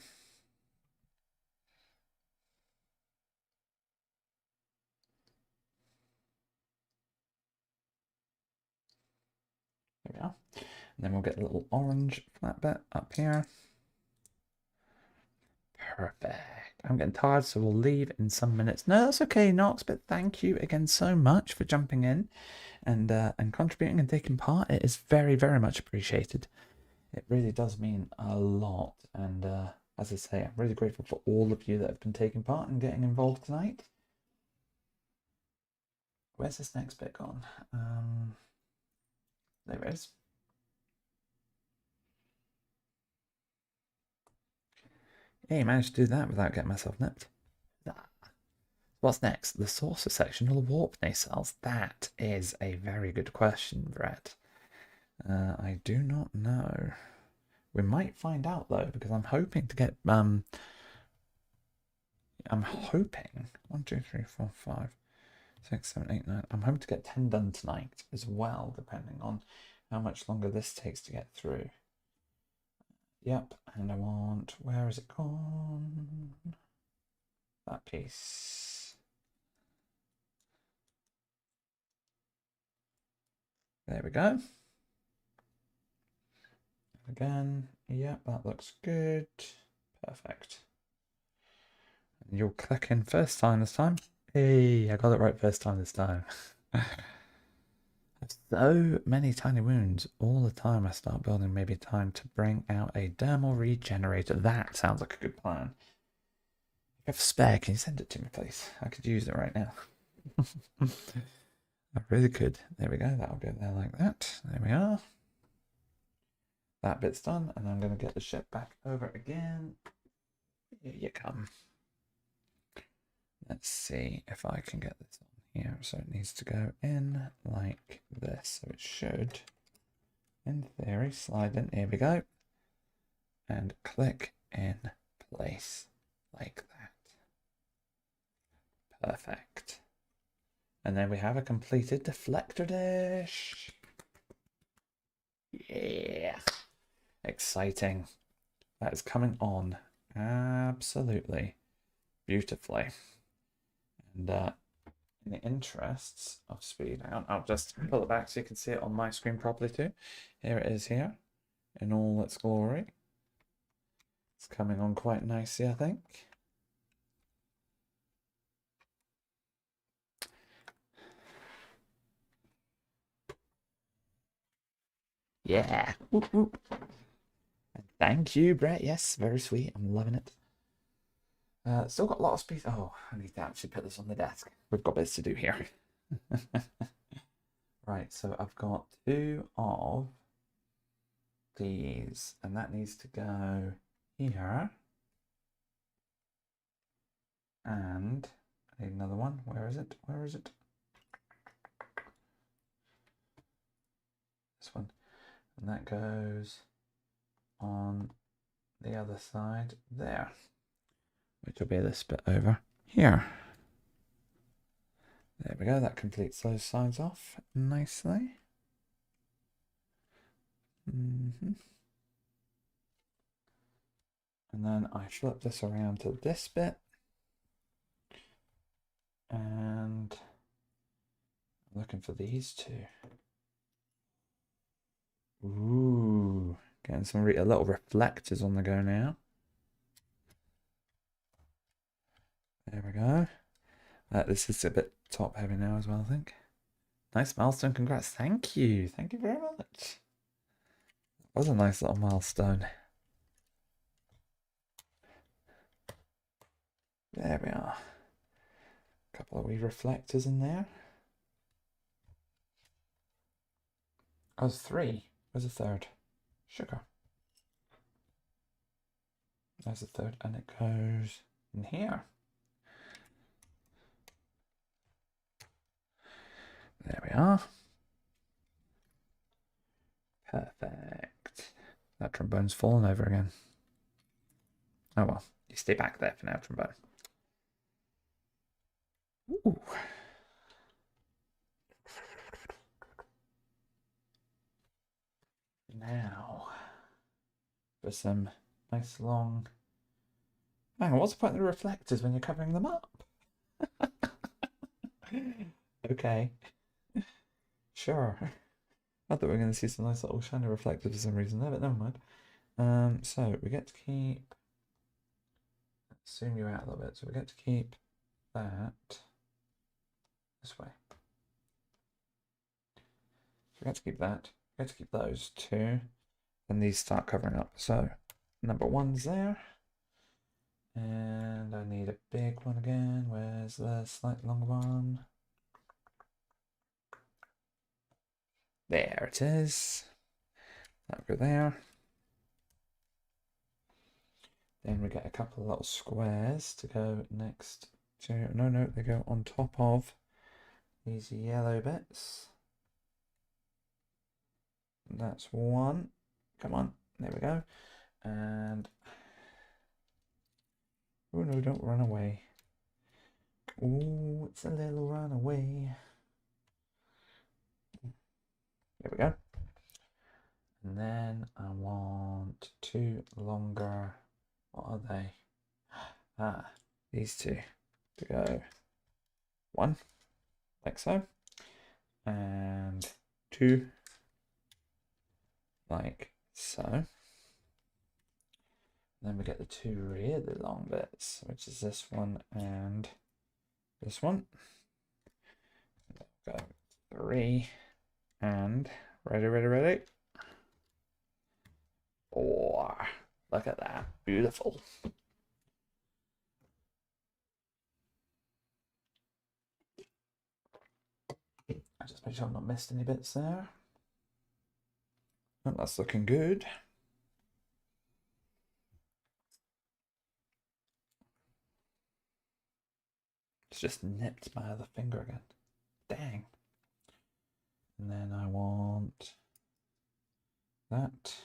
we are. And then we'll get a little orange flat bit up here. Perfect. I'm getting tired, so we'll leave in some minutes. No, that's okay, Knox, but thank you again so much for jumping in and contributing and taking part. It is very, very much appreciated. It really does mean a lot. And as I say, I'm really grateful for all of you that have been taking part and getting involved tonight. Where's this next bit gone? There it is. Hey, managed to do that without getting myself nipped. What's next? The saucer section or the warp nacelles? That is a very good question, Brett. I do not know. We might find out though, because I'm hoping to get I'm hoping 1, 2, 3, 4, 5, 6, 7, 8, 9. I'm hoping to get 10 done tonight as well, depending on how much longer this takes to get through. Yep, and I want, where is it gone? That piece. There we go. Again, yep, that looks good. Perfect. And you'll click in first time this time. Hey, I got it right first time this time. So many tiny wounds all the time. I start building maybe time to bring out a dermal regenerator. That sounds like a good plan. If you have a spare, can you send it to me, please? I could use it right now. I really could. There we go. That'll go there like that. There we are. That bit's done, and I'm going to get the ship back over again. Here you come. Let's see if I can get this on here. So it needs to go in like this. So it should, in theory, slide in. Here we go. And click in place like that. Perfect. And then we have a completed deflector dish. Yeah. Exciting. That is coming on absolutely beautifully. And in the interests of speed, I'll just pull it back so you can see it on my screen properly too. Here it is here in all its glory. It's coming on quite nicely, I think. Yeah. Whoop, whoop. Thank you, Brett. Yes, very sweet. I'm loving it. Still got a lot of space. Oh, I need to actually put this on the desk. We've got bits to do here. Right, so I've got 2 of these, and that needs to go here. And I need another one. Where is it? Where is it? This one. And that goes on the other side there, which will be this bit over. here. There we go, that completes those sides off nicely. And then I flip this around to this bit. And I'm looking for these two. Ooh, getting some little reflectors on the go now. There we go. This is a bit top heavy now as well, I think. Nice milestone, congrats. Thank you. Thank you very much. That was a nice little milestone. There we are. A couple of wee reflectors in there. Oh, there's 3. Where's the third? Sugar. There's the third, and it goes in here. There we are. Perfect. That trombone's fallen over again. Oh well, you stay back there for now, trombone. Ooh. Now, for some nice long... Hang on, what's the point of the reflectors when you're covering them up? Okay. Sure. I thought we were going to see some nice little shiny reflectors for some reason there, but never mind. So we get to keep... Zoom you out a little bit. So we get to keep that this way. So we get to keep that. We get to keep those 2. And these start covering up. So number 1's there. And I need a big one again. Where's the slightly longer one? There it is. That'll go there. Then we get a couple of little squares to go next to... No, they go on top of these yellow bits. That's 1. Come on. There we go. And... Oh no, don't run away. Oh, it's a little runaway. There we go. And then I want 2 longer... What are they? Ah, these 2 to go 1, like so, and 2, like so. Then we get the 2 really long bits, which is this one and this one. Go 3 and ready. 4. Look at that. Beautiful. I just make sure I've not missed any bits there. Oh, that's looking good. It's just nipped my other finger again. Dang. And then I want that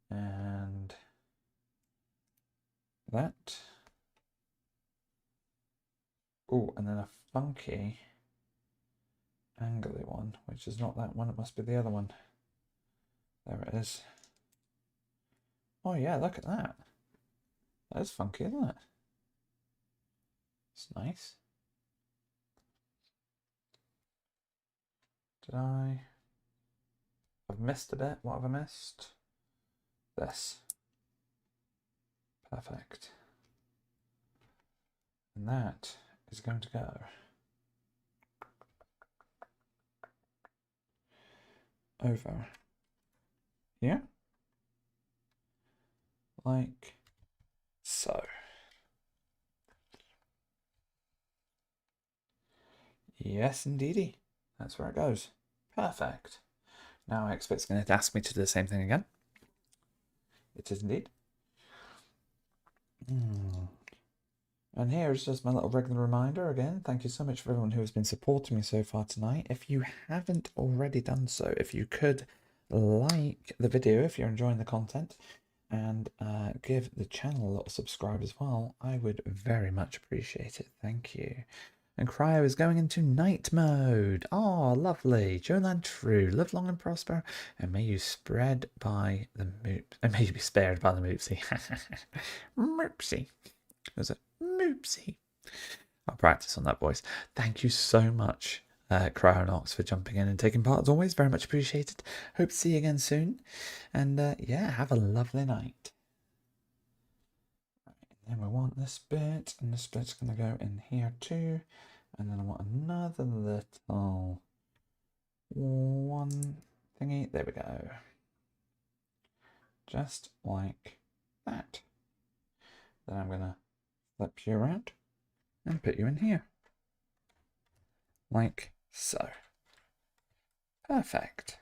and that. Oh, and then a funky angly one, which is not that one, it must be the other one. There it is. Oh yeah, look at that. That is funky, isn't it? It's nice. Did I? I've missed a bit. What have I missed? This. Perfect. And that is going to go over here, like so. Yes, indeedy. That's where it goes. Perfect. Now I expect it's going to ask me to do the same thing again. It is indeed. And here's just my little regular reminder again. Thank you so much for everyone who has been supporting me so far tonight. If you haven't already done so, if you could like the video, if you're enjoying the content, and give the channel a little subscribe as well. I would very much appreciate it. Thank you. And Cryo is going into night mode. Oh, lovely. Jolan True, live long and prosper, and may you spread by the moop. And may you be spared by the moopsie. Moopsie. Was it moopsie? I'll practice on that voice. Thank you so much, Cryonox, for jumping in and taking part. As always, very much appreciated. Hope to see you again soon. And yeah, have a lovely night. Then we want this bit, and this bit's going to go in here too. And then I want another little one thingy. There we go. Just like that. Then I'm going to flip you around and put you in here. Like so. Perfect.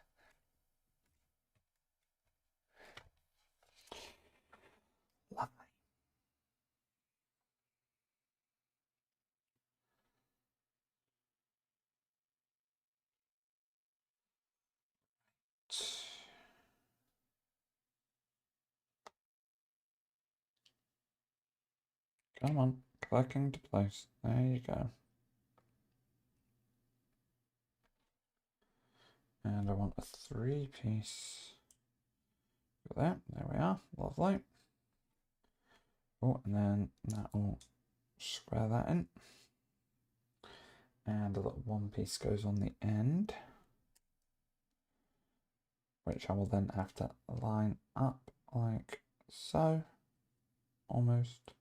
Lovely. Come on, clicking to place. There you go. And I want a 3-piece. There we are. Lovely. Oh, and then that will square that in. And a little 1-piece goes on the end, which I will then have to line up like so. Almost.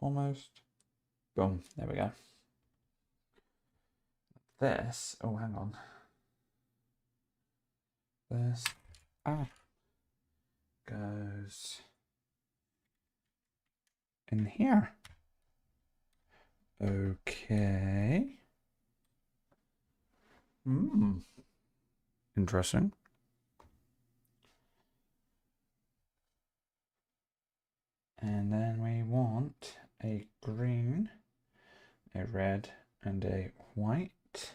Boom. There we go. This, oh, hang on. This goes in here. Okay. Interesting. And then we want a green, a red, and a white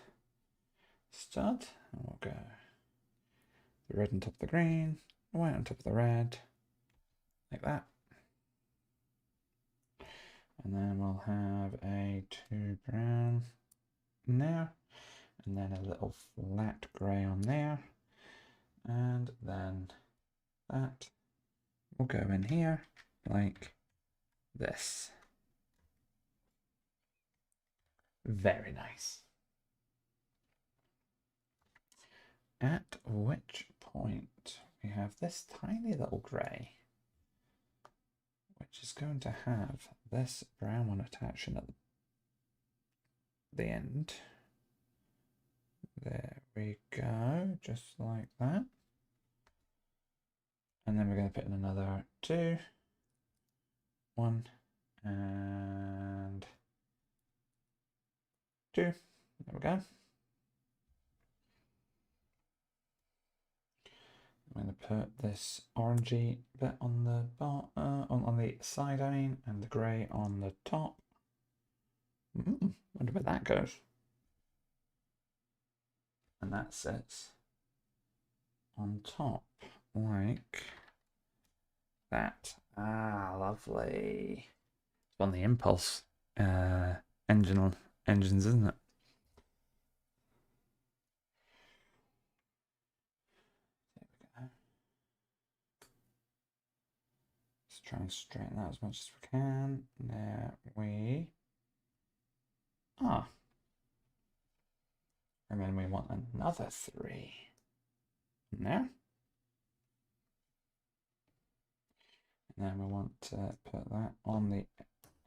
stud. And we'll go the red on top of the green, the white on top of the red, like that. And then we'll have a 2 brown in there, and then a little flat grey on there, and then that will go in here like this. Very nice. At which point we have this tiny little grey, which is going to have this brown one attached at the end. There we go, just like that. And then we're going to put in another 2, 1, and 2. There we go. I'm going to put this orangey bit on the on the side, I mean, and the grey on the top. Wonder where that goes. And that sits on top like that. Ah, lovely. It's on the Impulse engines, isn't it? Try and straighten that as much as we can. There we are. And then we want another 3 in there. And then we want to put that on the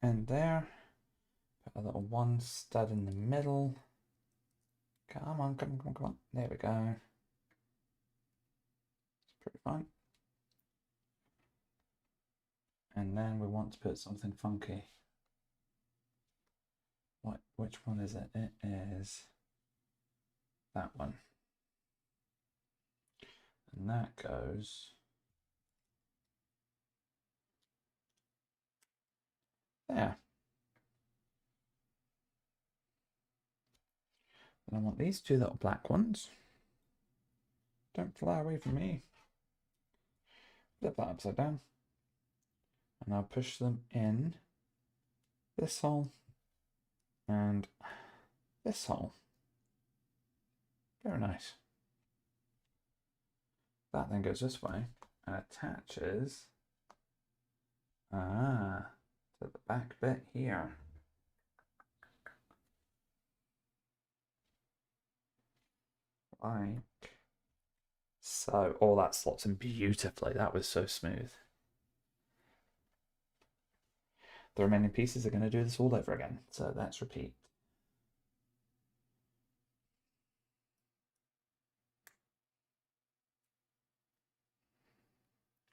end there. Put a little 1 stud in the middle. Come on. There we go. It's pretty fine. And then we want to put something funky. Which one is it? It is that one. And that goes there. And I want these 2 little black ones. Don't fly away from me. flip that upside down, and I'll push them in this hole and this hole. Very nice. That then goes this way and attaches to the back bit here. Like so. Oh, that slots in beautifully. That was so smooth. The remaining pieces are going to do this all over again. So let's repeat.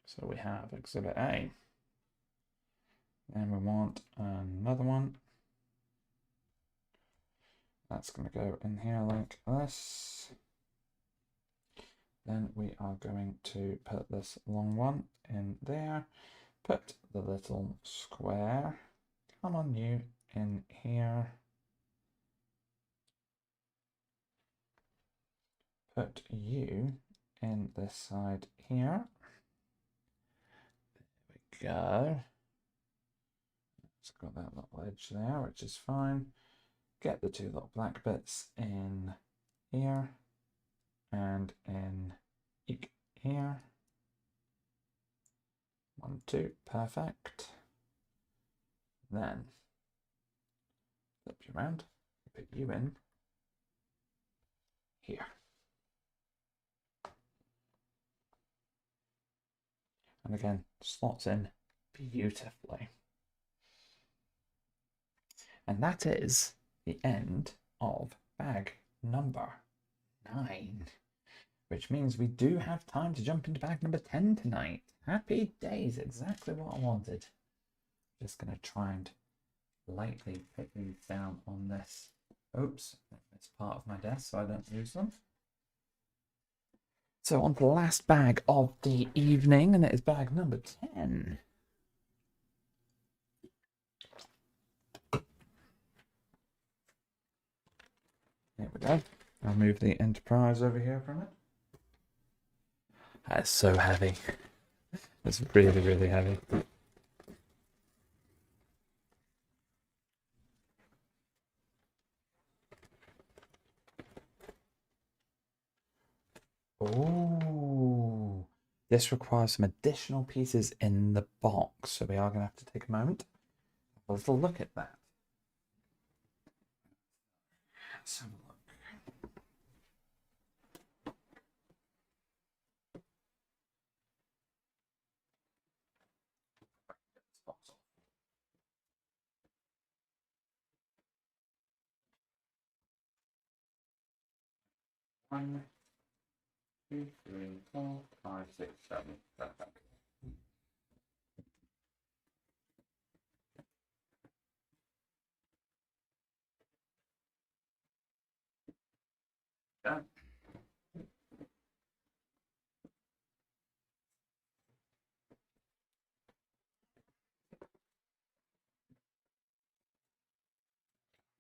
So we have Exhibit A. Then we want another one. That's going to go in here like this. Then we are going to put this long one in there. Put the little square, come on you, in here. Put you in this side here. There we go. It's got that little edge there, which is fine. Get the two little black bits in here and in here. 1, 2, perfect. Then flip you around, put you in here. And again, slots in beautifully. And that is the end of bag number 9, which means we do have time to jump into bag number 10 tonight. Happy days, exactly what I wanted. Just going to try and lightly put these down on this. Oops, it's part of my desk so I don't lose them. So on to the last bag of the evening, and it is bag number 10. There we go. I'll move the Enterprise over here from it. That's so heavy. It's really, really heavy. Oh, this requires some additional pieces in the box, so we are going to have to take a moment. Have a little look at that. Let's have a look. One, 2, 3, 4, 5, 6, 7. Perfect. Done.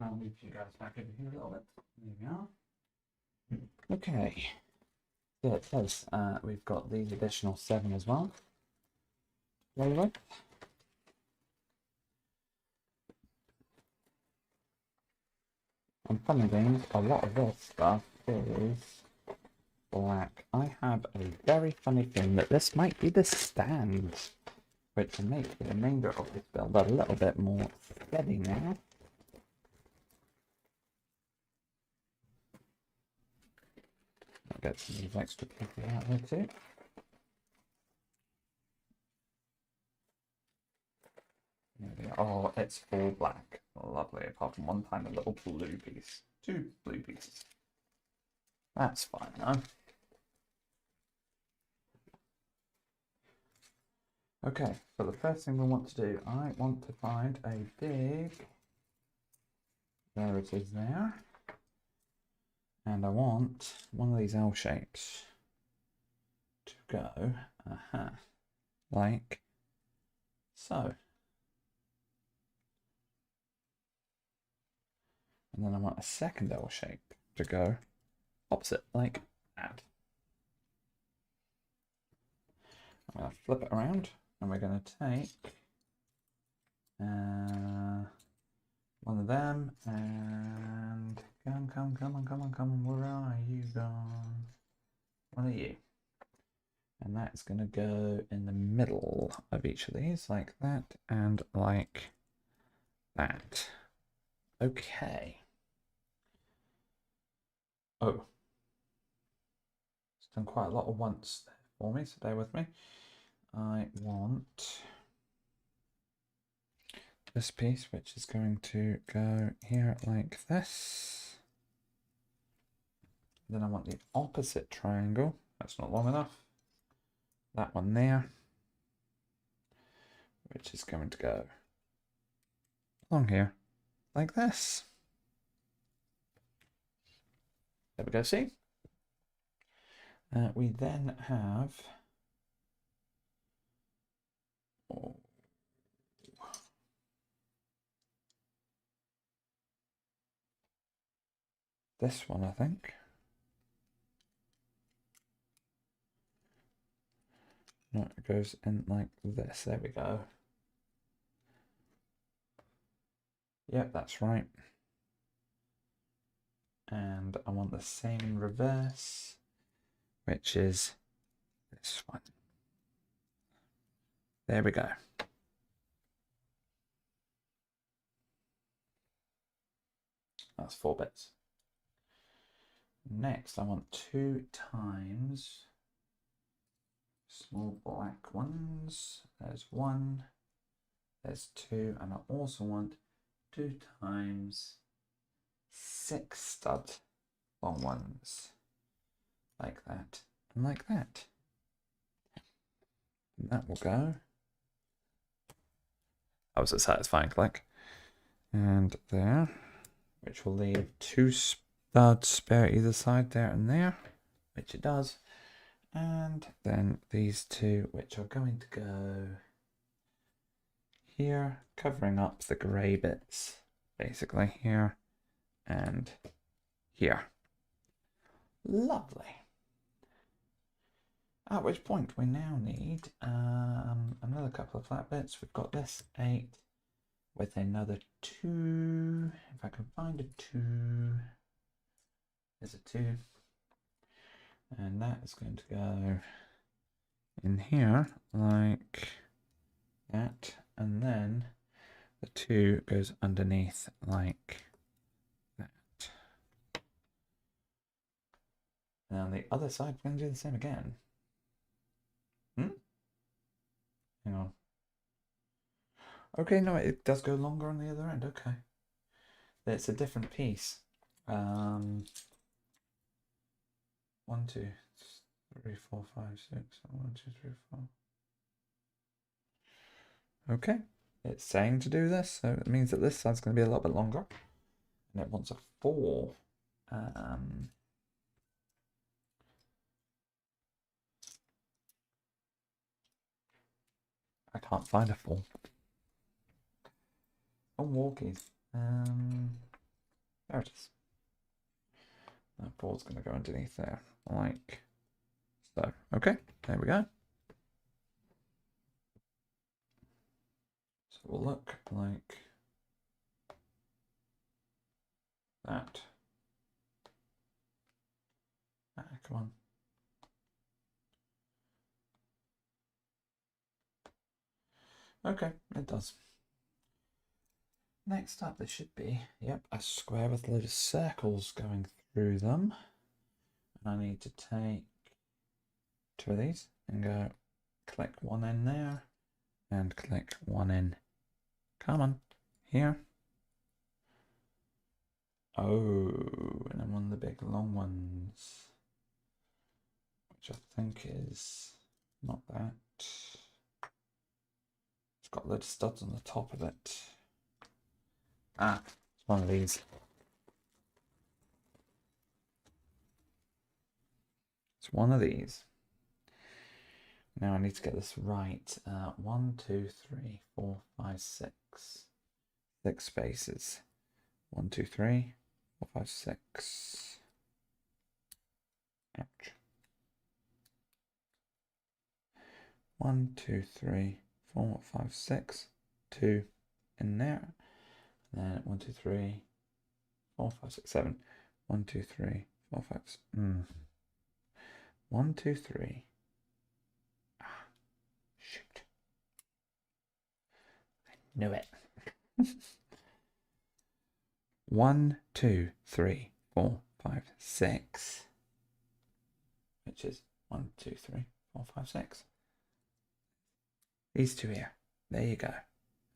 I'll move you guys back over here a little bit. There we are. Okay. So it says we've got these additional 7 as well. Play with. And fun and games, a lot of this stuff is black. I have a very funny feeling that this might be the stand, which will make the remainder of this build a little bit more steady now. I'll get some of these extra pieces out here too. There we are. Oh, it's all black. Lovely, apart from one tiny little blue piece. 2 blue pieces. That's fine though. Okay, so the first thing we want to do, I want to find a big, there it is there, and I want one of these L shapes to go, like so. And then I want a second L shape to go opposite, like that. I'm going to flip it around and we're going to take one of them and come on, where are you gone? One of you. And that's going to go in the middle of each of these, like that and like that. Okay. Oh. It's done quite a lot at once there for me, so bear with me. I want this piece, which is going to go here like this. Then I want the opposite triangle. That's not long enough. That one there, which is going to go along here like this. There we go, see? We then have this one, I think. No, it goes in like this. There we go. Yep, that's right. And I want the same in reverse, which is this one. There we go. That's 4 bits. Next, I want 2 times small black ones. There's 1, there's 2, and I also want 2 times 6 stud long ones. Like that, and like that. And that will go. That was a satisfying click. And there, which will leave 2 studs spare either side, there and there, which it does. And then these 2, which are going to go here, covering up the grey bits, basically here and here. Lovely. At which point we now need another couple of flat bits. We've got this 8 with another 2. If I can find a 2, there's a 2. And that is going to go in here like that. And then the 2 goes underneath like that. And on the other side, we're going to do the same again. Hang on. Okay, no, it does go longer on the other end. Okay. It's a different piece. 1, 2, 3, 4, 5, 6. 1, 2, 3, 4. Okay. It's saying to do this, so it means that this side's going to be a little bit longer. And it wants a 4. I can't find a 4. Oh, walkies. There it is. That 4's going to go underneath there, like so. Okay, there we go. So it will look like that. Come on. Okay, it does. Next up, there should be, yep, a square with a load of circles going through them. And I need to take 2 of these and go click 1 in there and click 1 in. Come on, here. Oh, and then one of the big long ones, which I think is not that. It's got a load of studs on the top of it. Ah, it's one of these. It's one of these. Now I need to get this right. 1, 2, 3, 4, 5, 6. 6 spaces. 1, 2, 3, 4, 5, 6. Ouch. 1, 2, 3, 4, 5, 6, 2 in there. And then 1, 2, 3, 4, 5, 6, 7. 1, 2, 3, 4, 5, 6. 1, 2, 3. Shoot. I knew it. 1, 2, 3, 4, 5, 6. Which is 1, 2, 3, 4, 5, 6. These two here. There you go.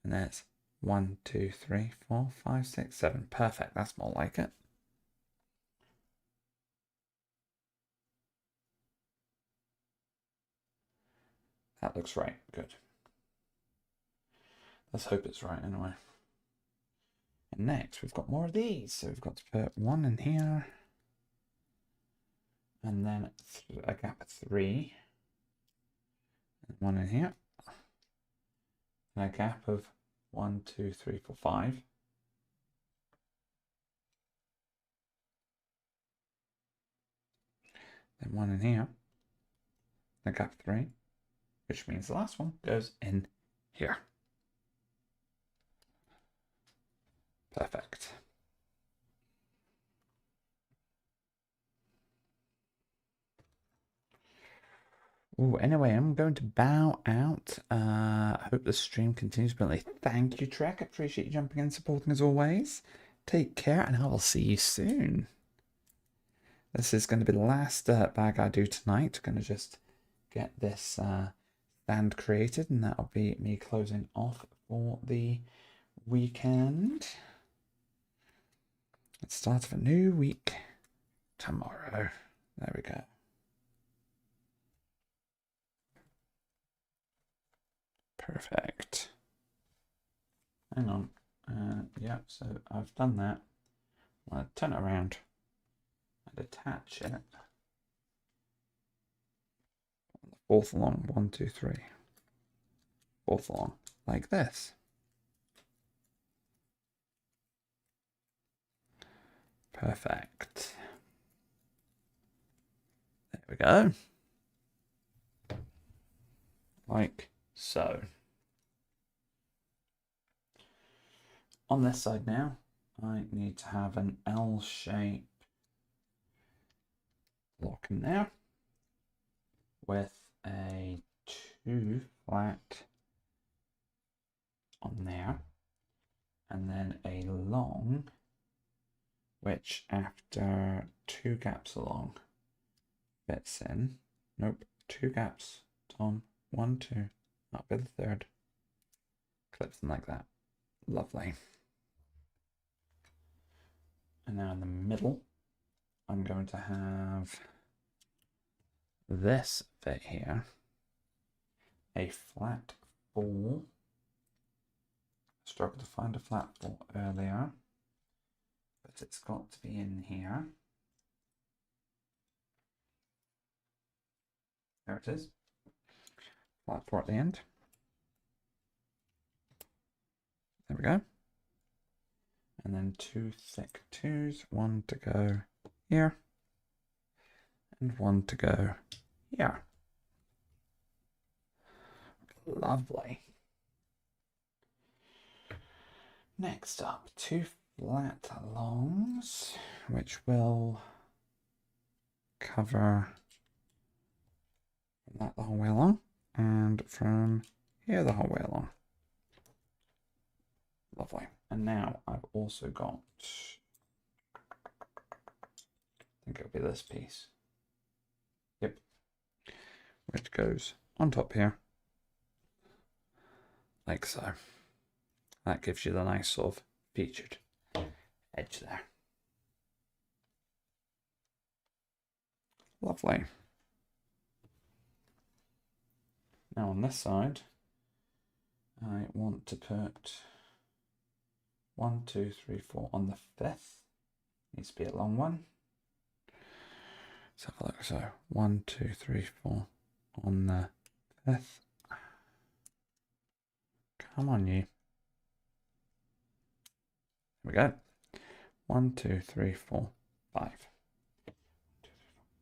And that's 1, 2, 3, 4, 5, 6, 7. Perfect. That's more like it. That looks right. Good. Let's hope it's right anyway. And next, we've got more of these. So we've got to put one in here. And then a gap of 3. And one in here. And a gap of 1, 2, 3, 4, 5. Then one in here. A gap of 3. Which means the last one goes in here. Perfect. Oh, anyway, I'm going to bow out. I hope the stream continues brilliantly. Thank you, Trek. I appreciate you jumping in and supporting as always. Take care, and I will see you soon. This is going to be the last bag I do tonight. I'm going to just get this stand created, and that'll be me closing off for the weekend. Let's start of a new week tomorrow. There we go. Perfect. Hang on. Yeah, so I've done that. I'm going to turn it around and attach it. Fourth along. 1, 2, 3. Fourth along. Like this. Perfect. There we go. Like so. On this side now, I need to have an L shape block in there with a 2 flat on there, and then a long, which after 2 gaps along fits in. Nope, 2 gaps, Tom. 1, 2, that'll be the third. Clips them like that. Lovely. And now in the middle, I'm going to have this fit here. A flat 4. Struggled to find a flat 4 earlier, but it's got to be in here. There it is. Flat 4 at the end. There we go. And then 2 thick 2s, 1 to go here, and 1 to go here. Lovely. Next up, 2 flat longs, which will cover that the whole way along, and from here the whole way along. Lovely. And now I've also got, I think it'll be this piece. Yep. Which goes on top here, like so. That gives you the nice sort of featured edge there. Lovely. Now on this side, I want to put 1, 2, 3, 4 on the 5th. Needs to be a long one. Let's have a look. So 1, 2, 3, 4 on the 5th. Come on, you. There we go. 1, 2, 3, 4, 5. 2, 3, 4,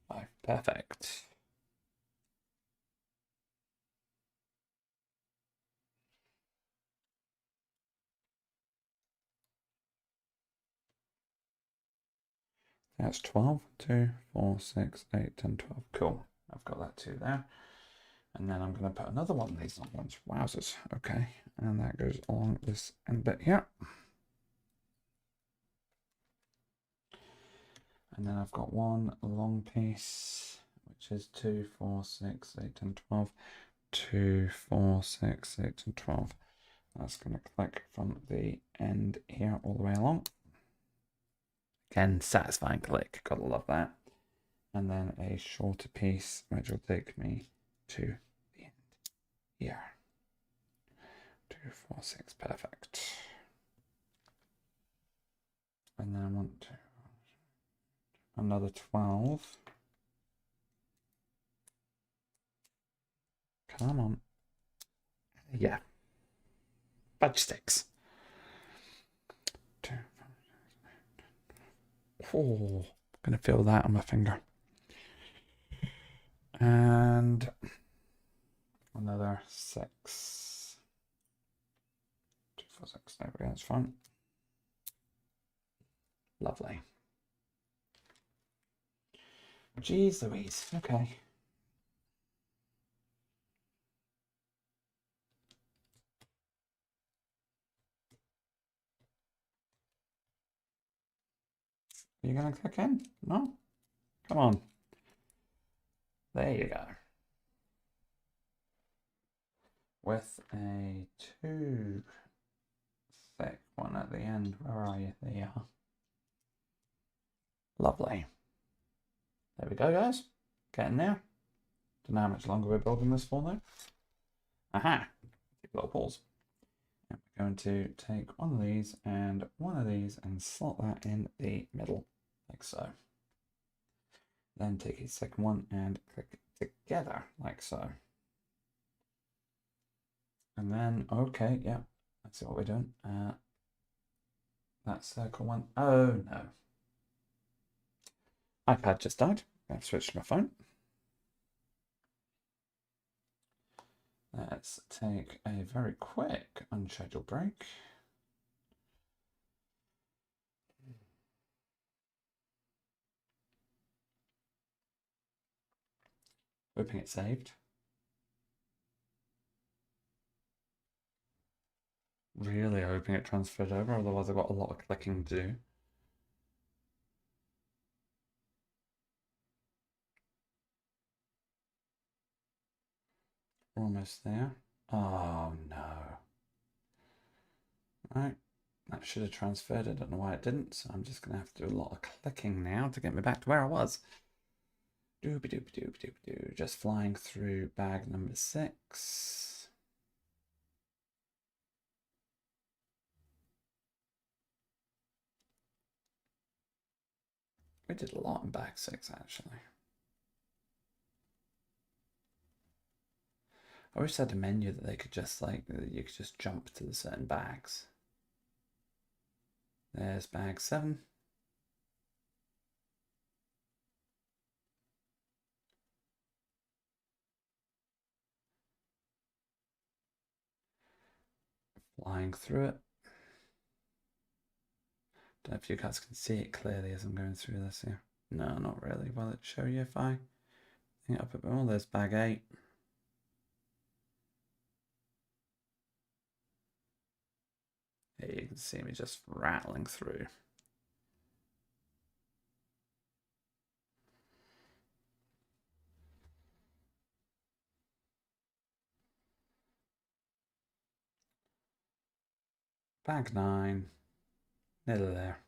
5. Perfect. That's 12. 2, 4, 6, 8, 10, 12. Cool. I've got that 2 there. And then I'm going to put another one of these long ones. Wowzers. Okay. And that goes along this end bit here. And then I've got one long piece, which is 2, 4, 6, 8, 10, 12. 2, 4, 6, 8, and 12. That's going to click from the end here all the way along. Again, satisfying click. Gotta love that. And then a shorter piece, which will take me to the end here. 2, 4, 6. Perfect. And then I want to another 12. Come on. Yeah. Fudge sticks. 2, 4, 6, 8. Oh, gonna feel that on my finger. And another 6. 2, 4, 6. There we go. That's fine. Lovely. Jeez Louise. Okay. Are you going to click in? No? Come on. There you go. With a 2 thick one at the end. Where are you? There you are. Lovely. There we go, guys. Getting there. Don't know how much longer we're building this for, though. Aha! Take a little pause. And we're going to take one of these and one of these and slot that in the middle, like so. Then take a second one and click together, like so. And then, okay, yeah, that's what we're doing. That circle one. Oh, no. iPad just died. I've switched to my phone. Let's take a very quick unscheduled break. Hoping it saved. Really hoping it transferred over, otherwise I've got a lot of clicking to do. Almost there. Oh no. Right, that should have transferred. I don't know why it didn't, so I'm just going to have to do a lot of clicking now to get me back to where I was. Doobie doobie doobie doobie doo. Just flying through bag number 6. We did a lot in bag 6 actually. I wish they had a menu that they could just you could just jump to the certain bags. There's bag 7. Flying through it. Don't know if you guys can see it clearly as I'm going through this here. No, not really. Will it show you if I think up a bit more? There's bag 8. Here you can see me just rattling through. Bag 9. Nearly there.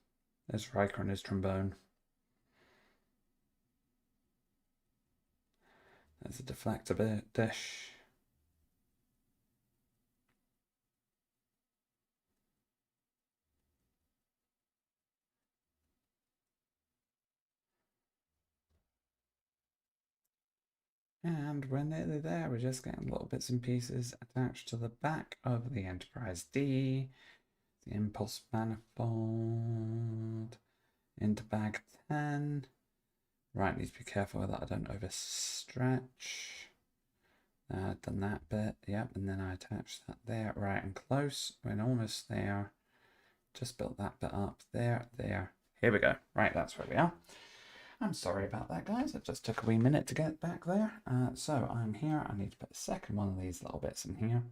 There's Riker and his trombone. There's a deflector dish. And we're nearly there. We're just getting little bits and pieces attached to the back of the Enterprise D. The impulse manifold. Into bag 10. Right, need to be careful that I don't overstretch. Done that bit, yep, and then I attach that there, right and close. We're almost there. Just built that bit up there, there, Here we go. Right, that's where we are. I'm sorry about that, guys. It just took a wee minute to get back there. So I'm here. I need to put a second one of these little bits in here.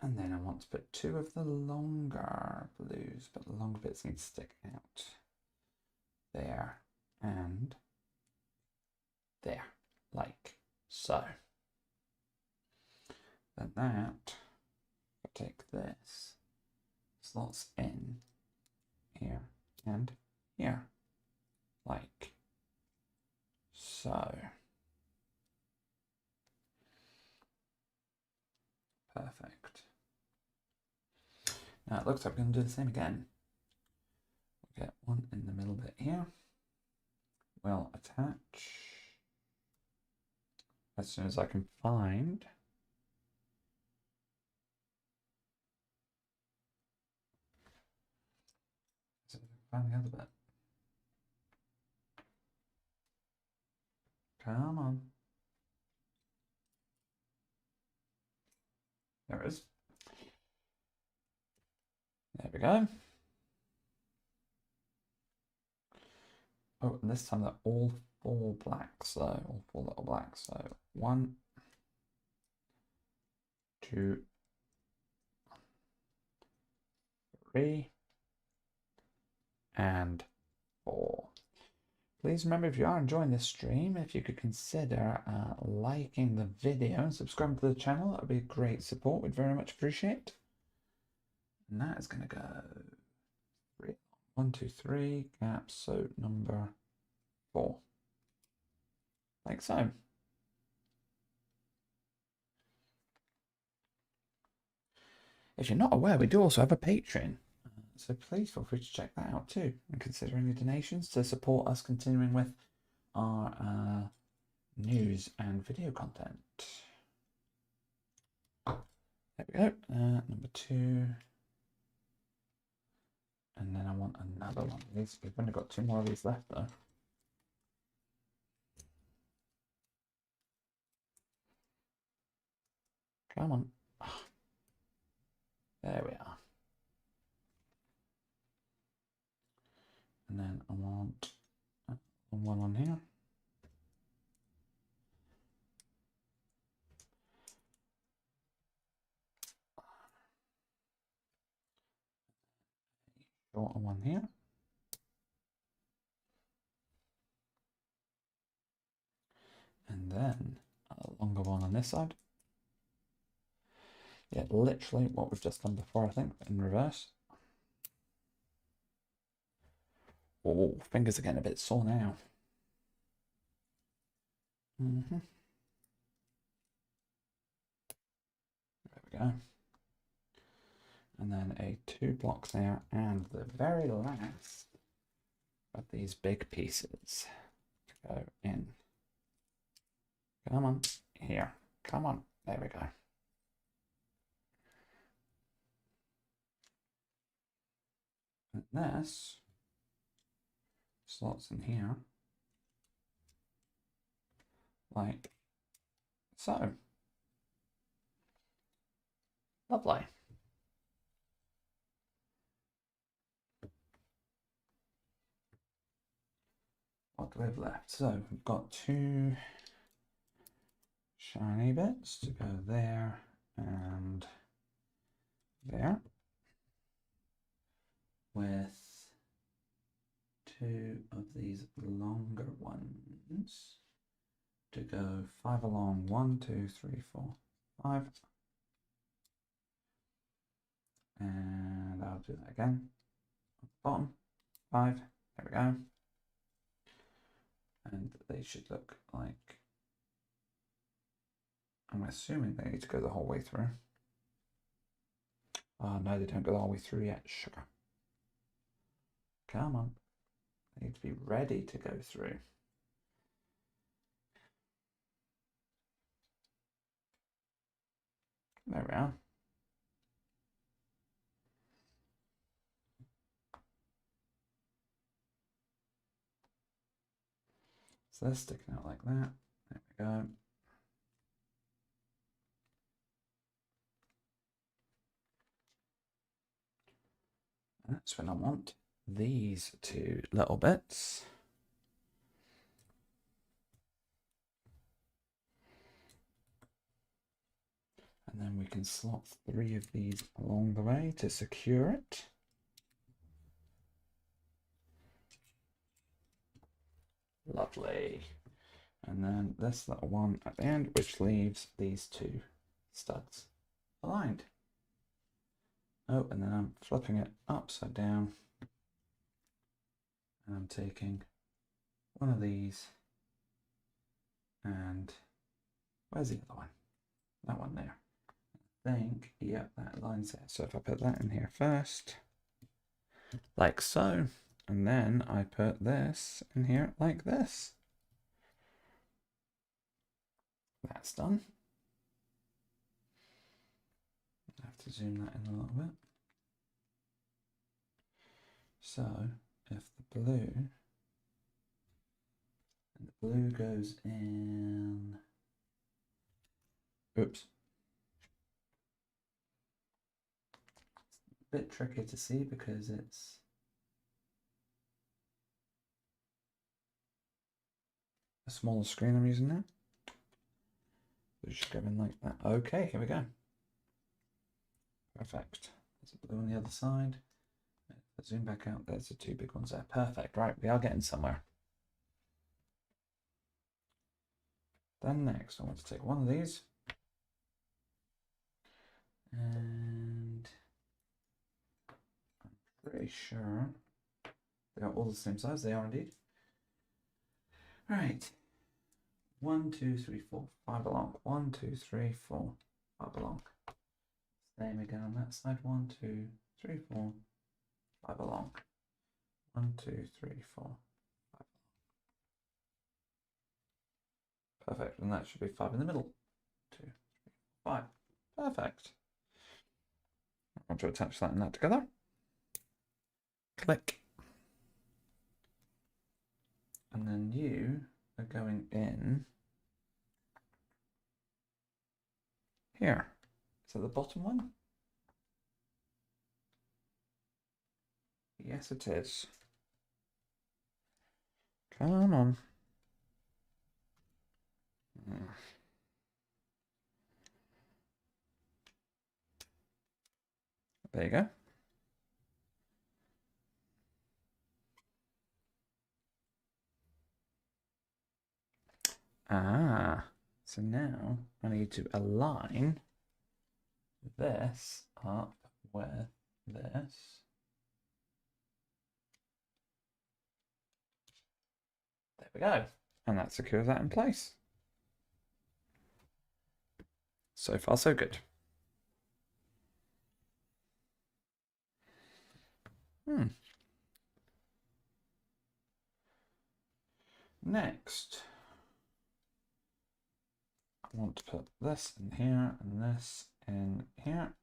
And then I want to put two of the longer blues, but the longer bits need to stick out. There and there, like so. Then that, I'll take this, slots in here and here, like so. Perfect. Now it looks like we're going to do the same again. We'll get one in the middle bit here. We'll attach as soon as I can find the other bit. Come on. There it is. There we go. Oh, and this time they're all four blacks, so all four little blacks. So 1, 2, 3, and 4. Please remember, if you are enjoying this stream, if you could consider liking the video and subscribing to the channel, that would be a great support. We'd very much appreciate. And that is going to go 1, 2, 3 gaps, so number 4, like so. If you're not aware, we do also have a Patreon, so please feel free to check that out too, and consider any donations to support us continuing with our news and video content. There we go, number 2. And then I want another one of these. We've only got 2 more of these left though. Come on. There we are. And then I want one on here. Shorter one here. And then a longer one on this side. Yeah, literally what we've just done before, I think, in reverse. Oh, fingers are getting a bit sore now. There we go. And then a 2 blocks there, and the very last of these big pieces to go in. Come on, here. Come on. There we go. And this slots in here, like so. Lovely. What do we have left? So we've got 2 shiny bits to go there and there, with 2 of these longer ones to go 5 along. 1, 2, 3, 4, 5. And I'll do that again. Bottom 5. There we go. And they should look like, I'm assuming they need to go the whole way through. Oh no, they don't go the whole way through yet. Sugar. Come on. They need to be ready to go through. There we are. So they're sticking out like that. There we go. That's what I want. these two little bits. And then we can slot 3 of these along the way to secure it. Lovely. And then this little one at the end, which leaves these 2 studs aligned. Oh, and then I'm flipping it upside down. And I'm taking one of these and where's the other one? That one there. I think, yep, that line's there. So if I put that in here first, like so, and then I put this in here like this. That's done. I have to zoom that in a little bit. So if the blue goes in, oops. Bit tricky to see because it's a smaller screen I'm using now. So just go in like that. Okay, here we go. Perfect. There's a blue on the other side. Zoom back out. There's the 2 big ones there. Perfect. Right, we are getting somewhere. Then next, I want to take one of these. And I'm pretty sure they are all the same size. They are indeed. Right. 1, 2, 3, 4, 5 along. 1, 2, 3, 4, 5 along. Same again on that side. 1, 2, 3, 4, 5 along. 1, 2, 3, 4, 5. Perfect. And that should be 5 in the middle. 2, 3, 5. Perfect. I want to attach that and that together. Click. And then you are going in here. Is that the bottom one? Yes, it is. Come on. There you go. So now I need to align this up with this. There we go. And that secures that in place. So far, so good. Next, I want to put this in here and this in here.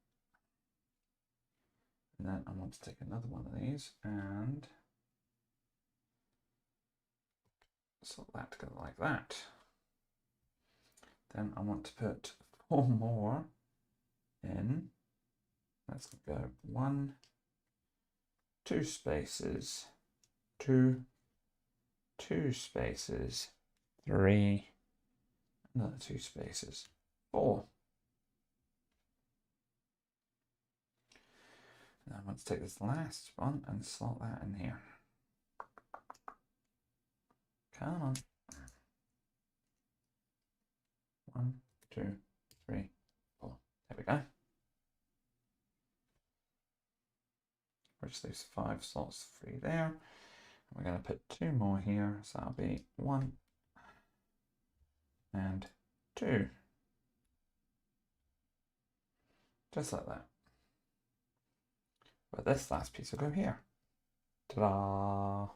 And then I want to take another one of these and slot that together like that. Then I want to put 4 more in. Let's go 1, 2 spaces, 2, 2 spaces, 3, another 2 spaces, 4. And I want to take this last one and slot that in here. Come on. 1, 2, 3, 4. There we go. Which leaves 5 slots free there. And we're going to put 2 more here, so that'll be 1 and 2. Just like that. But this last piece will go here. Ta-da!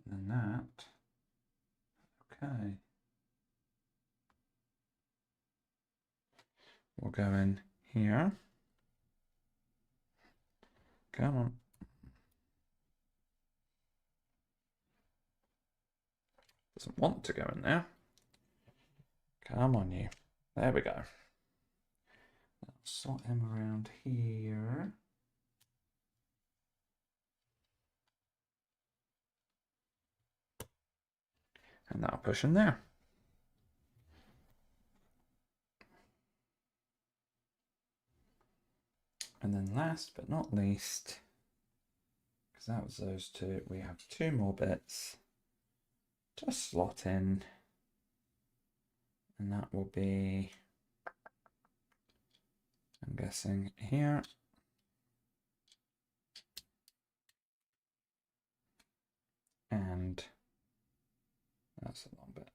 And then that. Okay. We'll go in here. Come on. Doesn't want to go in there. Come on, you. There we go. slot him around here. And that'll push in there. And then last but not least, because that was those two, we have two more bits to slot in. And that will be, I'm guessing, here. And that's a long bit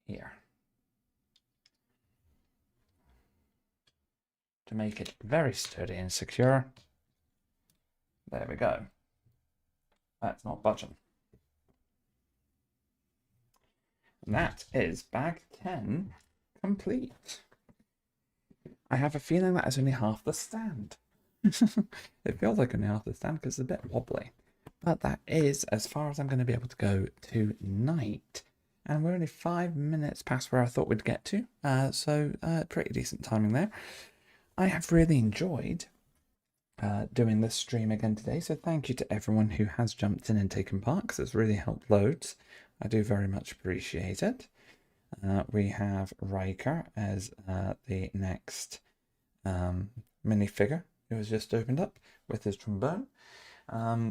here. To make it very sturdy and secure. There we go. That's not budging. And that is bag 10 complete. I have a feeling that is only half the stand. It feels like only half the stand because it's a bit wobbly. But that is as far as I'm going to be able to go tonight. And we're only 5 minutes past where I thought we'd get to. So pretty decent timing there. I have really enjoyed doing this stream again today. So thank you to everyone who has jumped in and taken part, because it's really helped loads. I do very much appreciate it. We have Riker as the next minifigure who has just opened up with his trombone.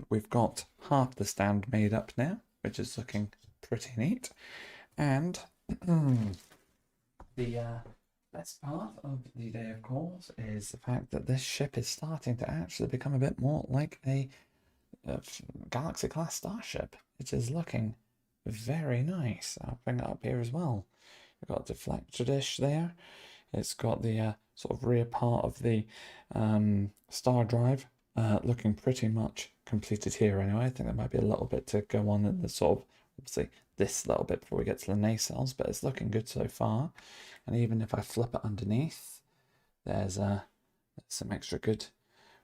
We've got half the stand made up now, which is looking pretty neat. And the best part of the day, of course, is the fact that this ship is starting to actually become a bit more like a Galaxy-class starship. It is looking very nice. I'll bring it up here as well. We've got a deflector dish there. It's got the sort of rear part of the star drive looking pretty much completed here anyway. I think there might be a little bit to go on in the sort of, obviously, this little bit before we get to the nacelles, but it's looking good so far. And even if I flip it underneath, there's some extra good.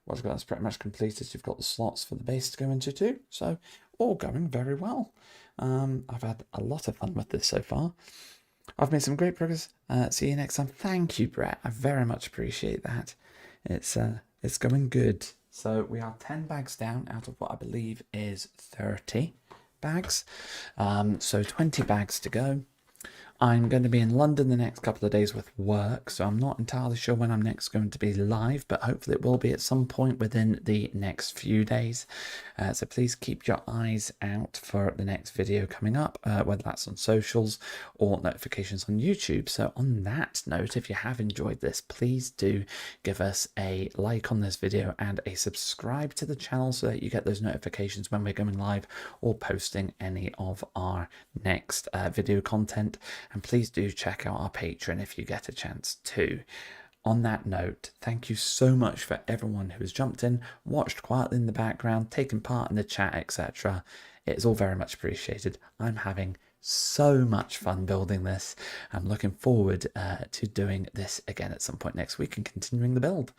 What I've got is pretty much completed. You've got the slots for the base to go into too. So all going very well. I've had a lot of fun with this so far. I've made some great progress. See you next time. Thank you, Brett. I very much appreciate that. It's going good. So we are 10 bags down out of what I believe is 30 bags. So 20 bags to go. I'm going to be in London the next couple of days with work, so I'm not entirely sure when I'm next going to be live, but hopefully it will be at some point within the next few days. So please keep your eyes out for the next video coming up, whether that's on socials or notifications on YouTube. So on that note, if you have enjoyed this, please do give us a like on this video and a subscribe to the channel so that you get those notifications when we're going live or posting any of our next video content. And please do check out our Patreon if you get a chance too. On that note, thank you so much for everyone who has jumped in, watched quietly in the background, taken part in the chat, etc. It's all very much appreciated. I'm having so much fun building this. I'm looking forward to doing this again at some point next week and continuing the build.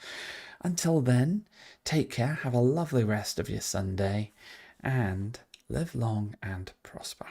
Until then, take care, have a lovely rest of your Sunday, and live long and prosper.